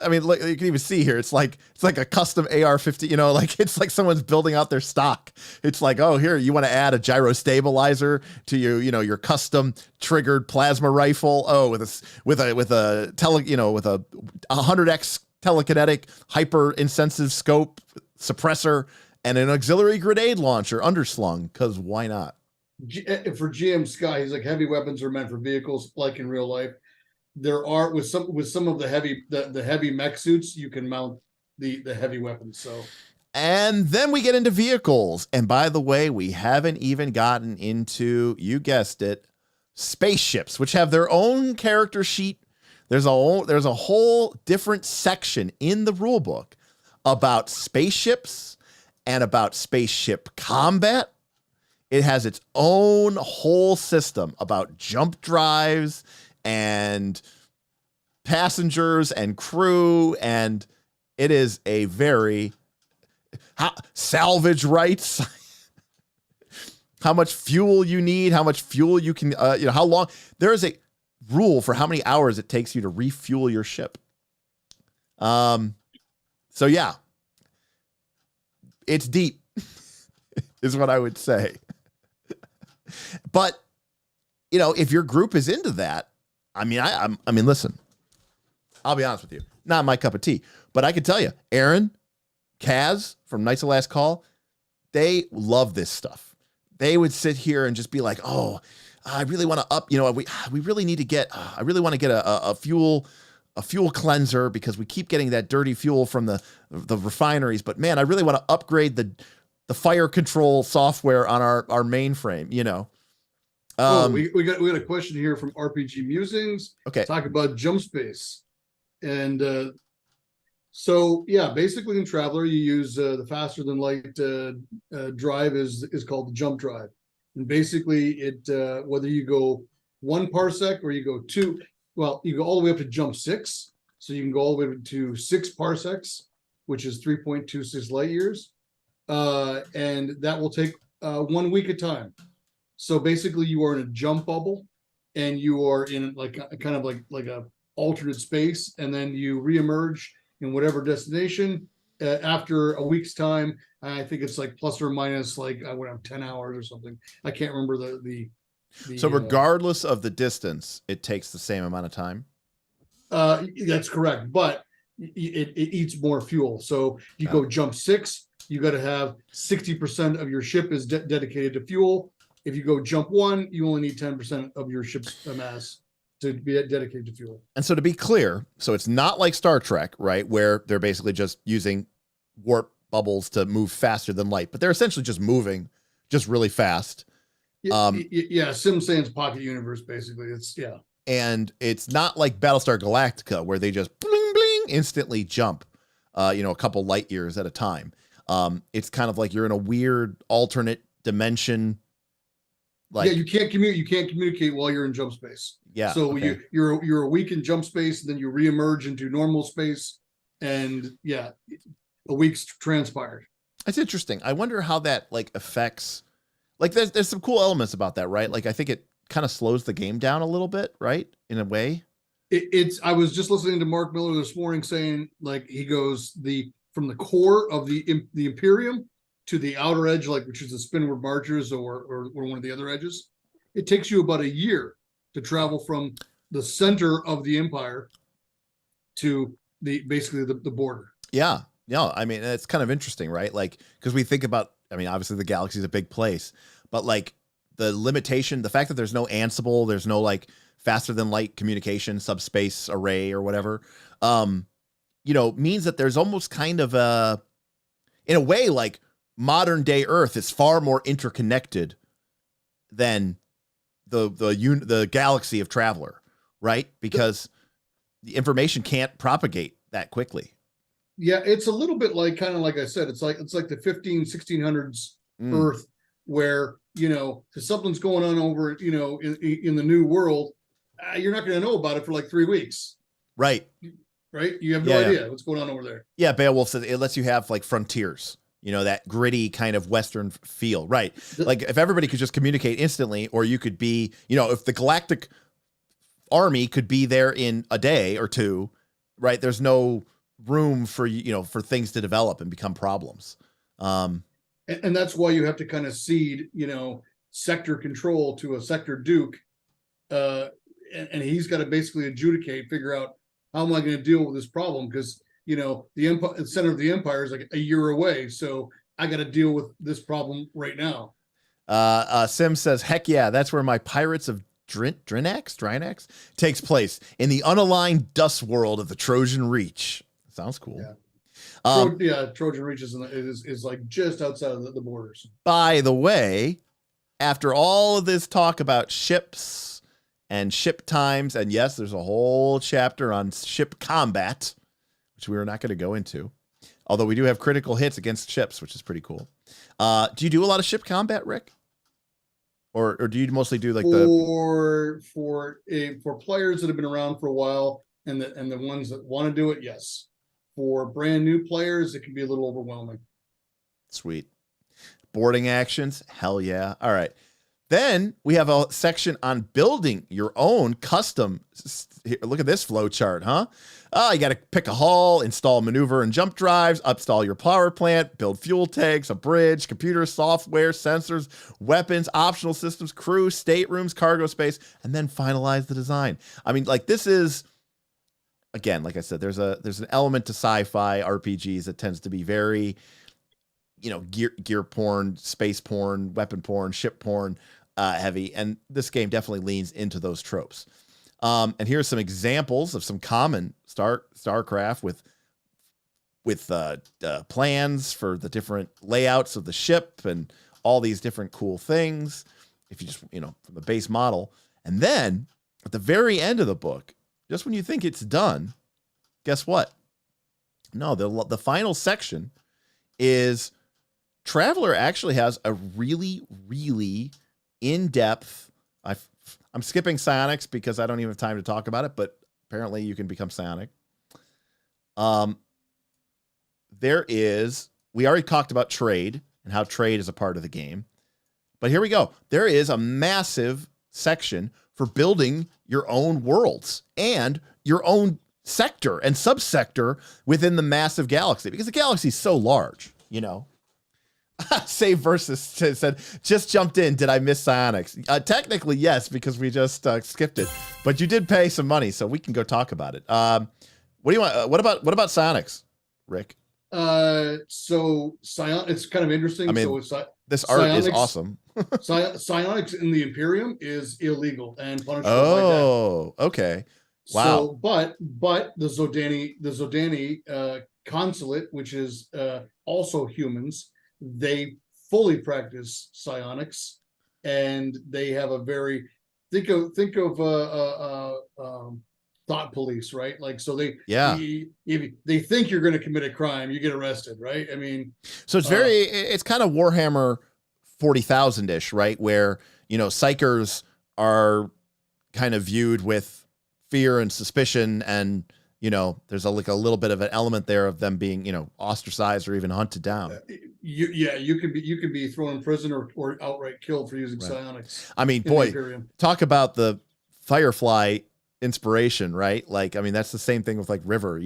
I mean, look, you can even see here, it's like a custom AR-15, you know, like it's like someone's building out their stock. It's like, oh, here, you want to add a gyro stabilizer to your custom triggered plasma rifle. Oh, with a 100x telekinetic hyper insensitive scope suppressor and an auxiliary grenade launcher underslung, because why not? For GM Sky, he's like, heavy weapons are meant for vehicles like in real life. there are with some of the heavy mech suits, you can mount the heavy weapons. So, and then we get into vehicles. And by the way, we haven't even gotten into, you guessed it, spaceships, which have their own character sheet. There's a whole different section in the rule book about spaceships and about spaceship combat. It has its own whole system about jump drives and passengers and crew, and it is a very salvage rights, how much fuel you need, how much fuel you can, how long. There is a rule for how many hours it takes you to refuel your ship. So yeah, it's deep, is what I would say. But if your group is into that, I mean, listen, I'll be honest with you, not my cup of tea, but I can tell you, Aaron, Kaz from Knights of Last Call, they love this stuff. They would sit here and just be like, oh, I really want to up, we really need to get, I really want to get a fuel cleanser because we keep getting that dirty fuel from the refineries. But man, I really want to upgrade the fire control software on our mainframe, we got a question here from RPG Musings. Okay. Talk about jump space. And so yeah, basically in Traveler, you use the faster than light drive is called the jump drive. And basically it whether you go 1 parsec or you go 2, well, you go all the way up to jump 6. So you can go all the way to 6 parsecs, which is 3.26 light years. And that will take 1 week at a time. So basically you are in a jump bubble and you are in like a kind of like a alternate space, and then you reemerge in whatever destination after a week's time. I think it's like plus or minus like 10 hours or something. I can't remember the so regardless of the distance, it takes the same amount of time. That's correct, but it eats more fuel. So you go jump 6, you got to have 60% of your ship is dedicated to fuel. If you go jump 1, you only need 10% of your ship's mass to be dedicated to fuel. And so to be clear, so it's not like Star Trek, right, where they're basically just using warp bubbles to move faster than light, but they're essentially just moving just really fast. Yeah, Sim Sans Pocket Universe, basically. And it's not like Battlestar Galactica where they just bling bling instantly jump a couple light years at a time. It's kind of like you're in a weird alternate dimension. Like, you can't communicate while you're in jump space. Yeah. So okay. you're a week in jump space, and then you reemerge into normal space, and yeah, a week's transpired. That's interesting. I wonder how that affects. There's some cool elements about that, right? I think it kind of slows the game down a little bit, right? In a way. I was just listening to Mark Miller this morning saying, he goes from the core of the Imperium to the outer edge, which is the spinward marchers or one of the other edges. It takes you about a year to travel from the center of the Empire to basically the border. Yeah. No, I mean, it's kind of interesting, right? Because we think about, obviously the galaxy is a big place, but the limitation, the fact that there's no Ansible, there's no faster than light communication, subspace array or whatever, means that there's almost kind of in a way, modern day Earth is far more interconnected than the galaxy of Traveler, right? Because the information can't propagate that quickly. Yeah, it's a little bit like I said, it's like the 1600s Earth, where if something's going on over in the new world, you're not going to know about it for 3 weeks. Right. You have no idea what's going on over there. Yeah, Beowulf says it lets you have frontiers. That gritty kind of Western feel, right? If everybody could just communicate instantly, or you could be, if the galactic army could be there in a day or two, right? There's no room for, for things to develop and become problems. And that's why you have to kind of cede, sector control to a sector duke. And he's got to basically figure out, how am I going to deal with this problem? Because the center of the empire is a year away, so I got to deal with this problem right now. Sim says, "Heck yeah, that's where my Pirates of Drinax takes place in the unaligned dust world of the Trojan Reach. Sounds cool. Yeah. Trojan Reach is like just outside of the borders. By the way, after all of this talk about ships and ship times, and yes, there's a whole chapter on ship combat, which we are not going to go into, although we do have critical hits against ships, which is pretty cool. Do you do a lot of ship combat, Rick? Or do you mostly do like for players that have been around for a while and the ones that want to do it? Yes. For brand new players, it can be a little overwhelming. Sweet. Boarding actions? Hell yeah. All right. Then we have a section on building your own custom. Here, look at this flow chart, huh? You got to pick a hull, install maneuver and jump drives, install your power plant, build fuel tanks, a bridge, computer software, sensors, weapons, optional systems, crew, staterooms, cargo space, and then finalize the design. I mean, like this is, again, like I said, there's an element to sci-fi RPGs that tends to be very, gear porn, space porn, weapon porn, ship porn, heavy, and this game definitely leans into those tropes. And here's some examples of some common StarCraft with plans for the different layouts of the ship and all these different cool things. If you just from the base model, and then at the very end of the book, just when you think it's done, guess what? No, the final section is Traveler actually has a really, really in-depth. I'm skipping Psionics because I don't even have time to talk about it, but apparently you can become Psionic. We already talked about trade and how trade is a part of the game, but here we go. There is a massive section for building your own worlds and your own sector and subsector within the massive galaxy, because the galaxy is so large, Save Versus said, just jumped in. Did I miss Psionics? Technically, yes, because we just skipped it. But you did pay some money, so we can go talk about it. What do you want? What about Psionics, Rick? So it's kind of interesting. I mean, so this art is awesome. Psionics in the Imperium is illegal and punishable by death. Oh, okay. Wow. So, but the Zodani consulate, which is also humans, they fully practice psionics, and they have a very think of thought police, right? Like, so if they think you're going to commit a crime, you get arrested, right? I mean, so it's kind of Warhammer 40,000 ish, right? Where psychers are kind of viewed with fear and suspicion, and there's a little bit of an element there of them being, ostracized or even hunted down. You can be thrown in prison or outright killed for using psionics. I mean, boy, talk about the Firefly inspiration, right? Like, I mean, that's the same thing with like River,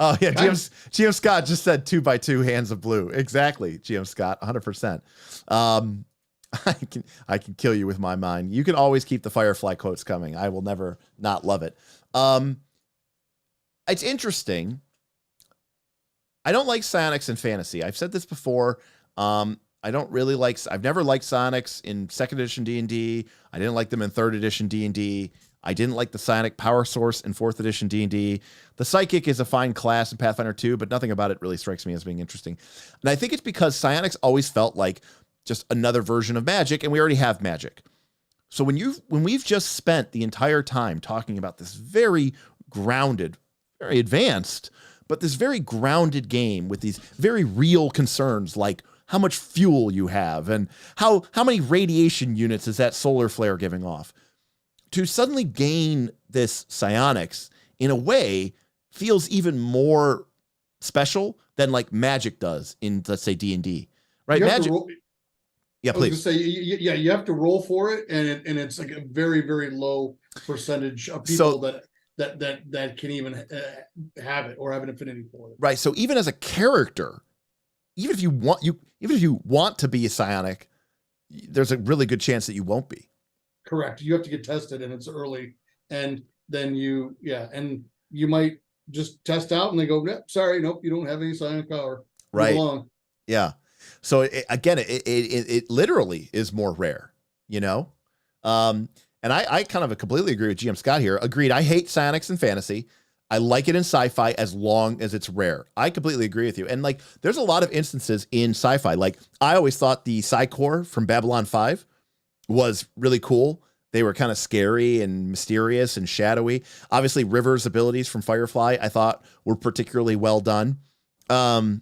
Oh yeah, GM Scott just said 2x2 hands of blue. Exactly, GM Scott, 100%. I can kill you with my mind. You can always keep the Firefly quotes coming. I will never not love it. It's interesting. I don't like Psionics in fantasy. I've said this before. I've never liked Psionics in 2nd edition D&D. I didn't like them in 3rd edition D&D. I didn't like the Psionic power source in 4th edition D&D. The Psychic is a fine class in Pathfinder 2, but nothing about it really strikes me as being interesting. And I think it's because Psionics always felt like just another version of magic, and we already have magic. So when we've just spent the entire time talking about this very grounded, very advanced, but this very grounded game with these very real concerns, like how much fuel you have and how many radiation units is that solar flare giving off, to suddenly gain this psionics in a way feels even more special than like magic does in, let's say, D&D, right? Magic. Yeah, please. You have to roll for it, and it's like a very, very low percentage of people that can even have it or have an affinity for it. Right. So even as a character, even if you want to be a psionic, there's a really good chance that you won't be. Correct. You have to get tested, and it's early, and then you might just test out, and they go, sorry, nope, you don't have any psionic power. Right. Yeah. So it literally is more rare, And And I kind of completely agree with GM Scott here. Agreed. I hate Psionics and fantasy. I like it in sci-fi as long as it's rare. I completely agree with you. And like, there's a lot of instances in sci-fi. Like, I always thought the Psi-Core from Babylon 5 was really cool. They were kind of scary and mysterious and shadowy. Obviously, River's abilities from Firefly, I thought were particularly well done. And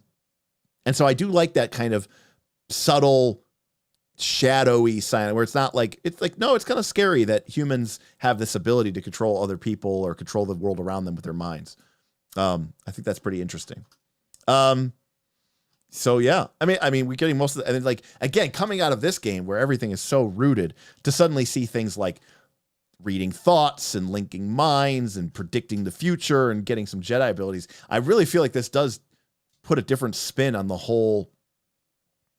so I do like that kind of subtle, shadowy sign where it's not like, it's like, no, it's kind of scary that humans have this ability to control other people or control the world around them with their minds. I think that's pretty interesting. So yeah, I mean, we're getting most of the, and then like, again, coming out of this game where everything is so rooted, to suddenly see things like reading thoughts and linking minds and predicting the future and getting some Jedi abilities. I really feel like this does put a different spin on the whole,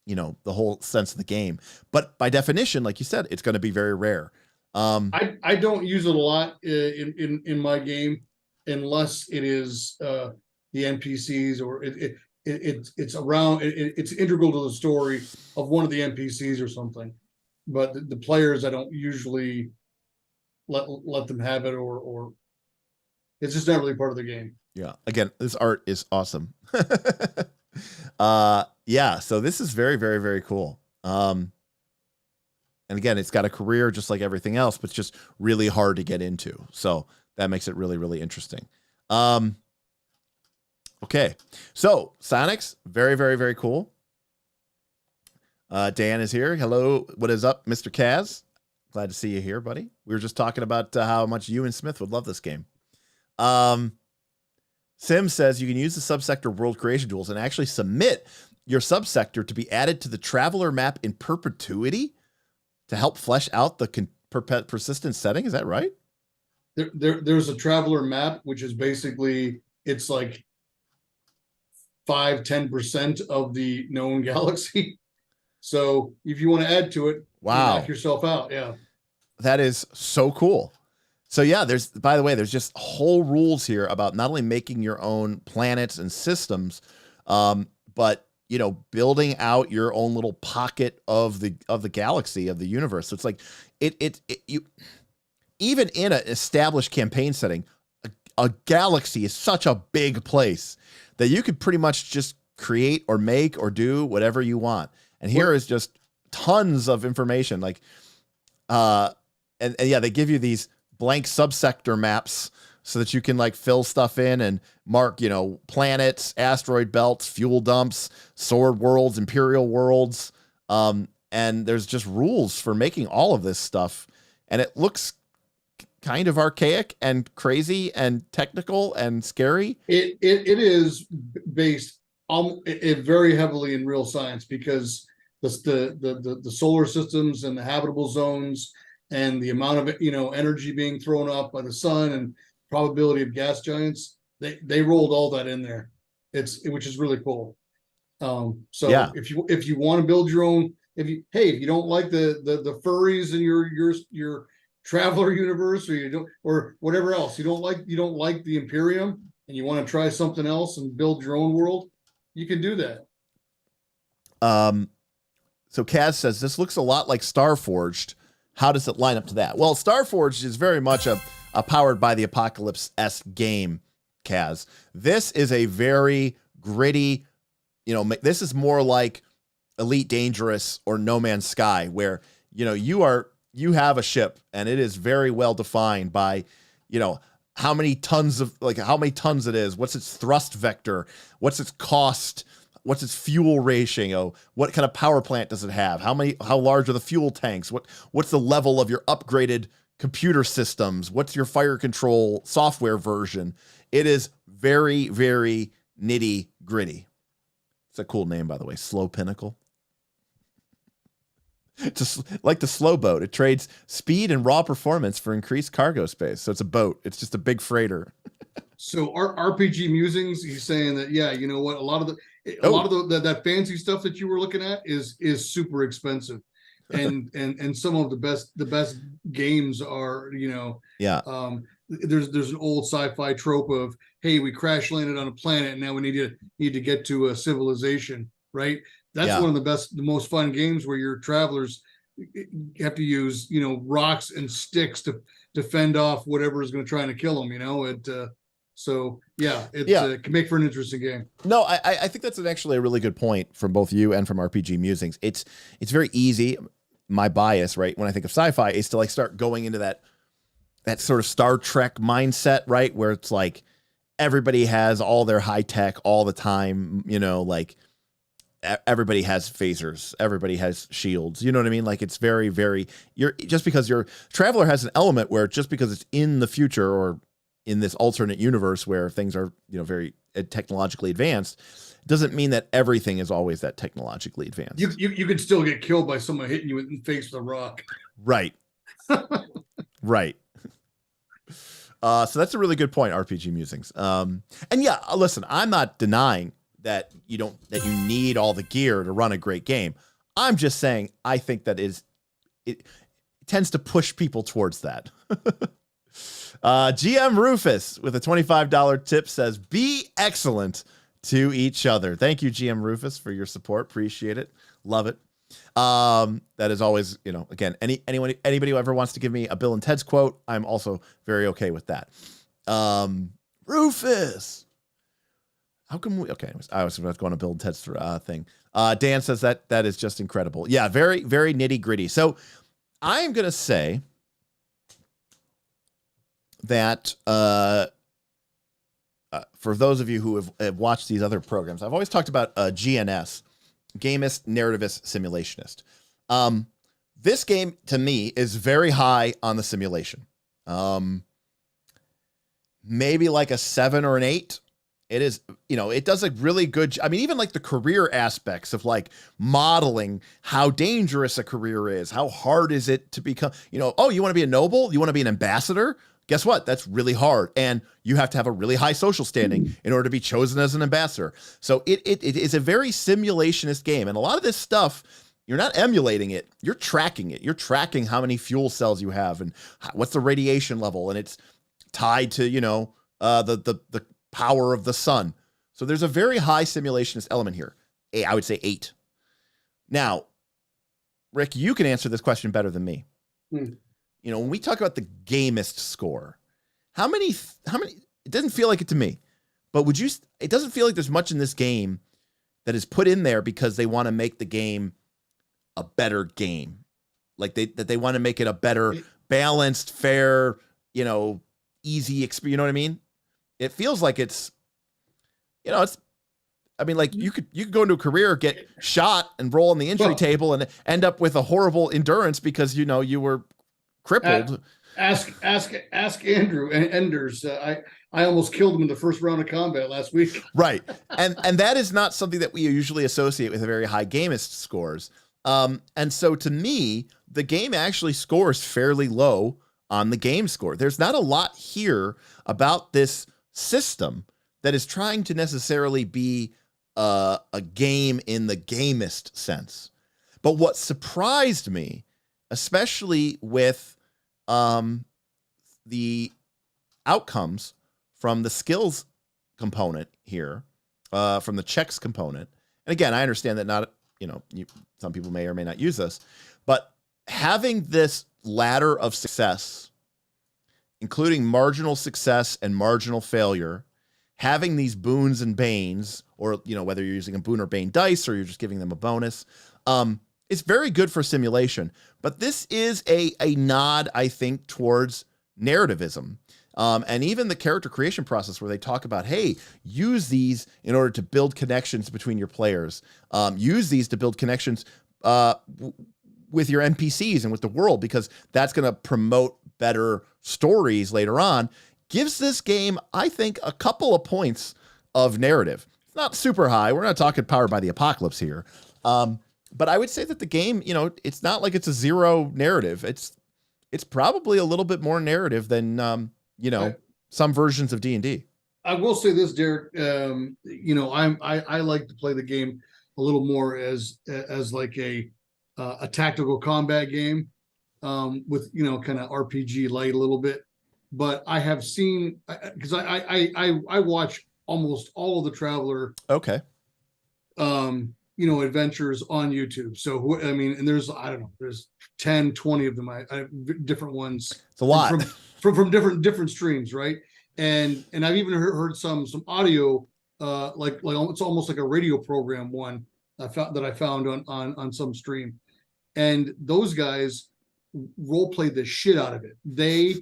you know, the whole sense of the game. But by definition, like you said, it's going to be very rare. I don't use it a lot in my game unless it is the NPCs or it's around, it's integral to the story of one of the NPCs or something. But the players, I don't usually let them have it, or it's just not really part of the game. Yeah. Again, this art is awesome. Yeah. So this is very, very, very cool. And again, it's got a career just like everything else, but it's just really hard to get into. So that makes it really, really interesting. Okay. So Psionics, very, very, very cool. Dan is here. Hello. What is up, Mr. Kaz? Glad to see you here, buddy. We were just talking about how much you and Smith would love this game. Sim says you can use the subsector world creation tools and actually submit your subsector to be added to the traveler map in perpetuity to help flesh out the persistent setting. Is that right? There's a traveler map, which is basically, it's like 5-10% of the known galaxy. So if you want to add to it, wow, you knock yourself out. Yeah. That is so cool. So yeah, by the way, there's just whole rules here about not only making your own planets and systems, but you know, building out your own little pocket of the galaxy, of the universe. So it's like you even in an established campaign setting, a galaxy is such a big place that you could pretty much just create or make or do whatever you want. And here is just tons of information, like and yeah, they give you these blank subsector maps so that you can like fill stuff in and mark, you know, planets, asteroid belts, fuel dumps, sword worlds, imperial worlds. And there's just rules for making all of this stuff. And it looks kind of archaic and crazy and technical and scary. It is based very heavily in real science, because the solar systems and the habitable zones and the amount of, you know, energy being thrown up by the sun and probability of gas giants, they rolled all that in there. Which is really cool. So yeah, if you want to build your own, if you don't like the furries in your traveler universe, or you don't, or whatever else, you don't like the Imperium and you want to try something else and build your own world, you can do that. So Kaz says this looks a lot like Starforged. How does it line up to that? Well, Starforged is very much a powered by the Apocalypse-esque game, Kaz. This is a very gritty, you know, this is more like Elite Dangerous or No Man's Sky, where, you know, you have a ship and it is very well defined by, you know, how many tons it is, what's its thrust vector, what's its cost, what's its fuel ratio, what kind of power plant does it have, how large are the fuel tanks, what's the level of your upgraded computer systems, what's your fire control software version. It is very, very nitty gritty. It's a cool name, by the way, Slow Pinnacle. Just like the slow boat, it trades speed and raw performance for increased cargo space. So it's a boat. It's just a big freighter. So our RPG musings, he's saying that, yeah, you know what, a lot of that fancy stuff that you were looking at is super expensive, and some of the best games are, you know, yeah. There's an old sci-fi trope of, hey, we crash landed on a planet and now we need to get to a civilization, right? That's one of the most fun games, where your travelers have to use, rocks and sticks to fend off whatever is going to try to kill them. So yeah, it can make for an interesting game. No, I think that's actually a really good point from both you and from RPG Musings. It's very easy. My bias, right, when I think of sci-fi, is to like start going into that sort of Star Trek mindset, right, where it's like everybody has all their high tech all the time, like everybody has phasers, everybody has shields, you know what I mean? Like it's very, very, just because your Traveler has an element where just because it's in the future or in this alternate universe where things are, very technologically advanced, doesn't mean that everything is always that technologically advanced. You could still get killed by someone hitting you in the face with a rock. Right. Right. So that's a really good point, RPG Musings. And yeah, listen, I'm not denying that you need all the gear to run a great game. I'm just saying I think that it tends to push people towards that. GM Rufus with a $25 tip says, "Be excellent to each other." Thank you, GM Rufus, for your support. Appreciate it. Love it. That is always, again, anybody who ever wants to give me a Bill and Ted's quote, I'm also very okay with that. Rufus, how come we, okay, I was going to Bill and Ted's thing. Dan says that is just incredible. Yeah, very, very nitty gritty. So I am going to say that for those of you who have watched these other programs, I've always talked about GNS, Gamist, Narrativist, Simulationist. This game, to me, is very high on the simulation. Maybe like a 7 or an 8. It is, it does a really good, I mean, even like the career aspects of like modeling how dangerous a career is, how hard is it to become, oh, you want to be a noble? You want to be an ambassador? Guess what? That's really hard. And you have to have a really high social standing in order to be chosen as an ambassador. So it is a very simulationist game. And a lot of this stuff, you're not emulating it. You're tracking it. You're tracking how many fuel cells you have and what's the radiation level. And it's tied to, the power of the sun. So there's a very high simulationist element here. I would say 8. Now, Rick, you can answer this question better than me. When we talk about the Gamist score, how many, it doesn't feel like it to me, but it doesn't feel like there's much in this game that is put in there because they want to make the game a better game. Like they want to make it a better balanced, fair, easy experience. You know what I mean? It feels like it's, like you could go into a career, get shot and roll on the entry table and end up with a horrible endurance because, you were crippled. Ask Andrew and Enders. I almost killed him in the first round of combat last week. Right. And that is not something that we usually associate with a very high Gamist scores. And so to me, the game actually scores fairly low on the game score. There's not a lot here about this system that is trying to necessarily be a game in the Gamist sense. But what surprised me, especially with the outcomes from the skills component here, from the checks component. And again, I understand that not, some people may or may not use this, but having this ladder of success, including marginal success and marginal failure, having these boons and banes, or, whether you're using a boon or bane dice, or you're just giving them a bonus, it's very good for simulation. But this is a nod, I think, towards narrativism. And even the character creation process where they talk about, hey, use these in order to build connections between your players. Use these to build connections with your NPCs and with the world, because that's going to promote better stories later on. Gives this game, I think, a couple of points of narrative. It's not super high. We're not talking Powered by the Apocalypse here. But I would say that the game, it's not like it's a 0 narrative. It's probably a little bit more narrative than, some versions of D&D. I will say this, Derek. I like to play the game a little more as like a tactical combat game, with kind of RPG light a little bit. But I have seen, because I watch almost all of the Traveler adventures on YouTube. So I mean, and there's, I don't know, there's 10, 20 of them. I different ones. It's a lot from different streams, right? And I've even heard some audio, like it's almost like a radio program one I found on some stream, and those guys role played the shit out of it. They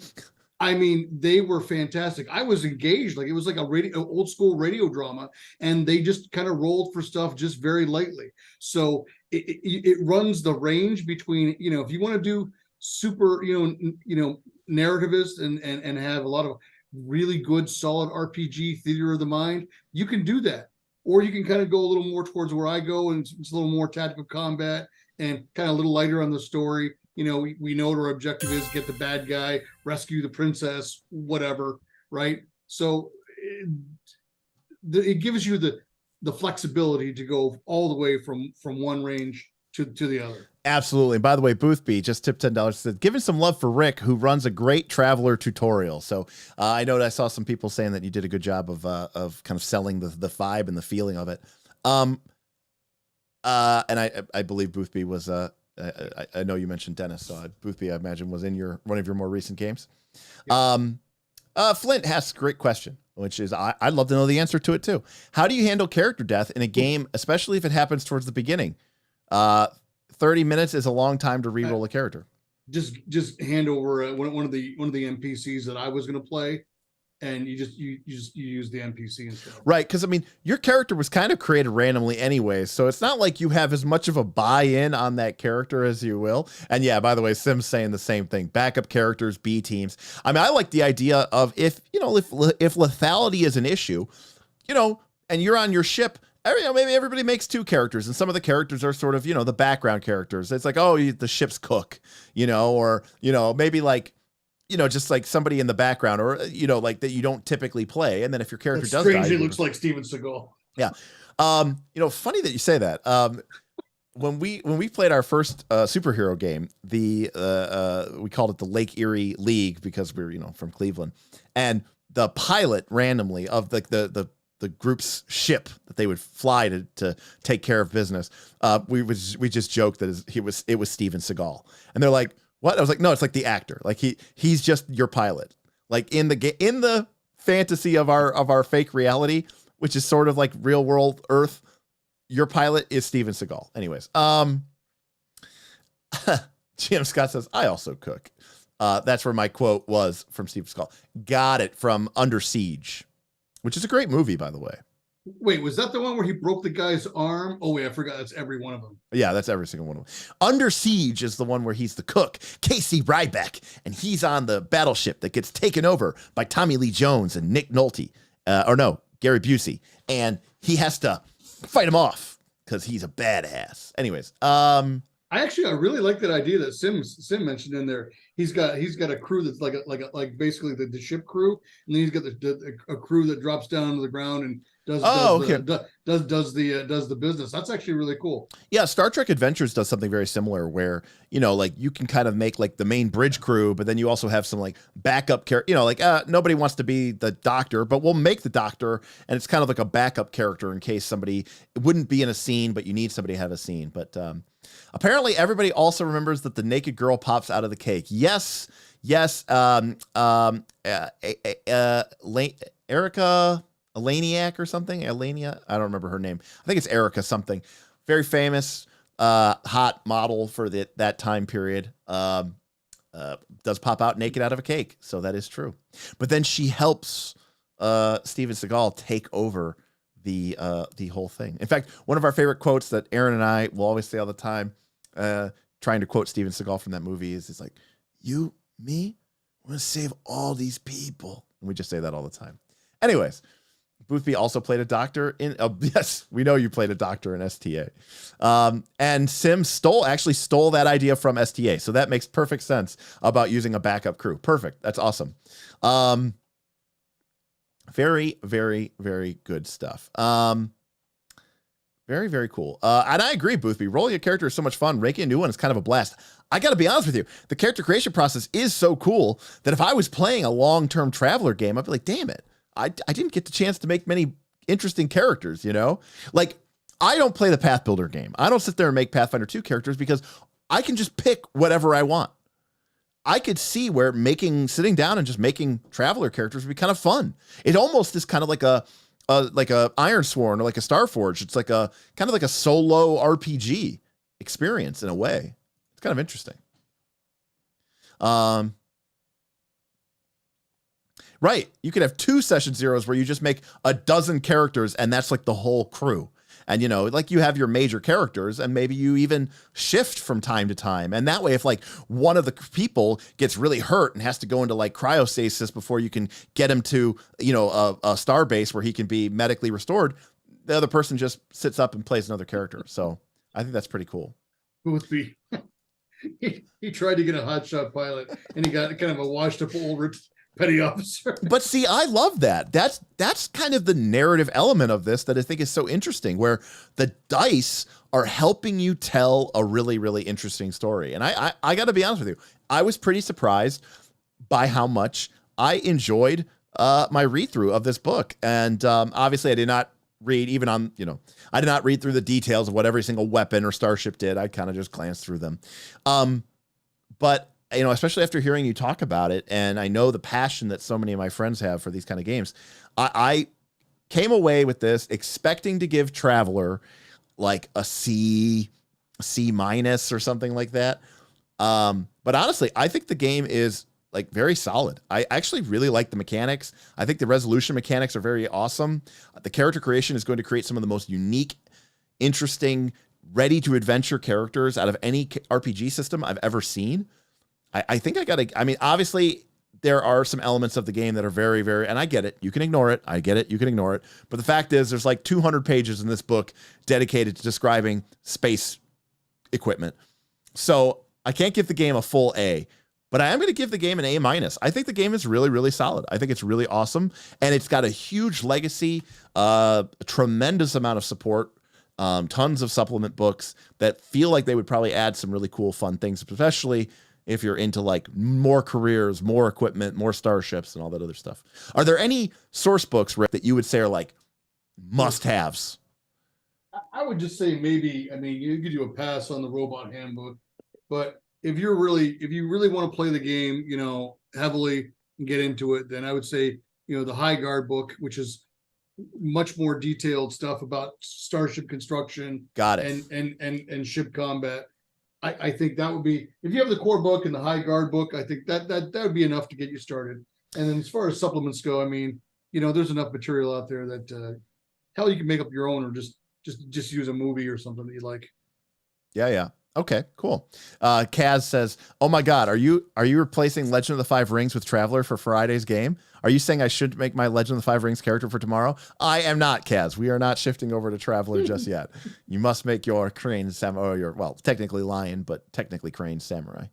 were fantastic. I was engaged, like it was like a old school radio drama, and they just kind of rolled for stuff just very lightly. So it runs the range between, if you want to do super, narrativist and have a lot of really good solid RPG theater of the mind, you can do that. Or you can kind of go a little more towards where I go, and it's a little more tactical combat and kind of a little lighter on the story. We know what our objective is: get the bad guy, rescue the princess, whatever, right? So it gives you the flexibility to go all the way from one range to the other. Absolutely. By the way, Boothby just tipped $10. Said, giving some love for Rick, who runs a great Traveler tutorial. So I know that I saw some people saying that you did a good job of kind of selling the vibe and the feeling of it. And I believe Boothby was I know you mentioned Dennis, so Boothby, I imagine, was in one of your more recent games. Yep. Flint asks a great question, which is I'd love to know the answer to it too. How do you handle character death in a game, especially if it happens towards the beginning? 30 minutes is a long time to reroll a character. Just hand over one of the NPCs that I was going to play, and you use the NPC instead. Right, because I mean, your character was kind of created randomly anyway, so it's not like you have as much of a buy-in on that character as you will. And yeah, by the way, Sim's saying the same thing. Backup characters, B teams. I mean, I like the idea of if lethality is an issue, and you're on your ship. Maybe everybody makes two characters, and some of the characters are sort of, the background characters. It's like, oh, the ship's cook, or, maybe like, just like somebody in the background, or, like that you don't typically play. And then if your character does die, strangely looks like Steven Seagal. Yeah. Funny that you say that. When we played our first superhero game, we called it the Lake Erie League because we were, from Cleveland, and the pilot randomly of the group's ship that they would fly to take care of business. We just joked that it was Steven Seagal, and they're like, "What?" I was like, "No, it's like the actor. Like he's just your pilot. Like in the fantasy of our fake reality, which is sort of like real world Earth, your pilot is Steven Seagal." Anyways, GM Scott says, "I also cook." That's where my quote was from Steven Seagal. Got it from Under Siege, which is a great movie, by the way. Wait, was that the one where he broke the guy's arm? Oh, wait, I forgot. That's every one of them. Yeah, that's every single one of them. Under Siege is the one where he's the cook, Casey Ryback, and he's on the battleship that gets taken over by Tommy Lee Jones and Nick Nolte. Gary Busey. And he has to fight him off because he's a badass. Anyways, I really like that idea that Sim mentioned in there. He's got a crew that's like basically the ship crew, and then he's got a crew that drops down to the ground and does the business. That's actually really cool. Yeah, Star Trek Adventures does something very similar where, like you can kind of make like the main bridge crew, but then you also have some like backup character, nobody wants to be the doctor, but we'll make the doctor, and it's kind of like a backup character in case somebody wouldn't be in a scene, but you need somebody to have a scene. But apparently everybody also remembers that the naked girl pops out of the cake. Yes. Erica Elaniak or something. Elania. I don't remember her name. I think it's Erica something. Very famous, hot model for that time period. Does pop out naked out of a cake. So that is true. But then she helps Steven Seagal take over the whole thing. In fact, one of our favorite quotes that Aaron and I will always say all the time, trying to quote Steven Seagal from that movie is like, "You, me, we're gonna save all these people." And we just say that all the time. Anyways, Boothby also played a doctor in, yes, we know you played a doctor in STA. And Sim stole that idea from STA. So that makes perfect sense about using a backup crew. Perfect. That's awesome. Very, very, very good stuff. Very, very cool. And I agree, Boothby. Rolling a character is so much fun. Making a new one is kind of a blast. I got to be honest with you. The character creation process is so cool that if I was playing a long-term Traveler game, I'd be like, damn it. I didn't get the chance to make many interesting characters, Like, I don't play the Path Builder game. I don't sit there and make Pathfinder 2 characters because I can just pick whatever I want. I could see where sitting down and just making Traveler characters would be kind of fun. It almost is kind of like a Ironsworn or like a Starforged. It's like a kind of like a solo RPG experience in a way. It's kind of interesting. Right. You could have 2 session zeros where you just make a dozen characters and that's like the whole crew. And, you know, like you have your major characters and maybe you even shift from time to time. And that way, if like one of the people gets really hurt and has to go into like cryostasis before you can get him to, you know, a star base where he can be medically restored, the other person just sits up and plays another character. So I think that's pretty cool. Boothby. He tried to get a hotshot pilot and he got kind of a washed up old petty officer. But see, I love that. That's kind of the narrative element of this that I think is so interesting, where the dice are helping you tell a really, really interesting story. And I got to be honest with you, I was pretty surprised by how much I enjoyed my read through of this book. And obviously, I did not read even on, you know, I did not read through the details of what every single weapon or starship did. I kind of just glanced through them. But you know, especially after hearing you talk about it, and I know the passion that so many of my friends have for these kind of games, I came away with this expecting to give Traveler like a C minus or something like that. But honestly, I think the game is like very solid. I actually really like the mechanics. I think the resolution mechanics are very awesome. The character creation is going to create some of the most unique, interesting, ready to adventure characters out of any RPG system I've ever seen. I think I mean, obviously there are some elements of the game that are very, very, and I get it. You can ignore it. I get it. You can ignore it. But the fact is there's like 200 pages in this book dedicated to describing space equipment. So I can't give the game a full A, but I am going to give the game an A minus. I think the game is really, really solid. I think it's really awesome. And it's got a huge legacy, a tremendous amount of support, tons of supplement books that feel like they would probably add some really cool, fun things, especially if you're into like more careers, more equipment, more starships and all that other stuff. Are there any source books, Rick, that you would say are like must-haves? I would just say maybe, I mean, you could do a pass on the robot handbook, but if you really want to play the game, you know, heavily and get into it, then I would say, you know, the High Guard book, which is much more detailed stuff about starship construction. Got it. And ship combat. I think that would be, if you have the core book and the High Guard book, I think that would be enough to get you started. And then as far as supplements go, I mean, you know, there's enough material out there that hell, you can make up your own or just use a movie or something that you like. Yeah. Okay, cool. Kaz says, "Oh my God, are you replacing Legend of the Five Rings with Traveler for Friday's game? Are you saying I should make my Legend of the Five Rings character for tomorrow?" I am not, Kaz. We are not shifting over to Traveler just yet. You must make your Crane Samurai, or well, technically Lion, but technically Crane Samurai.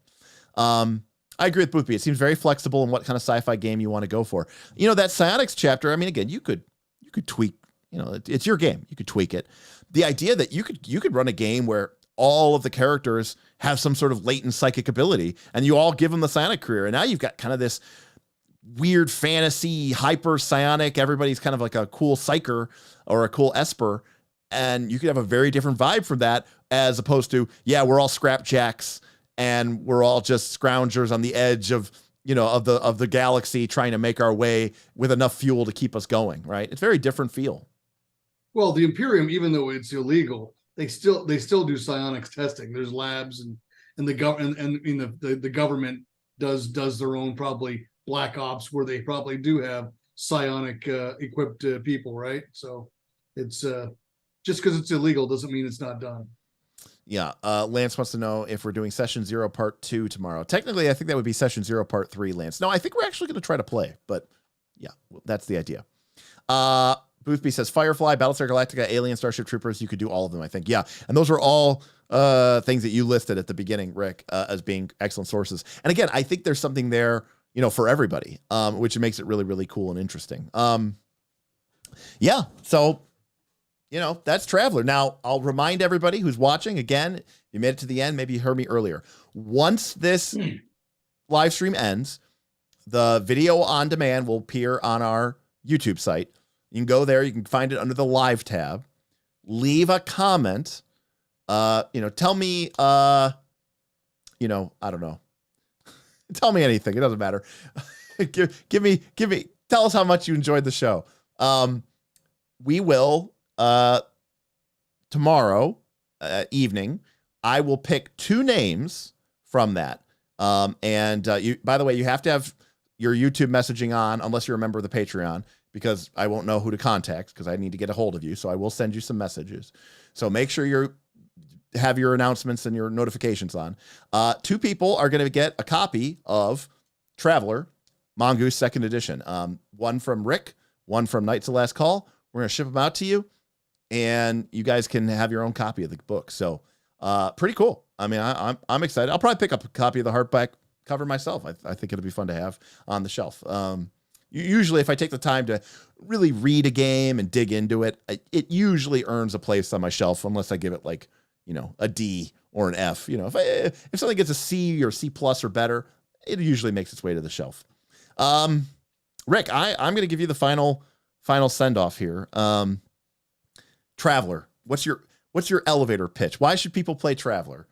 I agree with Boothby. It seems very flexible in what kind of sci-fi game you want to go for. You know, that Psionics chapter, I mean, again, you could tweak, you know, it's your game. You could tweak it. The idea that you could run a game where all of the characters have some sort of latent psychic ability and you all give them the psionic career. And now you've got kind of this weird fantasy, hyper psionic, everybody's kind of like a cool psyker or a cool esper. And you could have a very different vibe from that as opposed to, yeah, we're all scrapjacks and we're all just scroungers on the edge of, you know, of the galaxy trying to make our way with enough fuel to keep us going. Right. It's a very different feel. Well, the Imperium, even though it's illegal, they still do psionics testing. There's labs and the government does their own probably black ops where they probably do have psionic equipped people, right? So it's just because it's illegal doesn't mean it's not done. Yeah. Lance wants to know if we're doing session 0 part 2 tomorrow. Technically, I think that would be session 0 part 3, Lance. No, I think we're actually going to try to play, but yeah, that's the idea. Boothby says Firefly, Battlestar Galactica, Alien, Starship Troopers. You could do all of them, I think. Yeah. And those are all things that you listed at the beginning, Rick, as being excellent sources. And again, I think there's something there, you know, for everybody, which makes it really, really cool and interesting. Yeah. So, you know, that's Traveler. Now, I'll remind everybody who's watching, again, if you made it to the end, maybe you heard me earlier. Once this live stream ends, the video on demand will appear on our YouTube site. You can go there. You can find it under the live tab. leave a comment. Tell me, I don't know. Tell me anything. It doesn't matter. give me, tell us how much you enjoyed the show. We will, tomorrow evening, I will pick 2 names from that. By the way, you have to have your YouTube messaging on unless you're a member of the Patreon, because I won't know who to contact because I need to get a hold of you. So I will send you some messages. So make sure you have your announcements and your notifications on. 2 people are going to get a copy of Traveler Mongoose 2nd edition. One from Rick, one from Knights of Last Call. We're going to ship them out to you, and you guys can have your own copy of the book. So pretty cool. I mean, I'm excited. I'll probably pick up a copy of the hardback cover myself. I think it'll be fun to have on the shelf. Usually, if I take the time to really read a game and dig into it, it usually earns a place on my shelf, unless I give it like, a D or an F. If something gets a C or C plus or better, it usually makes its way to the shelf. Rick, I'm going to give you the final send off here. Traveler, what's your elevator pitch? Why should people play Traveler?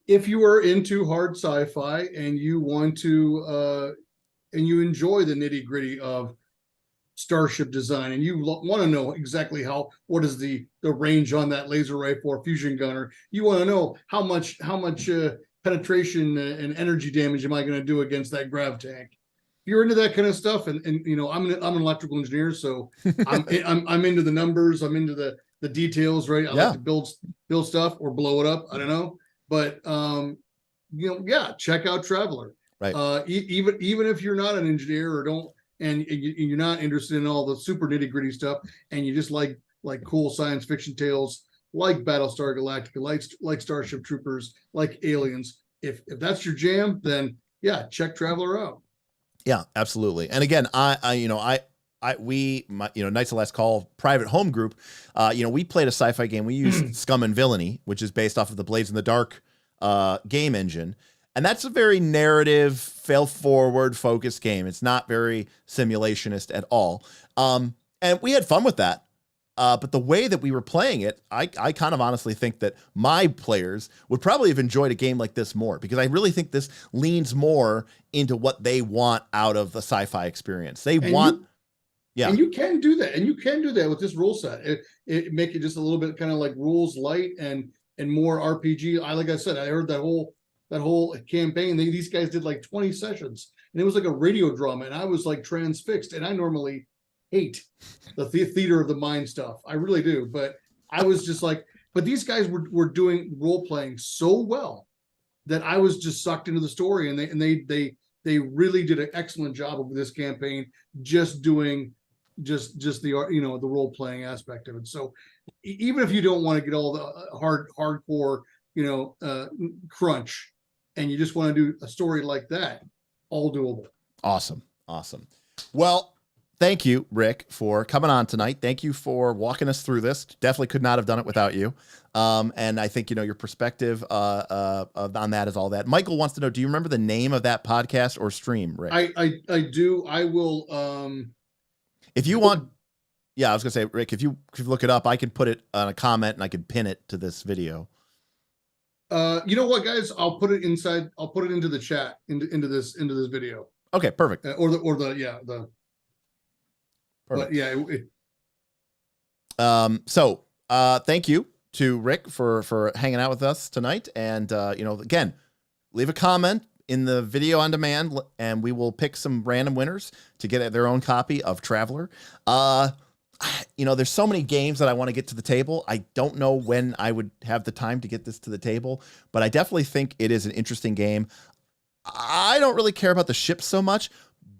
If you are into hard sci-fi and you want to, and you enjoy the nitty gritty of starship design, and you want to know exactly what is the range on that laser rifle or fusion gunner, you want to know how much penetration and energy damage am I going to do against that grav tank. If you're into that kind of stuff, and I'm an electrical engineer, so I'm into the numbers, I'm into the details, right? I like to build stuff or blow it up. I don't know, but check out Traveler. Right. Even if you're not an engineer or don't, and you're not interested in all the super nitty gritty stuff, and you just like cool science fiction tales like Battlestar Galactica, like Starship Troopers, like Aliens. If that's your jam, then check Traveler out. Yeah, absolutely. And again, we Knights of Last Call private home group, we played a sci-fi game. We used Scum and Villainy, which is based off of the Blades in the Dark game engine. And that's a very narrative, fail-forward focused game. It's not very simulationist at all. And we had fun with that. But the way that we were playing it, I kind of honestly think that my players would probably have enjoyed a game like this more, because I really think this leans more into what they want out of the sci-fi experience. And you can do that. And you can do that with this rule set. It make it just a little bit kind of like rules light and more RPG. Like I said, I heard that whole campaign. These guys did like 20 sessions, and it was like a radio drama, and I was like transfixed. And I normally hate the theater of the mind stuff. I really do. But I was just like, but these guys were doing role playing so well that I was just sucked into the story, and they really did an excellent job of this campaign, just doing just the the role playing aspect of it. So even if you don't want to get all the hardcore crunch, and you just want to do a story like that, all doable. Awesome. Well, thank you, Rick, for coming on tonight. Thank you for walking us through this. Definitely could not have done it without you. And I think, your perspective on that is all that. Michael wants to know, do you remember the name of that podcast or stream, Rick? I do. I will. If you want, I was gonna say, Rick, if you look it up, I can put it on a comment and I can pin it to this video. You know what, guys? I'll put it inside. I'll put it into the chat, into this video. Okay, perfect. Perfect. But thank you to Rick for hanging out with us tonight. And again, leave a comment in the video on demand, and we will pick some random winners to get their own copy of Traveler. There's so many games that I want to get to the table. I don't know when I would have the time to get this to the table, but I definitely think it is an interesting game. I don't really care about the ships so much,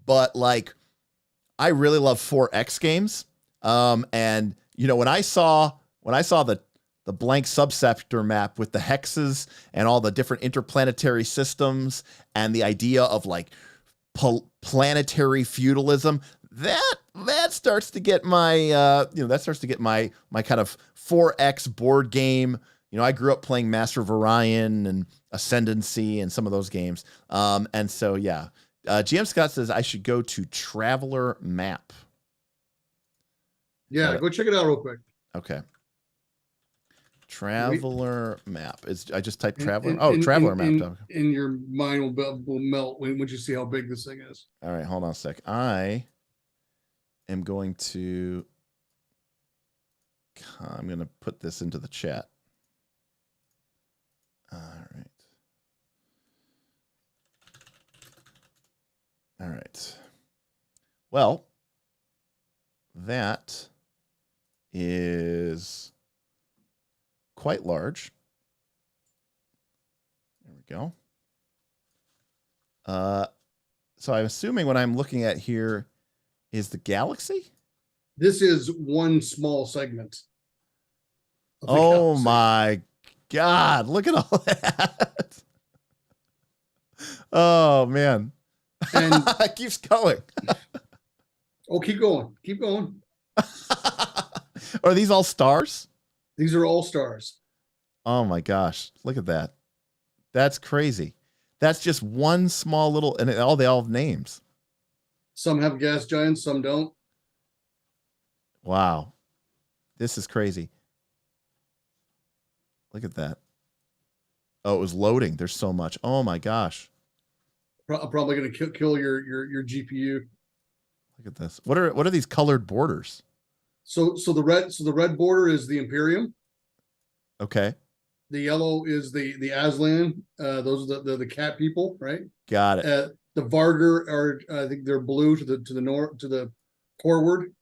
but I really love 4X games. And when I saw the blank subsector map with the hexes and all the different interplanetary systems and the idea of planetary feudalism, that starts to get my my kind of 4X board game. I grew up playing Master of Orion and Ascendancy and some of those games. And so GM Scott says I should go to Traveler Map. Yeah, go check it out real quick. Okay. Traveler map. I just typed traveler. And Traveler map. And your mind will melt when you see how big this thing is. All right, hold on a sec. I am going to put this into the chat. All right. All right. Well, that is quite large. There we go. So I'm assuming what I'm looking at here is the galaxy. This is one small segment. Oh my God. Look at all that. Oh man. And it keeps going. Oh, keep going. Keep going. Are these all stars? These are all stars. Oh my gosh. Look at that. That's crazy. That's just one small little, and they all have names. Some have gas giants, some don't. Wow. This is crazy. Look at that. Oh, it was loading. There's so much. Oh my gosh. I'm probably going to kill your GPU. Look at this. What are these colored borders? So the red border is the Imperium. Okay. The yellow is the Aslan. Those are the cat people, right? Got it. The Vargar are, I think they're blue to the north, to the forward.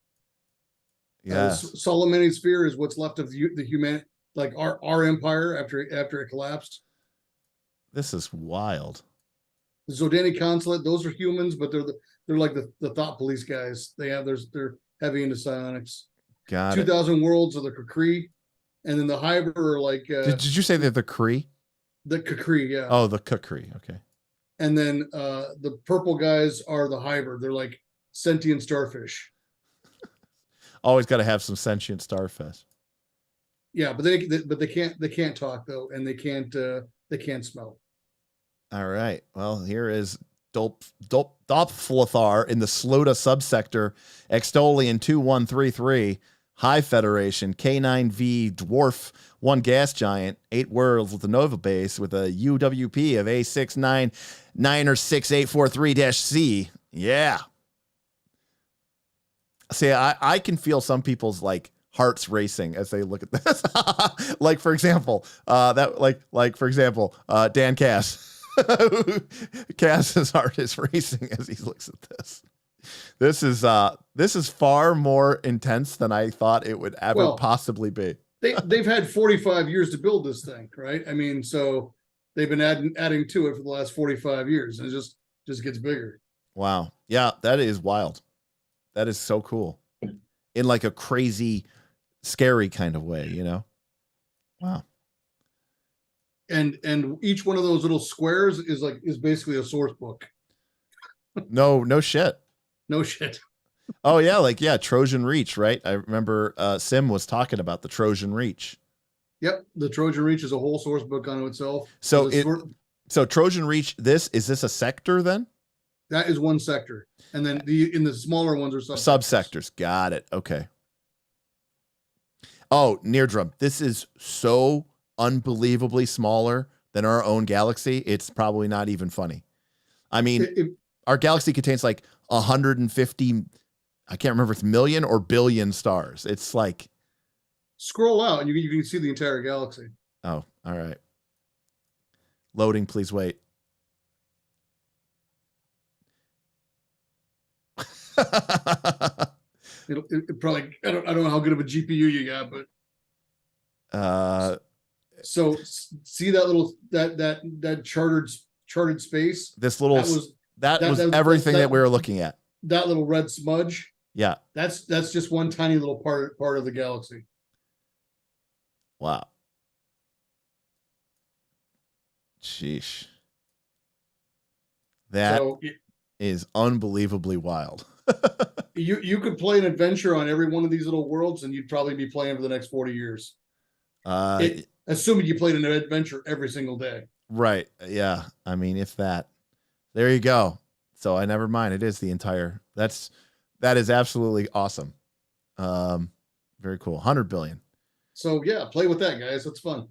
Yeah. Solomani Sphere is what's left of the human, like our empire after it collapsed. This is wild. The Zodani Consulate, those are humans, but they're like the thought police guys. They're heavy into psionics. Got it. 2,000 worlds are the Kukri, and then the hybrid are like. Did you say they're the Kree? The Kukri, yeah. Oh, the Kukri. Okay. And then the purple guys are the hybrid. They're like sentient starfish. Always got to have some sentient starfish. Yeah, but they can't talk though, and they can't smell. All right. Well, here is Dopflothar in the Slota subsector, Extolian 2133, High Federation, K9V Dwarf, 1 gas giant, 8 worlds with the Nova base with a UWP of A69966843-C. Yeah. See, I can feel some people's like hearts racing as they look at this. Like for example, Dan Cass. Cass's heart is racing as he looks at this. This is far more intense than I thought it would ever possibly be. They've had 45 years to build this thing, right? I mean, so they've been adding to it for the last 45 years, and it just gets bigger. Wow. Yeah, that is wild. That is so cool. In like a crazy, scary kind of way, you know? Wow. And each one of those little squares is basically a source book. No shit. No shit. Oh yeah, Trojan Reach, right? I remember Sim was talking about the Trojan Reach. Yep, the Trojan Reach is a whole source book unto itself. So Trojan Reach, is this a sector then? That is one sector. And then in the smaller ones are subsectors. Got it. Okay. Oh, Neardrum, this is so unbelievably smaller than our own galaxy. It's probably not even funny. I mean, our galaxy contains like 150, I can't remember if it's million or billion stars. It's like, scroll out and you can see the entire galaxy. Oh, all right. Loading, please wait. it probably, I don't know how good of a GPU you got, but so see that little that chartered space. This little that was everything that we were looking at. That little red smudge. Yeah, that's just one tiny little part of the galaxy. Wow. Sheesh. That is unbelievably wild. You could play an adventure on every one of these little worlds, and you'd probably be playing for the next 40 years. Assuming you played an adventure every single day. Right. Yeah. I mean, if that. There you go. So I never mind. It is the entire. That is absolutely awesome. Very cool. 100 billion. So yeah, play with that, guys. It's fun.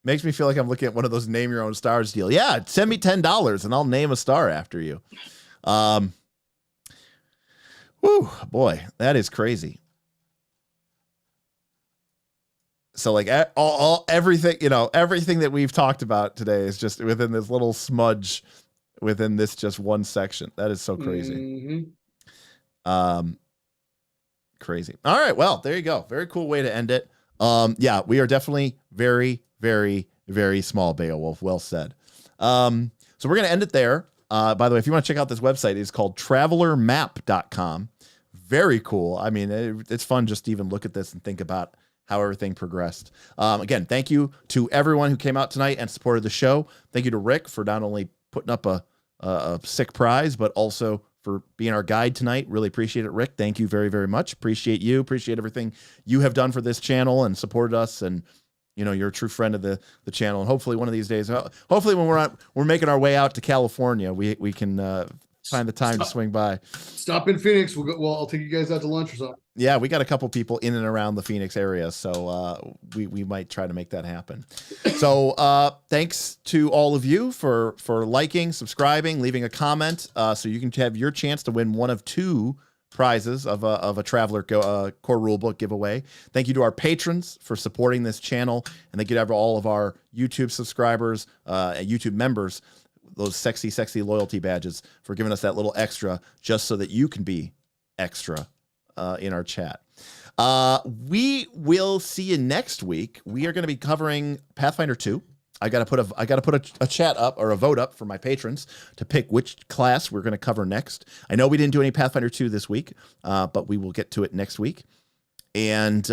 Makes me feel like I'm looking at one of those name your own stars deal. Yeah, send me $10 and I'll name a star after you. Whew, boy, that is crazy. So like everything, everything that we've talked about today is just within this little smudge within this just one section. That is so crazy. Mm-hmm. Crazy. All right. Well, there you go. Very cool way to end it. Yeah, we are definitely very, very, very small, Beowulf. Well said. So we're going to end it there. By the way, if you want to check out this website, it's called travelermap.com. Very cool. I mean, it's fun just to even look at this and think about how everything progressed. Again, thank you to everyone who came out tonight and supported the show. Thank you to Rick for not only putting up a sick prize, but also for being our guide tonight. Really appreciate it, Rick. Thank you very, very much. Appreciate you. Appreciate everything you have done for this channel and supported us. And you're a true friend of the channel. And hopefully one of these days, hopefully when we're making our way out to California, we can find the time to swing by. Stop in Phoenix. I'll take you guys out to lunch or something. Yeah, we got a couple people in and around the Phoenix area, so we might try to make that happen. So thanks to all of you for liking, subscribing, leaving a comment, so you can have your chance to win one of 2 prizes of a Traveler Core Rulebook giveaway. Thank you to our patrons for supporting this channel, and thank you to all of our YouTube subscribers, and YouTube members, those sexy loyalty badges, for giving us that little extra just so that you can be extra in our chat. We will see you next week. We are going to be covering Pathfinder 2. I got to put a chat up, or a vote up, for my patrons to pick which class we're going to cover next. I know we didn't do any Pathfinder 2 this week, but we will get to it next week. And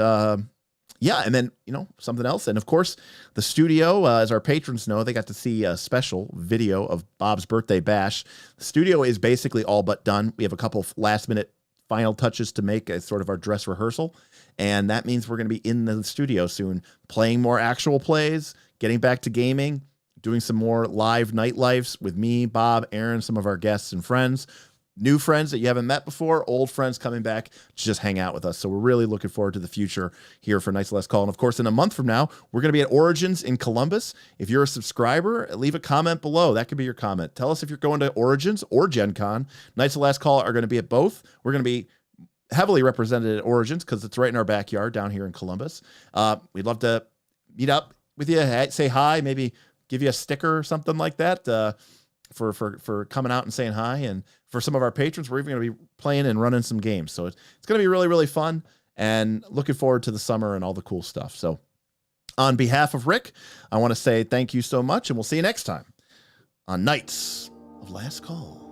yeah, and then, something else. And of course, the studio, as our patrons know, they got to see a special video of Bob's birthday bash. The studio is basically all but done. We have a couple last-minute final touches to make as sort of our dress rehearsal. And that means we're going to be in the studio soon, playing more actual plays, getting back to gaming, doing some more live nightlives with me, Bob, Aaron, some of our guests and friends. New friends that you haven't met before, old friends coming back to just hang out with us. So we're really looking forward to the future here for Night's Last Call. And of course, in a month from now, we're going to be at Origins in Columbus. If you're a subscriber, leave a comment below. That could be your comment. Tell us if you're going to Origins or Gen Con. Night's Last Call are going to be at both. We're going to be heavily represented at Origins because it's right in our backyard down here in Columbus. We'd love to meet up with you, say hi, maybe give you a sticker or something like that. For coming out and saying hi. And for some of our patrons, we're even going to be playing and running some games. So it's going to be really, really fun, and looking forward to the summer and all the cool stuff. So on behalf of Rick, I want to say thank you so much, and we'll see you next time on Knights of Last Call.